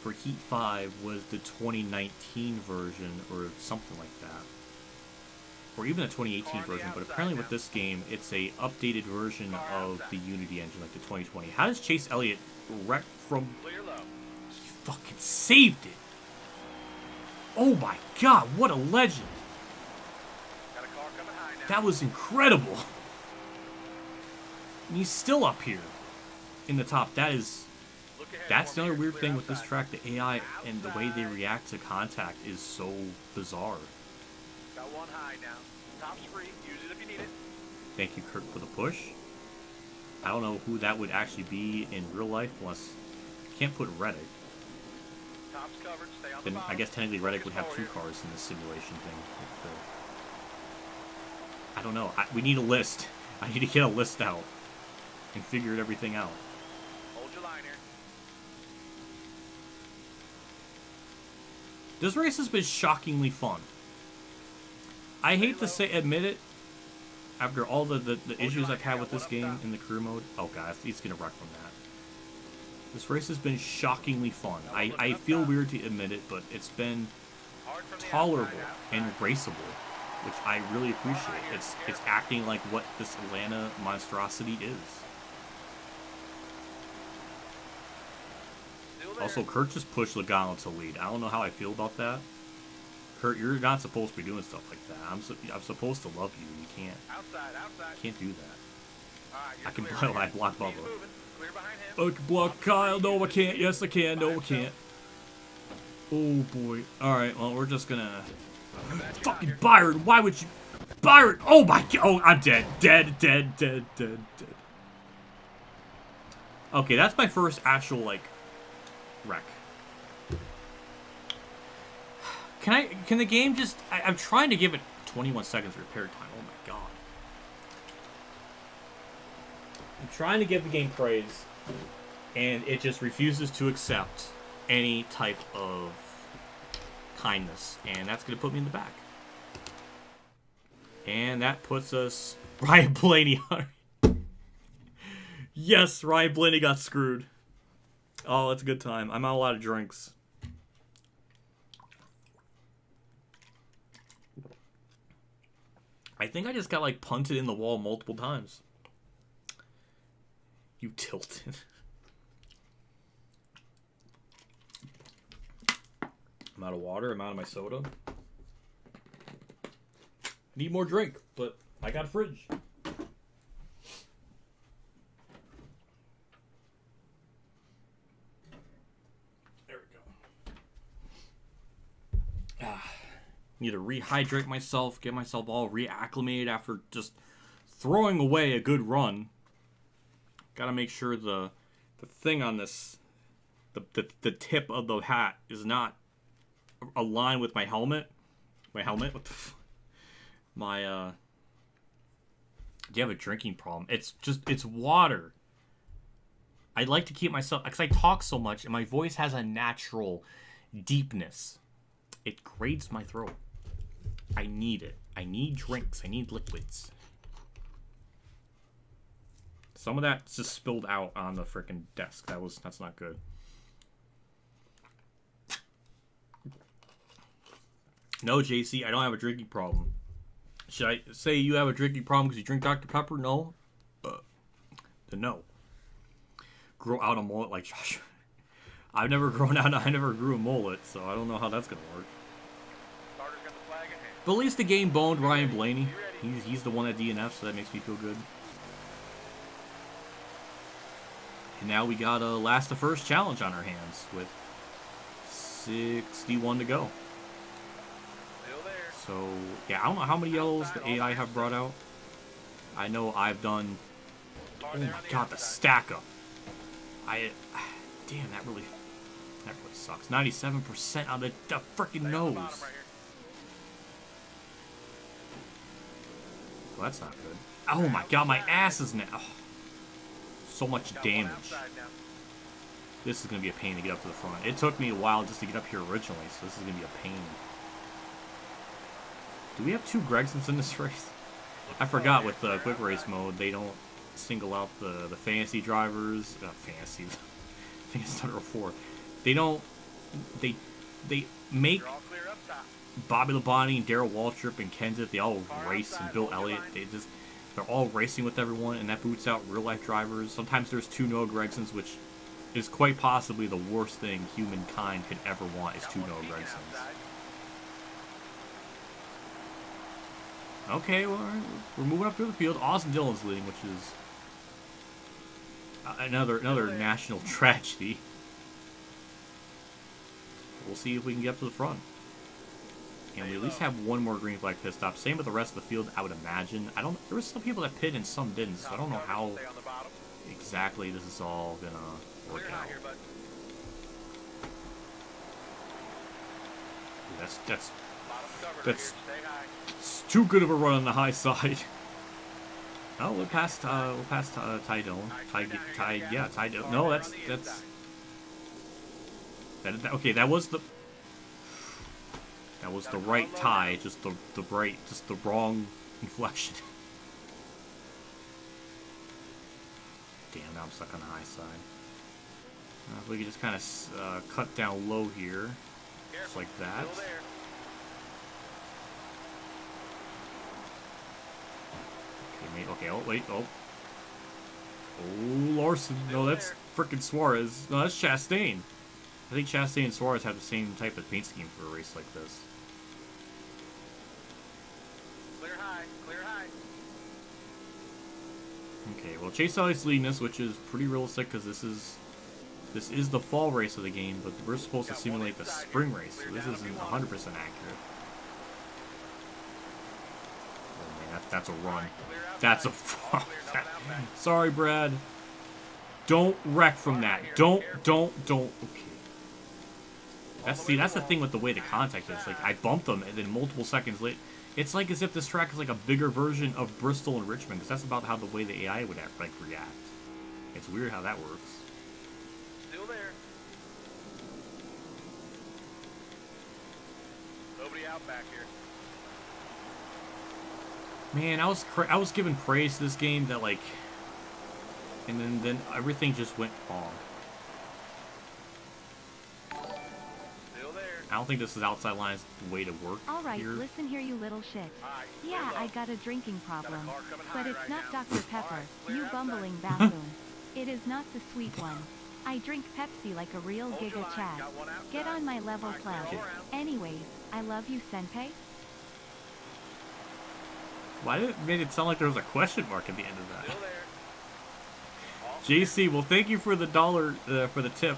for Heat 5 was the 2019 version, or something like that. Or even a 2018 version, but apparently with this game, it's a updated version of the Unity engine, like the 2020. How does Chase Elliott wreck from... Clear low. He fucking saved it! Oh my god, what a legend! Got a car coming high now. That was incredible! And he's still up here in the top. That is... Look ahead That's for me another here. weird Clear thing with this outside. track. The AI and the way they react to contact is so bizarre. Got one high now. Top's free. Use it if you need it. Thank you, Kurt, for the push. I don't know who that would actually be in real life unless... Can't put Reddick. Top's covered. Stay on the Then bottom. I guess technically Reddick would have Focus 2 forward cars in this simulation thing. I don't know. We need a list. I need to get a list out and figure everything out. here. Hold your line here. This race has been shockingly fun. I hate to admit it, after all the issues I've had with this game in the career mode. Oh god, he's gonna wreck from that. This race has been shockingly fun. I feel weird to admit it, but it's been Hard from the tolerable outside, and outside. raceable, which I really appreciate. It's acting like what this Atlanta monstrosity is. Still there. Also, Kurt just pushed Logano to lead. I don't know how I feel about that. Kurt, you're not supposed to be doing stuff like that. I'm supposed to love you. You can't do that. All right, you're I can clear right block here. Bubba. Keep moving. Clear behind him. I can block Kyle. No, I can't. Yes, I can. No, I can't. Oh boy. All right. Well, we're just gonna. Fucking Byron. Why would you? Byron. Oh my god. Oh, I'm dead. Dead. Okay, that's my first actual like wreck. Can the game just... I'm trying to give it 21 seconds repair time. Oh my god. I'm trying to give the game praise, and it just refuses to accept any type of kindness. And that's going to put me in the back. And that puts us... Ryan Blaney. Yes, Ryan Blaney got screwed. Oh, that's a good time. I'm out a lot of drinks. I think I just got, like, punted in the wall multiple times. You tilted. I'm out of water. I'm out of my soda. I need more drink, but I got a fridge. There we go. Need to rehydrate myself, get myself all reacclimated after just throwing away a good run. Gotta make sure the thing on this, the tip of the hat is not aligned with my helmet. My helmet? What the do you have a drinking problem? It's water. I like to keep myself, because I talk so much and my voice has a natural deepness. It grates my throat. I need it. I need drinks. I need liquids. Some of that just spilled out on the frickin' desk. That's not good. No, JC, I don't have a drinking problem. Should I say you have a drinking problem because you drink Dr. Pepper? No. Then no. Grow out a mullet like Josh. I've never grown out. I never grew a mullet, so I don't know how that's gonna work. Carter's got the flag in hand. But at least the game boned Ryan Blaney. He's the one at DNF, so that makes me feel good. And now we got a last to first challenge on our hands with 61 to go. So, yeah, I don't know how many yellows the AI have brought out. I know I've done... Oh my god, the stack up. Damn, that really sucks. 97% on the freaking nose. Well, that's not good. Oh my god, my ass is now. Oh, so much damage. This is going to be a pain to get up to the front. It took me a while just to get up here originally, so this is going to be a pain. Do we have 2 Gregsons in this race? I forgot with the quick race mode, they don't single out the fantasy drivers. Fantasy. I think it's Thunder 4. They don't. They make Bobby Labonte and Darrell Waltrip and Kenseth. They all race, and Bill Elliott. They're all racing with everyone, and that boots out real life drivers. Sometimes there's 2 Noah Gregsons, which is quite possibly the worst thing humankind could ever want is 2 Noah Gregsons. Okay, well, we're moving up through the field. Austin Dillon's leading, which is another national tragedy. We'll see if we can get up to the front. And we at least have 1 more green flag pit stop. Same with the rest of the field, I would imagine. There were some people that pit and some didn't, so I don't know how exactly this is all gonna work out. That's too good of a run on the high side. Oh, we'll pass Ty Dillon. Ty Dillon. No, that's okay, that was the right tie, just the wrong inflection. Damn, now I'm stuck on the high side. If we could just kind of cut down low here, just like that. Okay, oh, wait, oh. Oh, Larson. No, that's frickin' Suarez. No, that's Chastain. I think Chastain and Suarez have the same type of paint scheme for a race like this. Clear high, clear high. Okay, well, Chase Elliott's leading this, which is pretty realistic because this is the fall race of the game, but we're supposed to simulate the spring race, so this isn't 100% accurate. Oh man, that's a run. That's a sorry, Brad. Don't wreck from that. Don't. Okay. That's the thing with the way the contact is. Like, I bumped them, and then multiple seconds later, it's like as if this track is like a bigger version of Bristol and Richmond, because that's about how the way the AI would react. It's weird how that works. Still there. Nobody out back here. Man, I was giving praise to this game that, like, and then everything just went wrong. Still there. I don't think this is outside lines the way to work. All right, here. listen here, you little shit. Yeah, I got a drinking problem, but it's not Dr. Pepper, you bumbling buffoon. It is not the sweet one. I drink Pepsi like a real Giga Chad. Get on my level, pleb. Anyways, I love you, senpai. Why did it made it sound like there was a question mark at the end of that? JC, well, thank you for the $1 for the tip.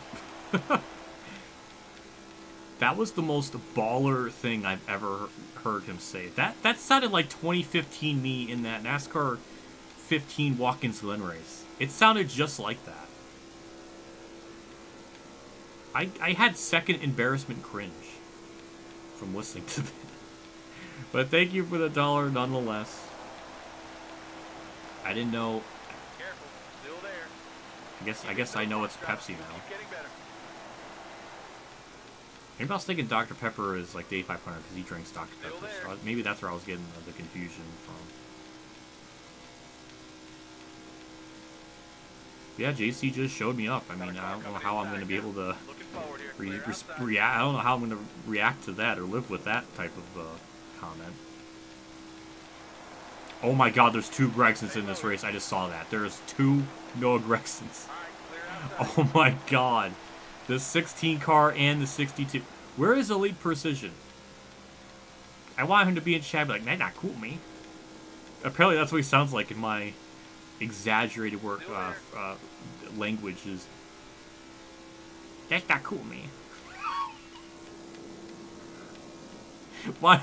That was the most baller thing I've ever heard him say. That sounded like 2015 me in that NASCAR 15 Watkins Glen race. It sounded just like that. I had second embarrassment cringe from listening to that. But thank you for the $1 nonetheless. I didn't know. Careful. Still there. I guess I know it's Pepsi now. Keep getting better. Maybe I was thinking Dr. Pepper is like the 8500 because he drinks Dr. Pepper. So maybe that's where I was getting the confusion from. Yeah, JC just showed me up. I mean, I don't know how I'm going to be able to react. I don't know how I'm going to react to that or live with that type of comment. Oh my god, there's 2 Gregsons in this race. I just saw that. There's 2 Noah Gregsons. Oh my god. The 16 car and the 62. Where is Elite Precision? I want him to be in chat, like, that's not cool, me. Apparently that's what he sounds like in my exaggerated work language is. That's not cool, me. Why?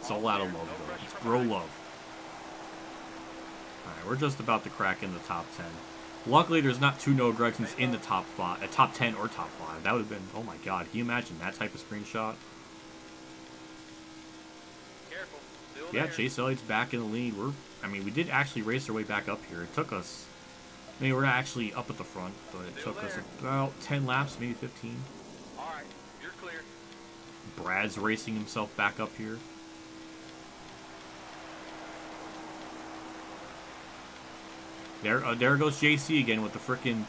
It's all out of love, though. It's bro love. Alright, we're just about to crack in the top 10. Luckily, there's not two no regrets in the top 10 or top 5. That would have been, oh my god, can you imagine that type of screenshot? Careful. Still Yeah, there. Chase Elliott's back in the lead. I mean, we did actually race our way back up here. It took us, I mean, we're not actually up at the front, but it Still took us there. about 10 laps, maybe 15. Alright, you're clear. Brad's racing himself back up here. There goes JC again with the frickin'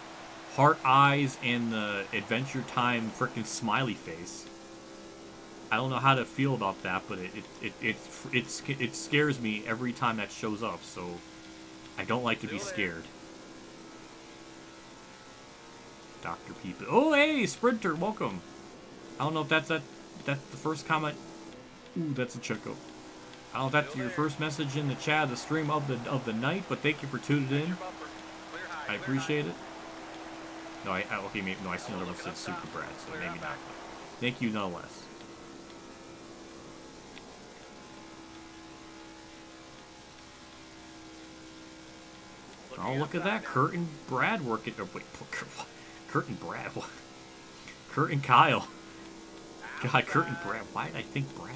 heart eyes and the Adventure Time frickin' smiley face. I don't know how to feel about that, but it scares me every time that shows up. So I don't like to be scared. Dr. Peep. Oh, hey, Sprinter, welcome. I don't know if that's the first comment. Ooh, that's a Checo. I don't know if that's your first message in the chat, the stream of the night, but thank you for tuning in. I appreciate it. No, okay, maybe no, I see another one that said Super Brad, so maybe not. Thank you nonetheless. Oh, look at that, Kurt and Brad working. Oh, wait, Kurt and Brad. What? Kurt and Kyle. God, Kurt and Brad. Why did I think Brad?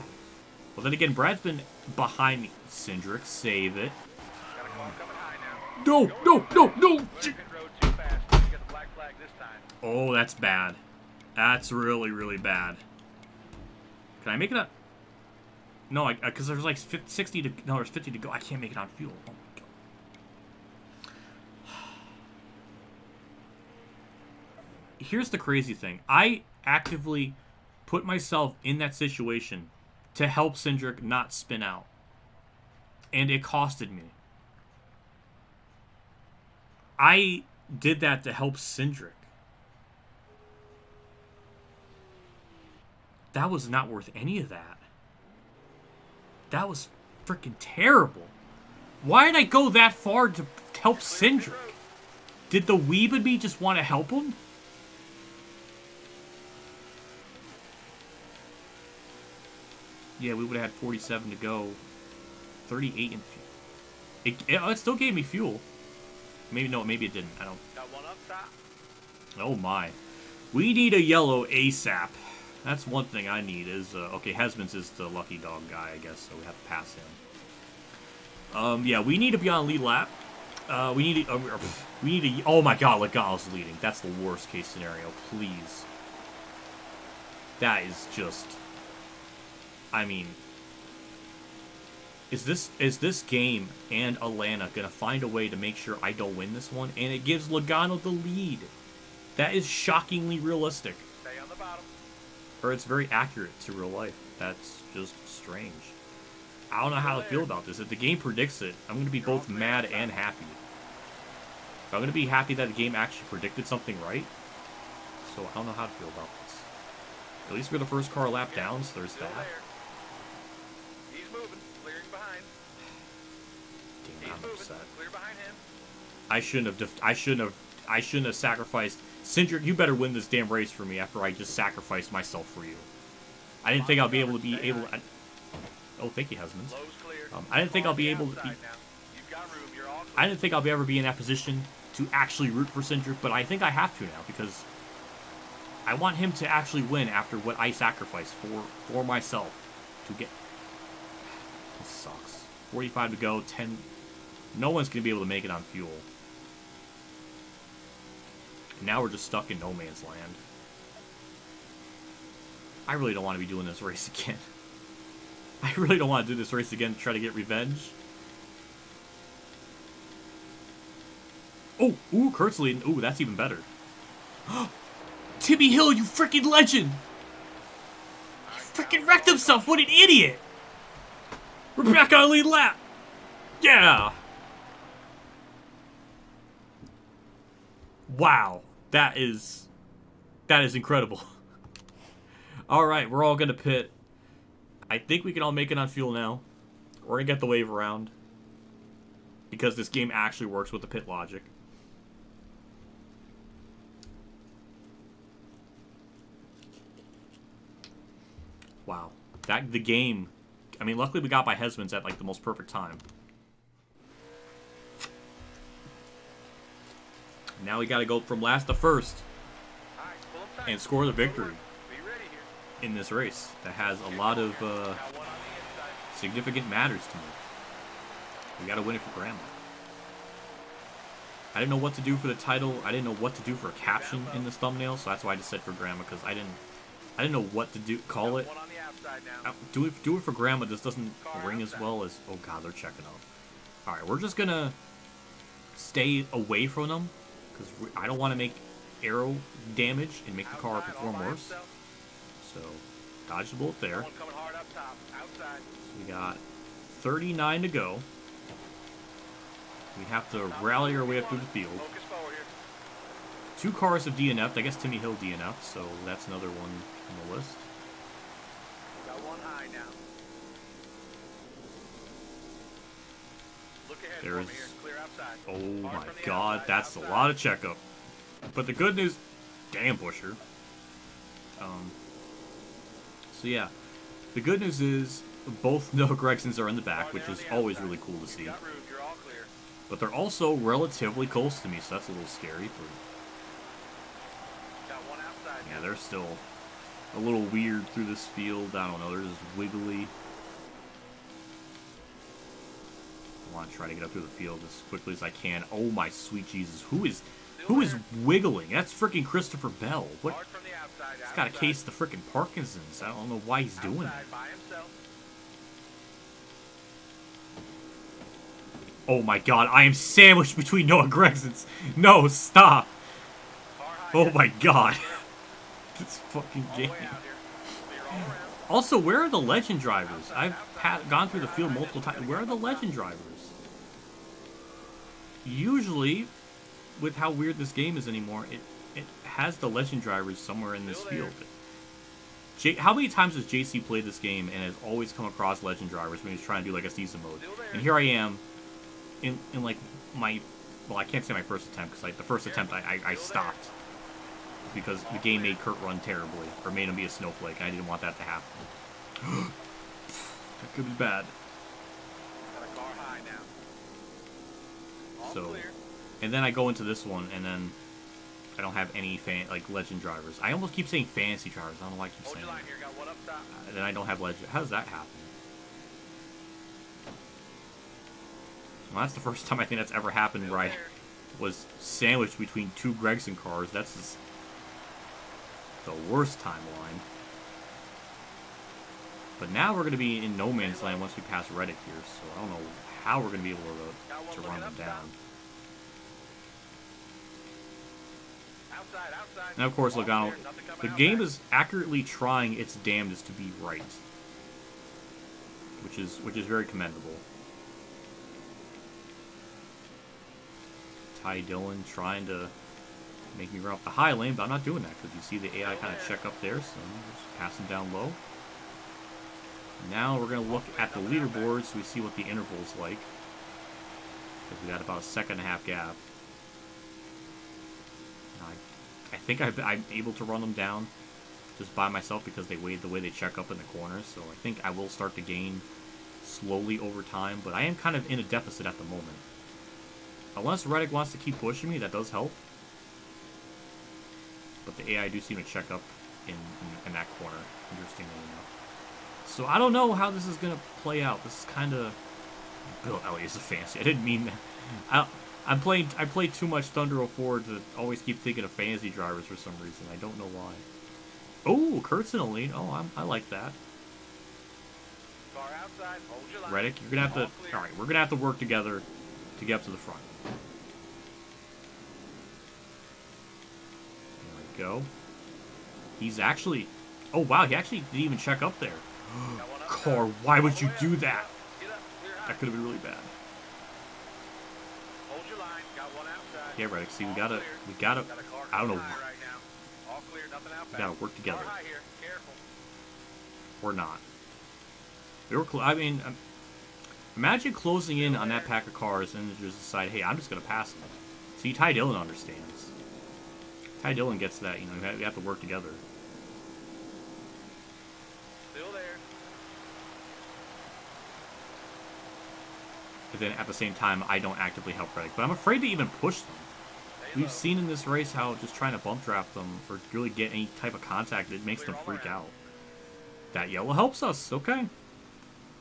Well, then again, Brad's been behind me. Cindric, save it. No, no, no, no! Oh, that's bad. That's really, really bad. Can I make it up? No, because there's like 60 to... No, there's 50 to go. I can't make it on fuel. Oh, my God. Here's the crazy thing. I actively put myself in that situation to help Cindric not spin out. And it costed me. I did that to help Cindric. That was not worth any of that. That was freaking terrible. Why did I go that far to help Cindric? Did the weeb in me just want to help him? Yeah, we would have had 47 to go. 38 in fuel. It still gave me fuel. Maybe, no, maybe it didn't. I don't. Got one up top. Oh my. We need a yellow ASAP. That's one thing I need is, okay, Hesmans is the lucky dog guy, I guess, so we have to pass him. Yeah, we need to be on lead lap. We need to, oh my god, Legal's leading. That's the worst case scenario, please. That is just, I mean, is this game and Atlanta gonna find a way to make sure I don't win this one? And it gives Logano the lead. That is shockingly realistic. Stay on the bottom. Or it's very accurate to real life. That's just strange. I don't know how to feel about this. If the game predicts it, I'm going to be both mad and happy. I'm going to be happy that the game actually predicted something right. So I don't know how to feel about this. At least we're the first car lap down, so there's that. He's moving, clearing behind. Damn, I'm upset. Clear behind him. I shouldn't have sacrificed. Cindric, you better win this damn race for me after I just sacrificed myself for you. I didn't think I'll be able to oh, thank you, Husbands. I didn't think I'll be able to. I didn't think I'll ever be in that position to actually root for Cindric, but I think I have to now because I want him to actually win after what I sacrificed for myself to get. This sucks. 45 to go. 10. No one's gonna be able to make it on fuel. Now we're just stuck in no man's land. I really don't want to be doing this race again. I really don't want to do this race again to try to get revenge. Oh, ooh, Kurt's leading. Ooh, that's even better. Timmy Hill, you freaking legend! He freaking wrecked himself, what an idiot! We're back on lead lap! Yeah! Wow. That is incredible. Alright, we're all gonna pit. I think we can all make it on fuel now. We're gonna get the wave around. Because this game actually works with the pit logic. Wow. The game I mean, luckily we got by Hesman's at, like, the most perfect time. Now we gotta go from last to first and score the victory in this race that has a lot of significant matters to me. We gotta win it for Grandma. I didn't know what to do for the title. I didn't know what to do for a caption in this thumbnail, so that's why I just said for Grandma, because I didn't know what to do. Call it. Do it for Grandma. This doesn't ring as well as. Oh God, they're checking up. All right, we're just gonna stay away from them because I don't want to make aero damage and make the car perform worse. So dodge the bullet there. So we got 39 to go. We have to rally our way up through the field. 2 cars have DNF'd. I guess Timmy Hill DNF'd, so that's another one on the list. Got one high now. Look ahead There's. for me here. Clear outside. Oh Hard my from the God, outside, that's outside. a lot of checkup. But the good news, damn Busher. So yeah, the good news is both Noah Gregsons are in the back, which is always really cool to see. Got room, you're all clear. But they're also relatively close to me, so that's a little scary. But Got one outside. yeah, they're still a little weird through this field. I don't know, they're just wiggly. I want to try to get up through the field as quickly as I can. Oh my sweet Jesus, who is wiggling? That's freaking Christopher Bell. What? Hard from the outside. He's got a case of the freaking Parkinson's. I don't know why he's doing that. Outside by himself. Oh my God, I am sandwiched between Noah Gregsons. No, stop. Car high Oh here. my God. This fucking All the game. way out here. Clear all around. Also, where are the legend drivers? I've gone through the field multiple times. Where are the legend drivers? Usually, with how weird this game is anymore, it has the legend drivers somewhere in this field. How many times has JC played this game and has always come across legend drivers when he's trying to do like a season mode? And here I am, in like my, well, I can't say my first attempt because like the first attempt I stopped because the game made Kurt run terribly or made him be a snowflake, and I didn't want that to happen. That could be bad. Got a car high now. All So, clear. and then I go into this one, and then I don't have any like legend drivers. I almost keep saying fantasy drivers. I don't know why I keep Hold saying your line that. here. Got one up top. And then I don't have legend. How does that happen? Well, that's the first time I think that's ever happened where I was sandwiched between 2 Gregson cars. That's just the worst timeline. But now we're going to be in no man's land once we pass Reddick here, so I don't know how we're going to be able to run them down. Outside, outside. And of course, All Logano, clear, nothing the coming game outside. is accurately trying its damnedest to be right, which is very commendable. Ty Dillon trying to make me run up the high lane, but I'm not doing that because you see the AI kind of check up there, so I'm just passing down low. Now we're going to look at the leaderboard so we see what the interval's like, because we got about a 1.5-second gap. I think I'm able to run them down just by myself because they weighed the way they check up in the corners, so I think I will start to gain slowly over time, but I am kind of in a deficit at the moment. Unless Reddick wants to keep pushing me, that does help. But the AI do seem to check up in that corner, interestingly enough. So I don't know how this is going to play out. This is kind of... Bill Elliott's a fancy. I didn't mean that. I play too much Thunder 04 to always keep thinking of fantasy drivers for some reason. I don't know why. Oh, Kurt's in a lead. Oh, I like that. Car outside, hold your line. Reddick, you're going to have to... Alright, we're going to have to work together to get up to the front. There we go. He's actually... Oh, wow, he actually didn't even check up there. Car, why would you do that? That could have been really bad. Hold your line. Got one outside. Yeah, Reddick, see, we gotta, Got a car I don't know, coming high right now. All clear, nothing out we back. gotta work together. Car high here. Careful. Or not. We were, I mean, imagine closing in on that pack of cars and just decide, hey, I'm just gonna pass them. See, Ty Dillon understands. Ty Dillon gets that, you know, we have to work together. Still there. But then at the same time, I don't actively help Reddick. But I'm afraid to even push them. We've seen in this race how just trying to bump draft them or really get any type of contact, it makes them freak out. That yellow helps us. Okay.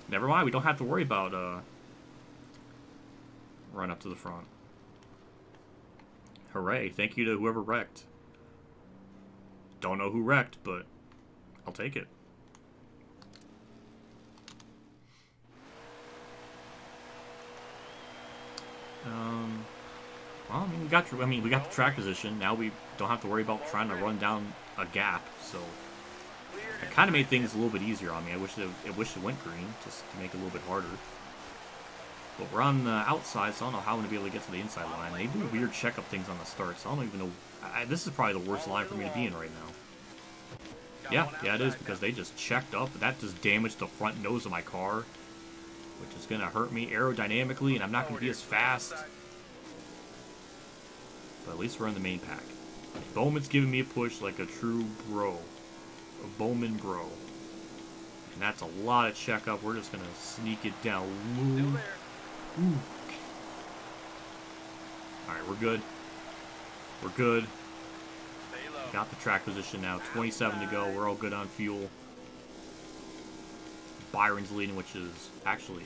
Never mind. We don't have to worry about run up to the front. Hooray. Thank you to whoever wrecked. Don't know who wrecked, but I'll take it. Well, I mean, we got the track position. Now we don't have to worry about trying to run down a gap. So it kind of made things a little bit easier on me. I wish it went green just to make it a little bit harder. But we're on the outside, so I don't know how I'm going to be able to get to the inside line. They do weird checkup things on the start, so I don't even know. This is probably the worst line for me to be in right now. Yeah, it is, because they just checked up. That just damaged the front nose of my car, which is going to hurt me aerodynamically, and I'm not going to be as fast. But at least we're in the main pack. Bowman's giving me a push like a true bro. A Bowman bro. And that's a lot of checkup. We're just going to sneak it down. Ooh. Alright, we're good. We're good. Got the track position now. 27 to go. We're all good on fuel. Byron's leading, which is actually...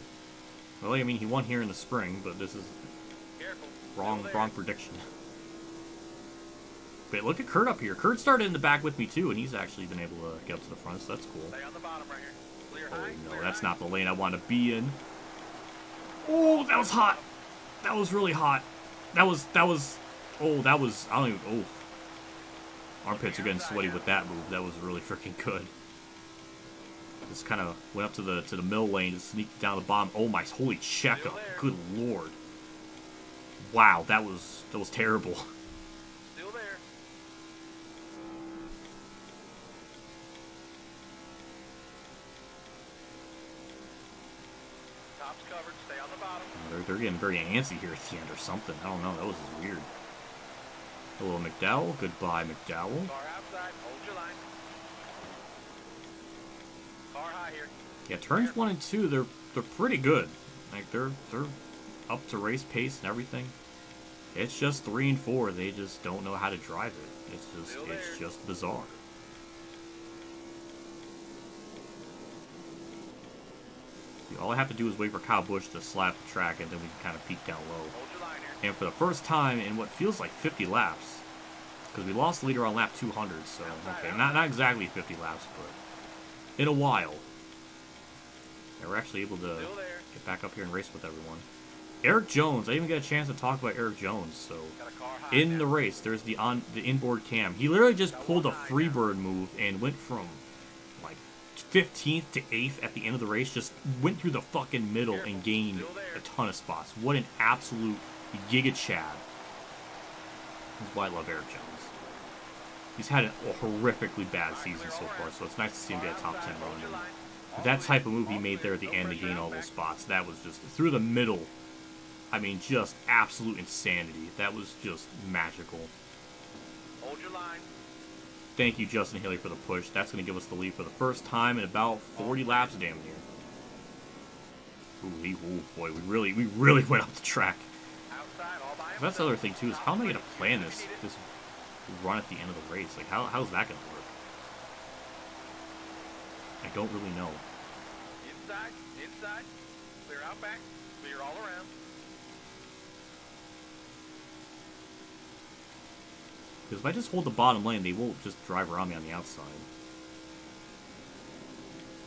Well, I mean, he won here in the spring, but this is wrong prediction. But look at Kurt up here. Kurt started in the back with me, too, and he's actually been able to get up to the front, so that's cool. Oh, no, that's not the lane I want to be in. Oh, that was hot. That was really hot. I don't even, armpits are getting sweaty with that move. That was really freaking good. Just kind of went up to the middle lane and sneaked down the bottom. Oh my, holy checkup. Good lord. Wow, that was terrible. Still there. Top's covered. Stay on the bottom. They're getting very antsy here at the end or something. I don't know. That was just weird. Hello, McDowell. Goodbye, McDowell. Car outside. Hold your line. Car high here. Yeah, turns 1 and 2, they're pretty good. Like they're up to race pace and everything. It's just 3 and 4. They just don't know how to drive it. It's just bizarre. All I have to do is wait for Kyle Busch to slap the track, and then we can kind of peek down low. And for the first time in what feels like 50 laps, because we lost the leader on lap 200, so okay, not exactly 50 laps, but in a while, and we're actually able to get back up here and race with everyone. Eric Jones, I didn't even get a chance to talk about Eric Jones. So in the race, there's the inboard cam. He literally just pulled a freebird move and went from like 15th to 8th at the end of the race. Just went through the fucking middle and gained a ton of spots. What an absolute giga chad. That's why I love Eric Jones. He's had a horrifically bad season so far, so it's nice to see him get a top 10 run. That type of move he made there at the end to gain all those spots, that was just through the middle. I mean, just absolute insanity. That was just magical. Hold your line. Thank you, Justin Haley, for the push. That's going to give us the lead for the first time in about 40 laps, damn near. Ooh, boy, we really went up the track. That's the other thing too, is how am I going to plan this run at the end of the race? Like, how's that going to work? I don't really know. Inside, clear out back, clear all around. Because if I just hold the bottom lane, they won't just drive around me on the outside.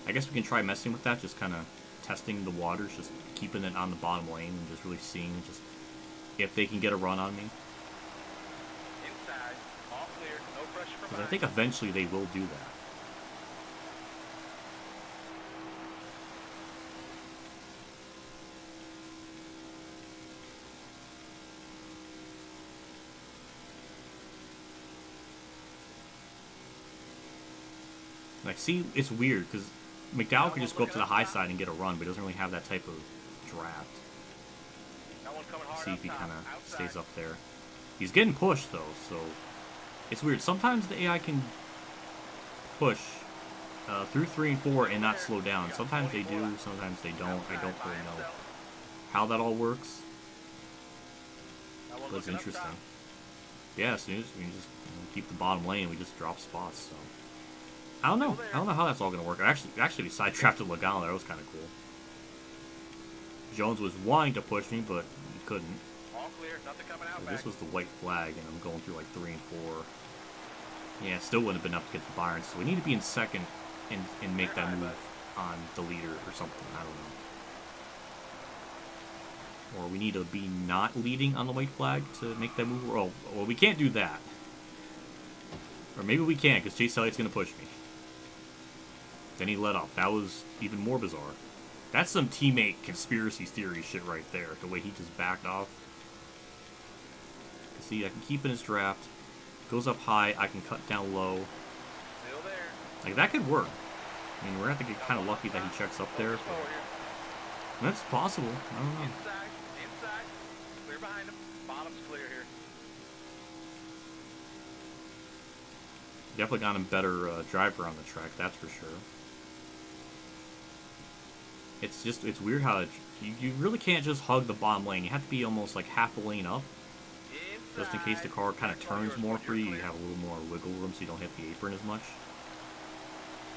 I guess we can try messing with that, just kind of testing the waters, just keeping it on the bottom lane and just really seeing just if they can get a run on me. Inside, all clear, no pressure from Because I think eventually they will do that. Like, see, it's weird, because McDowell can just go up to the high side and get a run, but he doesn't really have that type of draft. See if he kind of stays up there. He's getting pushed, though, so it's weird. Sometimes the AI can push through 3 and 4 and not slow down. Sometimes they do, sometimes they don't. I don't really know. how that all works. Got one But it's looking up interesting. top. Yeah, as soon as we just keep the bottom lane, we just drop spots. So I don't know. I don't know how that's all gonna work. Actually, we sidetracked Logano there. That was kind of cool. Jones was wanting to push me, but he couldn't. All clear, nothing coming out So back. this was the white flag, and I'm going through like 3 and 4. Yeah, it still wouldn't have been enough to get the Byron. So we need to be in second and make that move on the leader or something. I don't know. Or we need to be not leading on the white flag to make that move. Oh, well, we can't do that. Or maybe we can, because Chase Elliott's going to push me. Then he let up. That was even more bizarre. That's some teammate conspiracy theory shit right there. The way he just backed off. See, I can keep in his draft. Goes up high. I can cut down low. Still there. Like, that could work. I mean, we're going to have to get kind of lucky that he checks up there. Forward here. That's possible. I don't know. Inside. Clear behind him. Bottom's clear here. Definitely got him better driver on the track, that's for sure. It's weird how you really can't just hug the bottom lane. You have to be almost like half a lane up. Just in case the car kind of turns more for you, you have a little more wiggle room so you don't hit the apron as much.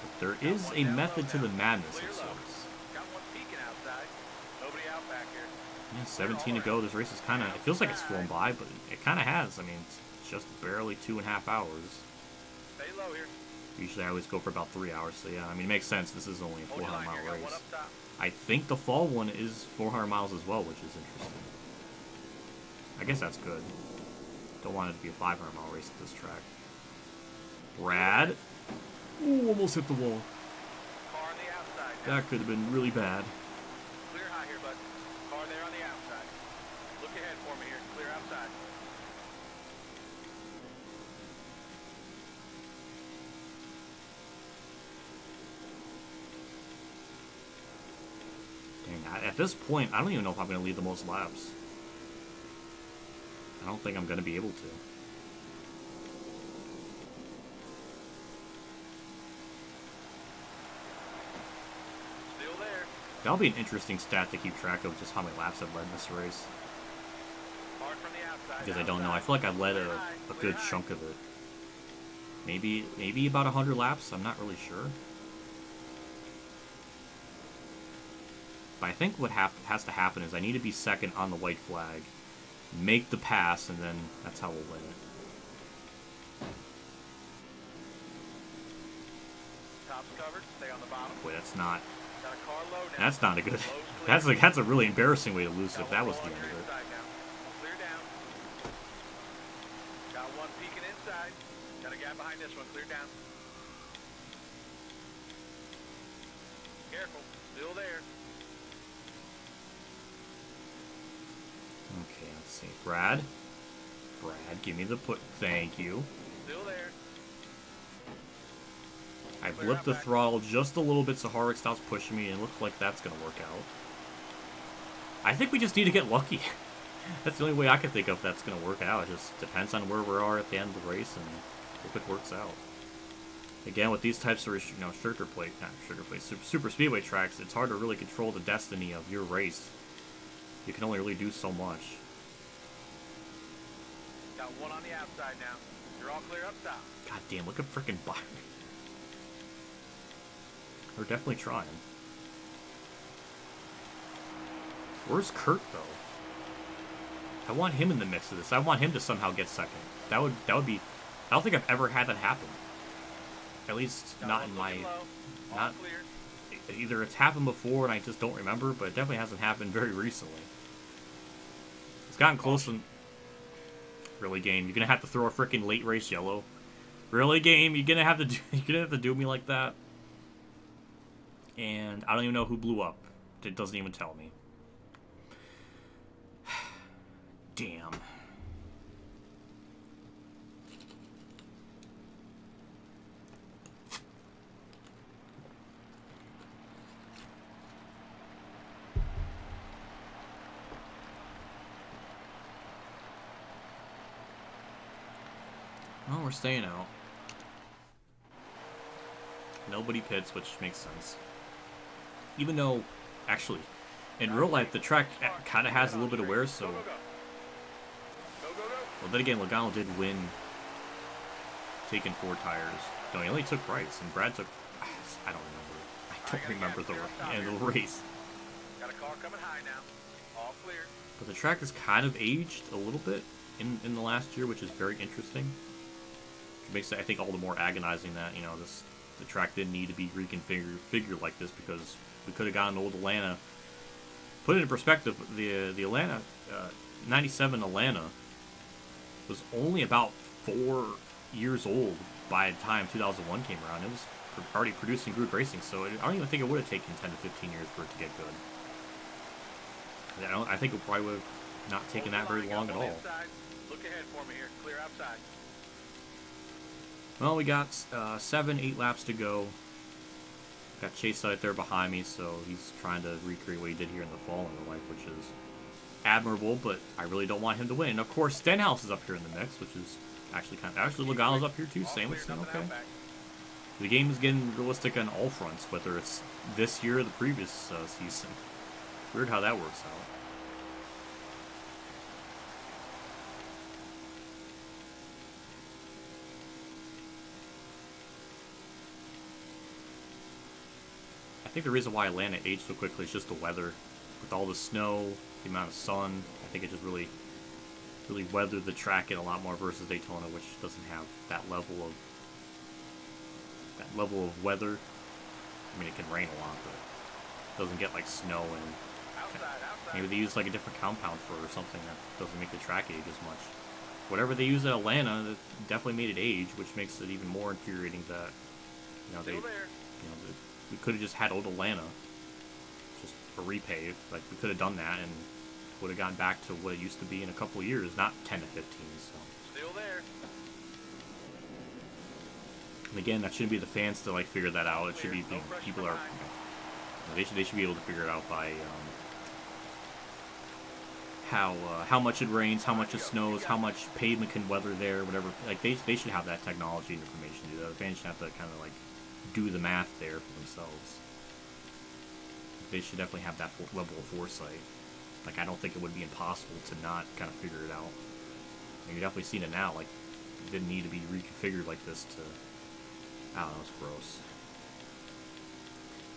But there is a method to the madness, it seems. Got one peeking outside. Nobody out back here. Yeah, 17 to go. This race is kind of, it feels like it's flown by, but it kind of has. I mean, it's just barely 2.5 hours. Stay low here. Usually I always go for about 3 hours, so yeah, I mean, it makes sense. This is only a Hold your line 400 here. mile Got one race. up top. I think the fall one is 400 miles as well, which is interesting. I guess that's good. Don't want it to be a 500 mile race at this track. Brad. Ooh, almost hit the wall. Car on the outside. Now. That could have been really bad. Clear high here, bud. Car there on the outside. Look ahead for me here. Clear outside. Dang, at this point, I don't even know if I'm going to lead the most laps. I don't think I'm going to be able to. Still there. That'll be an interesting stat to keep track of, just how many laps I've led in this race. Hard from the outside. Because I don't know. I feel like I've led a good chunk of it. Maybe about 100 laps. I'm not really sure. But I think what has to happen is I need to be second on the white flag, make the pass, and then that's how we'll win it. Top's covered. Stay on the bottom. Wait, that's not. Got a car low now. That's not a good. Low's clear. That's a really embarrassing way to lose Got if that one was the rolling end of here it. inside now. Clear down. Got one peeking inside. Got a guy behind this one. Clear down. Careful. Still there. Okay, let's see. Brad, give me the put. Thank you. Still there. I blipped the throttle just a little bit so Harvick stops pushing me, and it looks like that's going to work out. I think we just need to get lucky. That's the only way I can think of that's going to work out. It just depends on where we are at the end of the race and if it works out. Again, with these types of super speedway tracks, it's hard to really control the destiny of your race. You can only really do so much. Got one on the outside now. You're all clear up top. God damn, look at frickin' Byron. We're definitely trying. Where's Kurt, though? I want him in the mix of this. I want him to somehow get second. That would be... I don't think I've ever had that happen. At least Got not one in my... looking low. All Not... clear. Either it's happened before and I just don't remember, but it definitely hasn't happened very recently. It's gotten close and... Really, game? You're gonna have to throw a freaking late race yellow? Really, game? You're gonna have to do me like that? And I don't even know who blew up. It doesn't even tell me. Damn. Well, we're staying out. Nobody pits, which makes sense. Even though, actually, in real life, the track kind of has a little bit of wear, so... Go, go, go. Well, then again, Logano did win taking 4 tires. No, he only took rights, and Brad took... I don't remember the end of the race. Got a car coming high now. All clear. But the track has kind of aged a little bit in the last year, which is very interesting. It makes it, I think, all the more agonizing that, you know, the track didn't need to be reconfigured like this, because we could have gotten old Atlanta. Put it in perspective, the Atlanta, 97 Atlanta was only about 4 years old by the time 2001 came around. It was already producing group racing, so I don't even think it would have taken 10 to 15 years for it to get good. I think it probably would have not taken that very long at all. Look ahead for me here. Clear outside. Well, we got 7, 8 laps to go. Got Chase out there behind me, so he's trying to recreate what he did here in the fall in real life, which is admirable, but I really don't want him to win. And of course, Stenhouse is up here in the mix, which is actually Logano's up here too, same with Sten, okay. The game is getting realistic on all fronts, whether it's this year or the previous season. Weird how that works out. I think the reason why Atlanta aged so quickly is just the weather. With all the snow, the amount of sun, I think it just really weathered the track in a lot more versus Daytona, which doesn't have that level of weather. I mean, it can rain a lot, but it doesn't get like snow, and maybe they use like a different compound for it or something that doesn't make the track age as much. Whatever they use at Atlanta, that definitely made it age, which makes it even more infuriating that, you know, we could have just had old Atlanta, just a repave. Like, we could have done that and would have gone back to what it used to be in a couple of years, not 10 to 15. So. Still there. And again, that shouldn't be the fans to like figure that out. It should be people are. They should be able to figure it out by how much it rains, how much it snows, how much pavement can weather there, whatever. Like they should have that technology and information. The fans should have to kind of like do the math there for themselves. They should definitely have that level of foresight. Like, I don't think it would be impossible to not kind of figure it out. And you're definitely seeing it now. Like, it didn't need to be reconfigured like this to... I don't know, it's gross.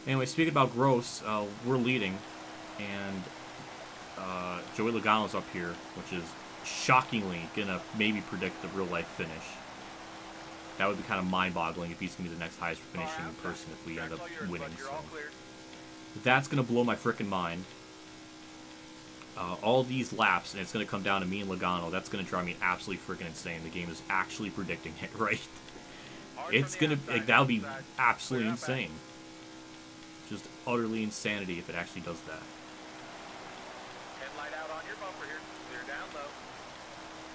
Anyway, speaking about gross, we're leading. And Joey Logano's up here, which is shockingly going to maybe predict the real-life finish. That would be kind of mind-boggling if he's going to be the next highest finishing person if we end up winning. So. That's going to blow my frickin' mind. All these laps, and it's going to come down to me and Logano. That's going to drive me absolutely freaking insane. The game is actually predicting it, right? It's going to... that would be absolutely insane. Just utterly insanity if it actually does that. Headlight out on your bumper here. Clear down low.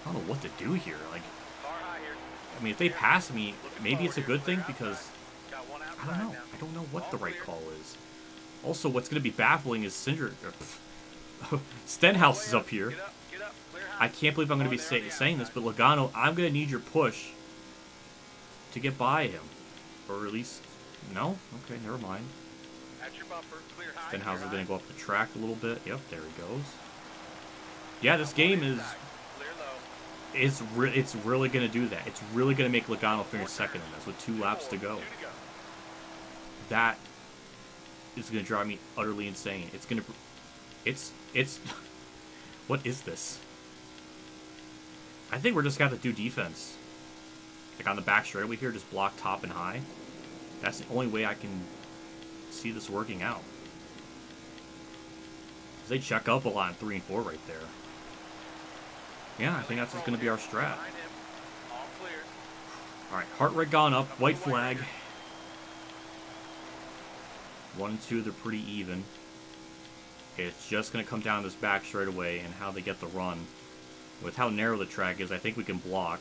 I don't know what to do here. Like, Car high here. I mean, if they pass me, maybe it's a good thing because... I don't know. I don't know what the right call is. Also, what's going to be baffling is Stenhouse is up here. I can't believe I'm going to be saying this, but Logano, I'm going to need your push to get by him. Or at least... No? Okay, never mind. Stenhouse is going to go up the track a little bit. Yep, there he goes. Yeah, this game is... It's really going to do that. It's really going to make Logano finish second in this with 2 laps to go. That is going to drive me utterly insane. It's going to... It's... What is this? I think we're just going to have to do defense. Like on the back straightaway here, just block top and high. That's the only way I can see this working out. Because they check up a lot in 3 and 4 right there. Yeah, I think that's just going to be our strat. Alright, heart rate gone up. White flag. 1 and 2, they're pretty even. It's just going to come down this back straightaway and how they get the run. With how narrow the track is, I think we can block.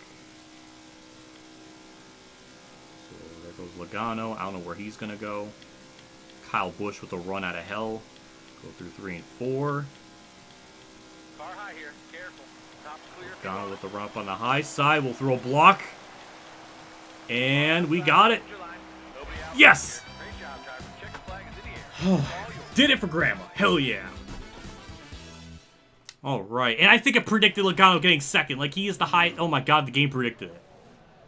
So there goes Logano. I don't know where he's going to go. Kyle Busch with a run out of hell. Go through 3 and 4. Car high here. Careful. Top's clear. Logano with the run up on the high side. We'll throw a block. And we got it. Yes! Did it for Grandma. Hell yeah. All right, and I think it predicted Logano getting second. Like, he is the high... Oh my god, the game predicted it.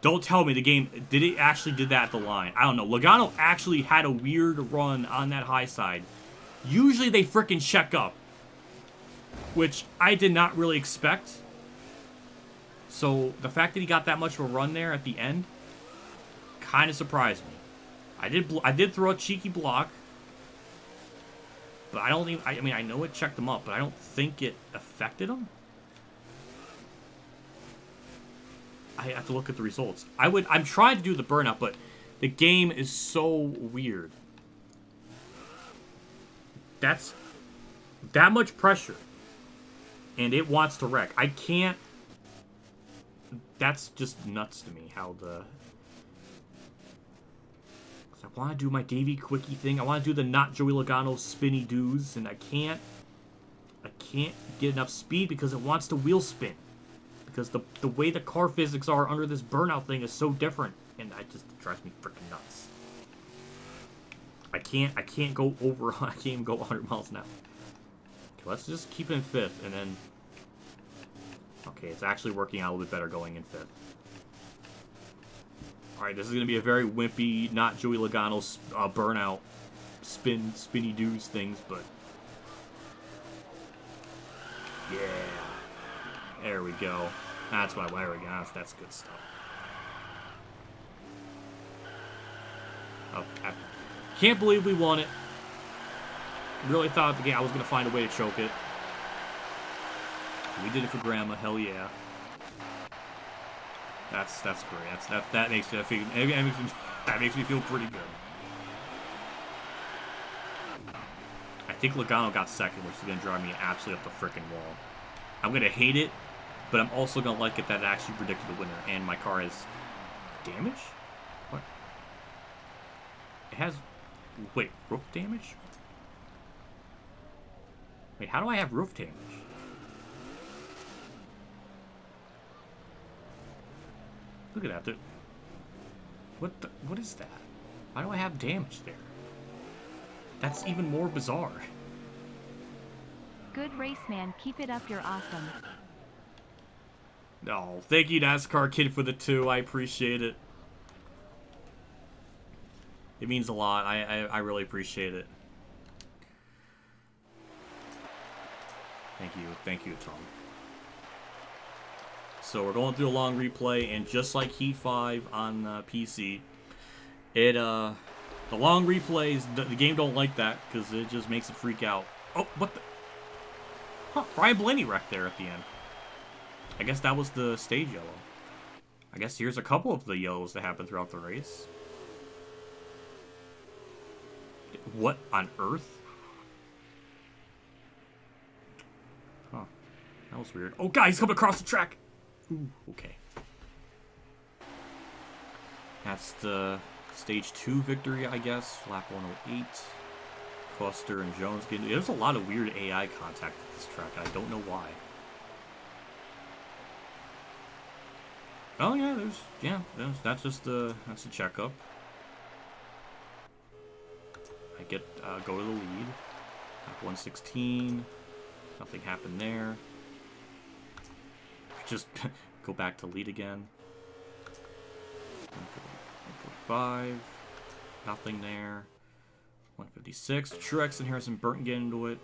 Don't tell me the game... Did it actually did that at the line? I don't know. Logano actually had a weird run on that high side. Usually they frickin' check up, which I did not really expect. So, the fact that he got that much of a run there at the end kind of surprised me. I did throw a cheeky block. But I don't even... I mean, I know it checked him up, but I don't think it affected him. I have to look at the results. I'm trying to do the burnout, but the game is so weird. That's that much pressure. And it wants to wreck. I can't... That's just nuts to me, how the... I want to do my Davey Quickie thing. I want to do the not Joey Logano spinny doos, and I can't get enough speed because it wants to wheel spin. Because the way the car physics are under this burnout thing is so different, and it drives me freaking nuts. I can't go over. I can't even go 100 miles an hour. Okay, let's just keep it in fifth, and then. Okay, it's actually working out a little bit better going in fifth. Alright, this is going to be a very wimpy, not Joey Logano burnout, spinny doos things, but... Yeah. There we go. That's why, there we go. That's good stuff. Oh, I can't believe we won it. Really thought the game I was going to find a way to choke it. We did it for Grandma, hell yeah. That's great. That makes me feel that makes me feel pretty good. I think Logano got second, which is gonna drive me absolutely up the frickin' wall. I'm gonna hate it, but I'm also gonna like it that it actually predicted the winner, and my car has damage? What? It has wait, roof damage? Wait, how do I have roof damage? Look at that. What is that? Why do I have damage there? That's even more bizarre. Good race, man. Keep it up. You're awesome. No, thank you, NASCAR Kid, for the 2. I appreciate it. It means a lot. I really appreciate it. Thank you, Tom. So we're going through a long replay, and just like Heat 5 on PC, the long replays, the game don't like that, because it just makes it freak out. Oh, what the? Huh, Brian Blaney wrecked there at the end. I guess that was the stage yellow. I guess here's a couple of the yellows that happen throughout the race. What on earth? Huh, that was weird. Oh, guys, coming across the track! Ooh, okay. That's the stage 2 victory, I guess. Lap 108. Cluster and Jones getting... There's a lot of weird AI contact at this track, and I don't know why. Oh yeah, that's just the checkup. I get go to the lead. Lap 116. Nothing happened there. Just go back to lead again. 145. Nothing there. 156. Truex and Harrison Burton get into it.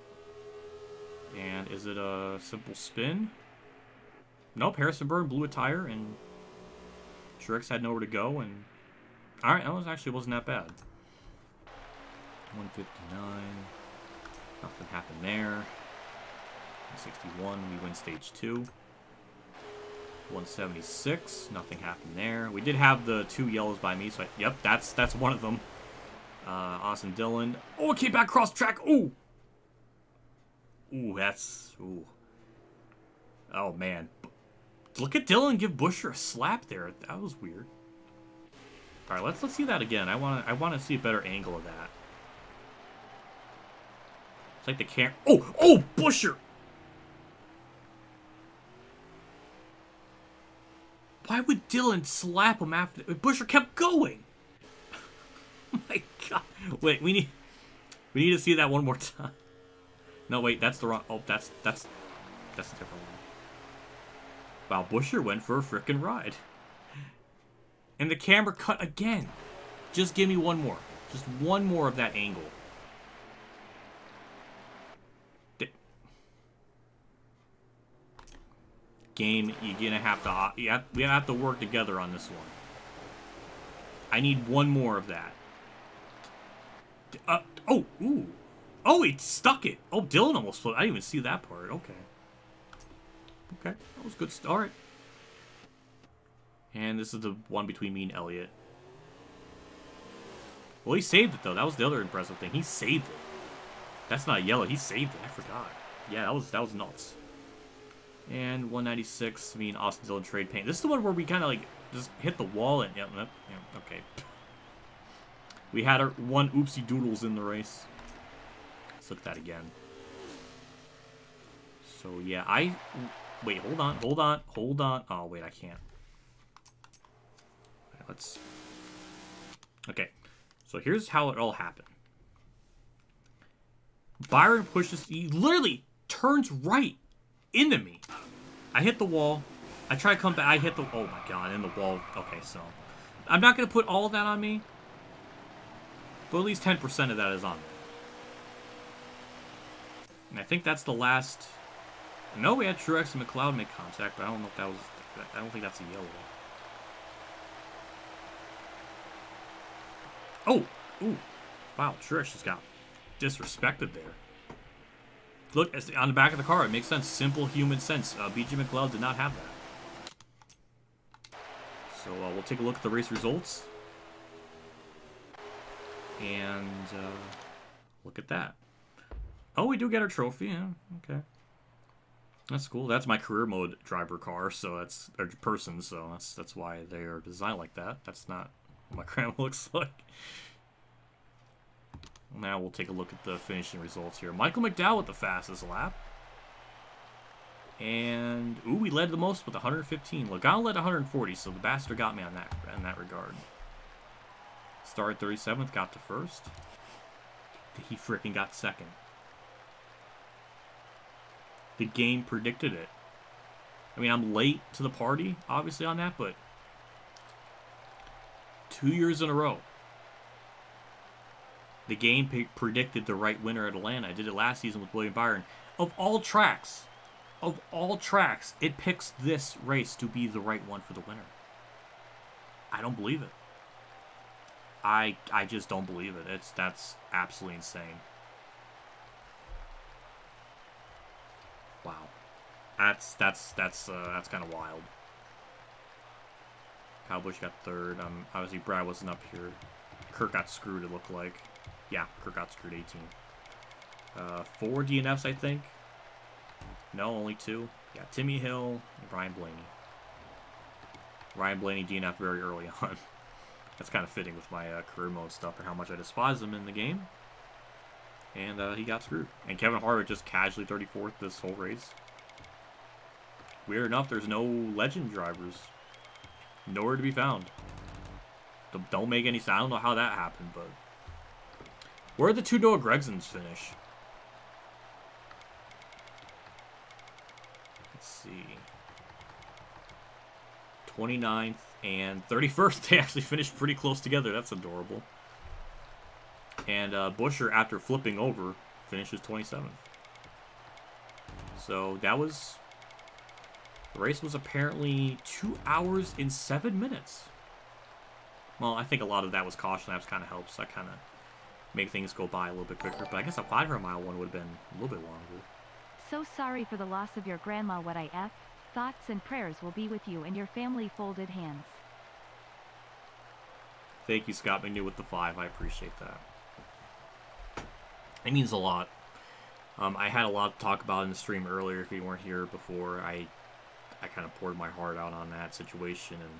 And is it a simple spin? Nope, Harrison Burton blew a tire and Truex had nowhere to go, and alright, that actually wasn't that bad. 159. Nothing happened there. 161, we win stage 2. 176, nothing happened there. We did have the 2 yellows by me, so yep, that's one of them. Austin Dillon. Oh, it came back cross track. Ooh. Ooh, that's ooh. Oh man. Look at Dillon give Buescher a slap there. That was weird. All right, let's see that again. I want to see a better angle of that. It's like the camera. Oh, Buescher. Why would Dillon slap him after? Buescher kept going. Oh my god. Wait, we need to see that one more time. No, wait, that's the wrong. Oh, that's. That's a different one. Wow, Busher went for a frickin' ride. And the camera cut again. Just give me one more. Just one more of that angle. Game, you're gonna have to. We have to work together on this one. I need one more of that. Oh, ooh. Oh, he stuck it. Oh, Dylan almost flipped. I didn't even see that part. Okay. Okay, that was good. All right. And this is the one between me and Elliot. Well, he saved it, though. That was the other impressive thing. He saved it. That's not yellow. He saved it. I forgot. Yeah, that was nuts. And 196, me and Austin Dillon trade paint. This is the one where we kind of, like, just hit the wall and... Yeah, okay. We had our one oopsie doodles in the race. Let's look at that again. So, yeah, Wait, hold on. Oh, wait, I can't. Right, let's... Okay. So here's how it all happened. Byron pushes... He literally turns right into me. I hit the wall. I try to come back. I hit the... Oh, my God. In the wall. Okay, so... I'm not going to put all of that on me. But at least 10% of that is on me. And I think that's the last... No, we had Truex and McLeod make contact, but I don't know if that was... I don't think that's a yellow. Oh! Ooh. Wow, Truex just got disrespected there. Look, on the back of the car, it makes sense. Simple human sense. BJ McLeod did not have that. So we'll take a look at the race results. And look at that. Oh, we do get our trophy. Yeah, okay. That's cool. That's my career mode driver car, so that's or person, so that's why they are designed like that. That's not what my grandma looks like. Now we'll take a look at the finishing results here. Michael McDowell with the fastest lap. And ooh, we led the most with 115. Logano led 140, so the bastard got me on that regard. Started 37th, got to first. He freaking got second. The game predicted it. I mean, I'm late to the party, obviously, on that, but 2 years in a row. The game predicted the right winner at Atlanta. I did it last season with William Byron. Of all tracks, it picks this race to be the right one for the winner. I don't believe it. I just don't believe it. That's absolutely insane. Wow, that's kind of wild. Kyle Busch got third. Obviously Brad wasn't up here. Kurt got screwed. It looked like. Yeah, Kurt got screwed 18. 4 DNFs, I think. No, only 2. Yeah, Timmy Hill and Ryan Blaney. Ryan Blaney DNF very early on. That's kind of fitting with my career mode stuff and how much I despise him in the game. And he got screwed. And Kevin Harvick just casually 34th this whole race. Weird enough, there's no legend drivers. Nowhere to be found. Don't make any sense. I don't know how that happened, but... Where did the 2 Noah Gregsons finish? Let's see. 29th and 31st. They actually finished pretty close together. That's adorable. And Busher, after flipping over, finishes 27th. So that was... The race was apparently 2 hours and 7 minutes. Well, I think a lot of that was caution laps kind of helps. That kind of make things go by a little bit quicker. But I guess a 500-mile one would have been a little bit longer. So sorry for the loss of your grandma, WhatiFRacing. Thoughts and prayers will be with you and your family. Folded hands. Thank you, Scott McNew, with the 5. I appreciate that. It means a lot. I had a lot to talk about in the stream earlier. If you weren't here before, I kind of poured my heart out on that situation, and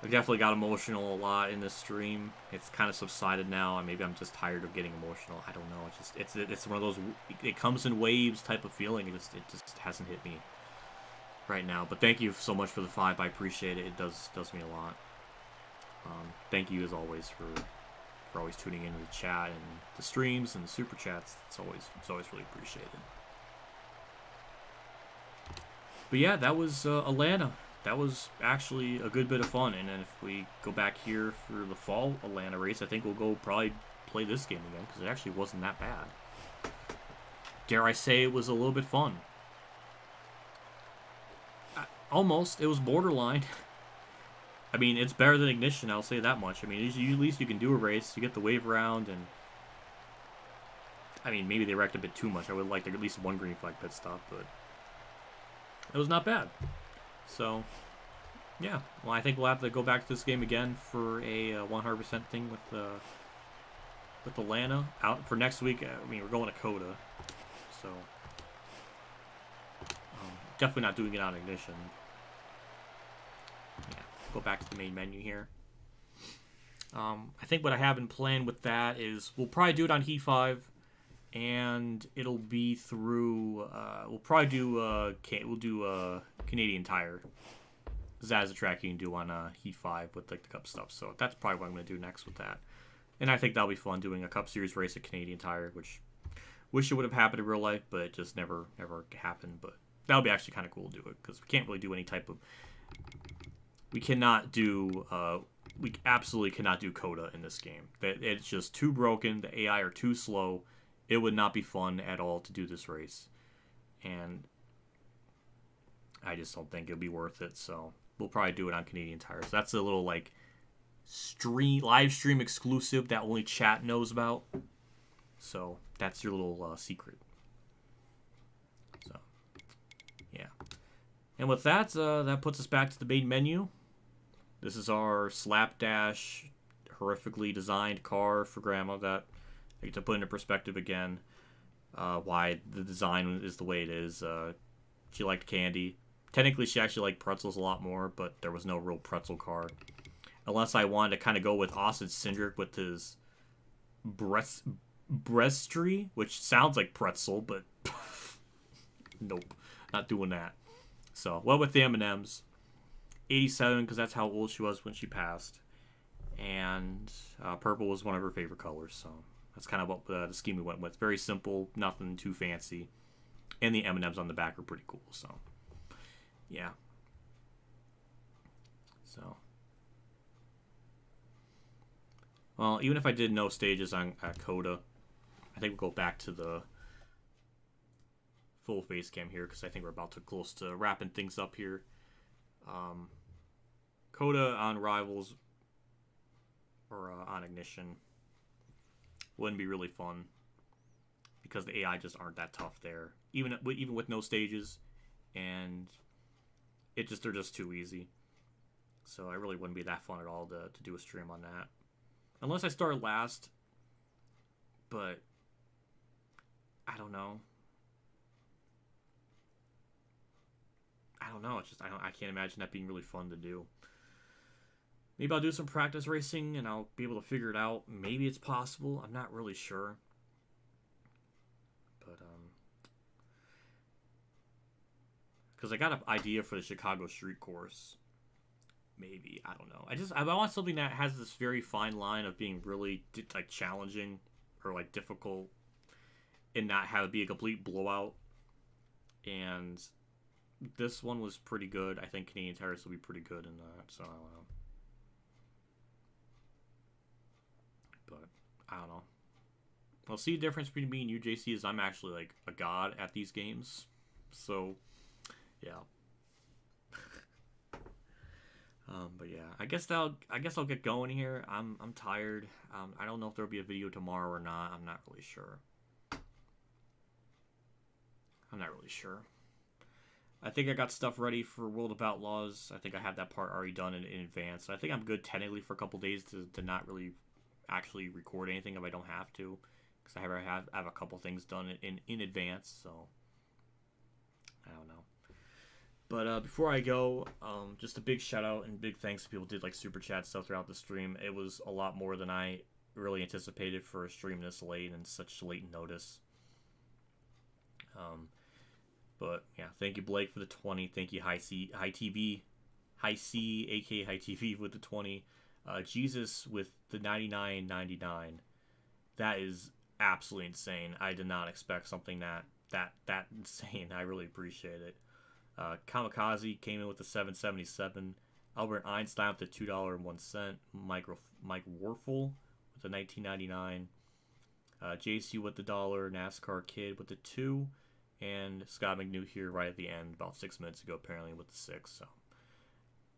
I definitely got emotional a lot in this stream. It's kind of subsided now, and maybe I'm just tired of getting emotional. I don't know. It's one of those, it comes in waves type of feeling. It just hasn't hit me right now. But thank you so much for the 5. I appreciate it. It does mean a lot. Thank you as always for always tuning into the chat and the streams and the super chats. It's always really appreciated. But yeah, that was Atlanta. That was actually a good bit of fun. And then if we go back here for the fall Atlanta race, I think we'll go probably play this game again because it actually wasn't that bad. Dare I say it was a little bit fun. Almost. It was borderline. I mean, it's better than Ignition, I'll say that much. I mean, at least you can do a race. You get the wave around, and... I mean, maybe they wrecked a bit too much. I would like at least one green flag pit stop, but... It was not bad. So, yeah. Well, I think we'll have to go back to this game again for a 100% thing with Atlanta. Out for next week, I mean, we're going to Coda. So, definitely not doing it on Ignition. Yeah, go back to the main menu here. I think what I have in plan with that is we'll probably do it on Heat 5, and it'll be through. We'll probably do. We'll do Canadian Tire, because that is a track you can do on Heat 5 with like the Cup stuff. So that's probably what I'm going to do next with that. And I think that'll be fun doing a Cup Series race at Canadian Tire, which wish it would have happened in real life, but it just never happened. But that would be actually kind of cool to do it, because we can't really do any type of. We cannot do. We absolutely cannot do Coda in this game. It's just too broken. The AI are too slow. It would not be fun at all to do this race, and I just don't think it'll be worth it. So we'll probably do it on Canadian Tire. So that's a little like live stream exclusive that only chat knows about. So that's your little secret. So yeah, and with that, that puts us back to the main menu. This is our slapdash, horrifically designed car for Grandma that I get to put into perspective again. Why the design is the way it is. She liked candy. Technically, she actually liked pretzels a lot more, but there was no real pretzel car. Unless I wanted to kind of go with Austin Cindric with his breastry, which sounds like pretzel, but nope, not doing that. So, well, with the M&Ms. 87, because that's how old she was when she passed. And purple was one of her favorite colors, so that's kind of what the scheme we went with. Very simple, nothing too fancy. And the M&Ms on the back are pretty cool, so yeah. So, well, even if I did no stages on Coda, I think we'll go back to the full face cam here, because I think we're about to close to wrapping things up here. Coda on Rivals or on Ignition wouldn't be really fun, because the AI just aren't that tough there, even with no stages, and they're just too easy. So I really wouldn't be that fun at all to do a stream on that, unless I start last. But I don't know. It's just I can't imagine that being really fun to do. Maybe I'll do some practice racing and I'll be able to figure it out. Maybe it's possible. I'm not really sure. But because I got an idea for the Chicago Street Course. Maybe, I don't know. I want something that has this very fine line of being really like challenging or like difficult, and not have it be a complete blowout. And this one was pretty good. I think Canadian Tires will be pretty good in that, so I don't know. But I don't know. Well, see, the difference between me and you, JC, is I'm actually like a god at these games. So, yeah. But yeah, I guess I'll get going here. I'm tired. I don't know if there'll be a video tomorrow or not. I'm not really sure. I think I got stuff ready for World of Outlaws. I think I have that part already done in advance. I think I'm good technically for a couple days to not really actually record anything if I don't have to, because I have a couple things done in advance. So I don't know. But before I go, just a big shout out and big thanks to people who did like super chat stuff throughout the stream. It was a lot more than I really anticipated for a stream this late and such late notice. But yeah, thank you Blake for the 20. Thank you High C aka High TV with the 20. Jesus with the 99.99. That is absolutely insane. I did not expect something that insane. I really appreciate it. Kamikaze came in with the 777. Albert Einstein with the $2.01. Mike Raffoul with the 1999. JC with the $1. NASCAR Kid with the 2. And Scott McNew here right at the end, about 6 minutes ago, apparently, with the 6. So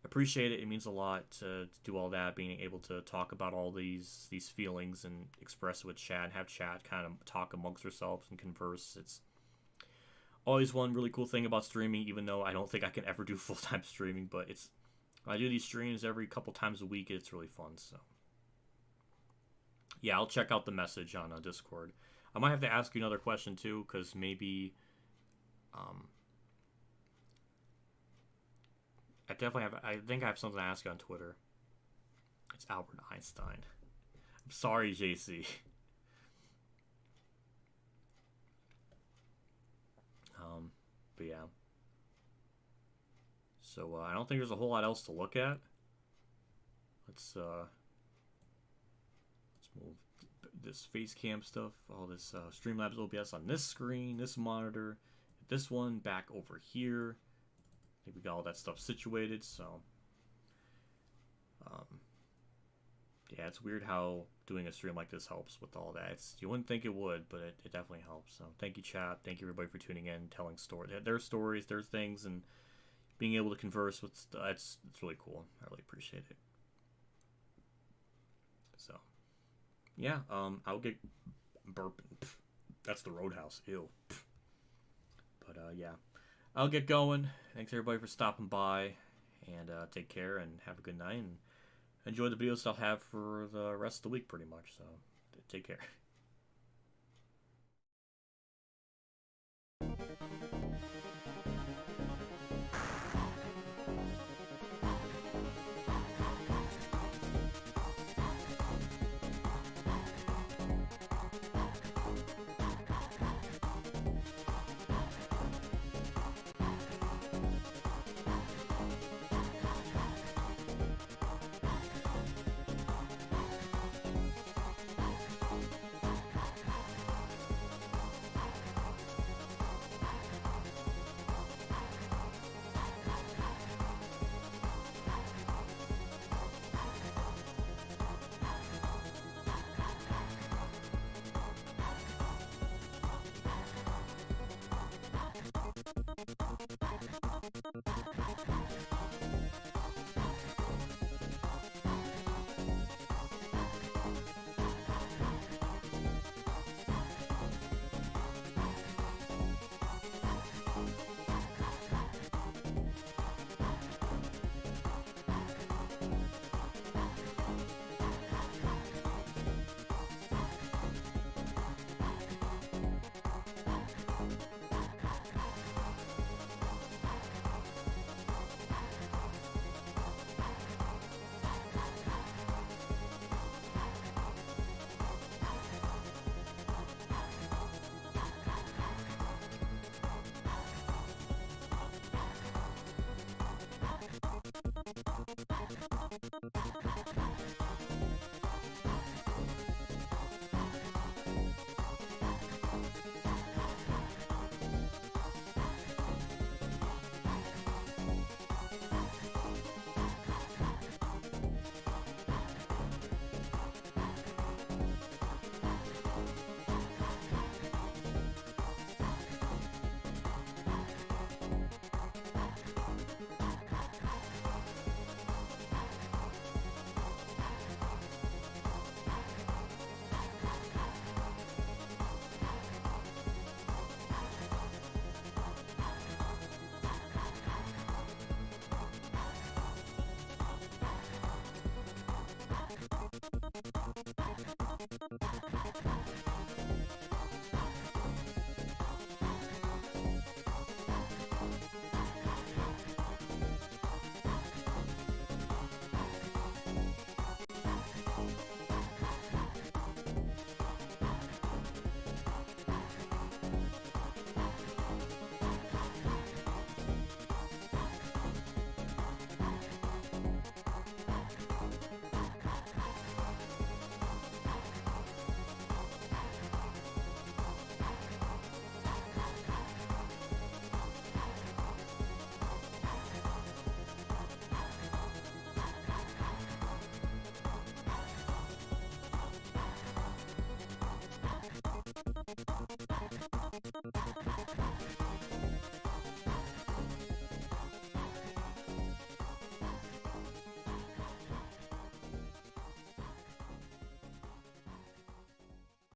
appreciate it. It means a lot to do all that, being able to talk about all these feelings and express it with chat, have chat, kind of talk amongst ourselves and converse. It's always one really cool thing about streaming, even though I don't think I can ever do full-time streaming, but it's I do these streams every couple times a week. It's really fun. So yeah, I'll check out the message on Discord. I might have to ask you another question too, because maybe I think I have something to ask you on Twitter. It's Albert Einstein. I'm sorry, JC. But yeah. So I don't think there's a whole lot else to look at. Let's move this face cam stuff, all this Streamlabs OBS on this screen, this monitor, this one back over here. I think we got all that stuff situated. So yeah, it's weird how doing a stream like this helps with all that. You wouldn't think it would, but it definitely helps. So thank you, chat. Thank you, everybody, for tuning in, telling their stories, their things, and being able to converse with it's really cool. I really appreciate it. So yeah, I'll get burping. That's the Roadhouse. Ew. But yeah, I'll get going. Thanks everybody for stopping by, and take care and have a good night, and enjoy the videos I'll have for the rest of the week pretty much. So take care.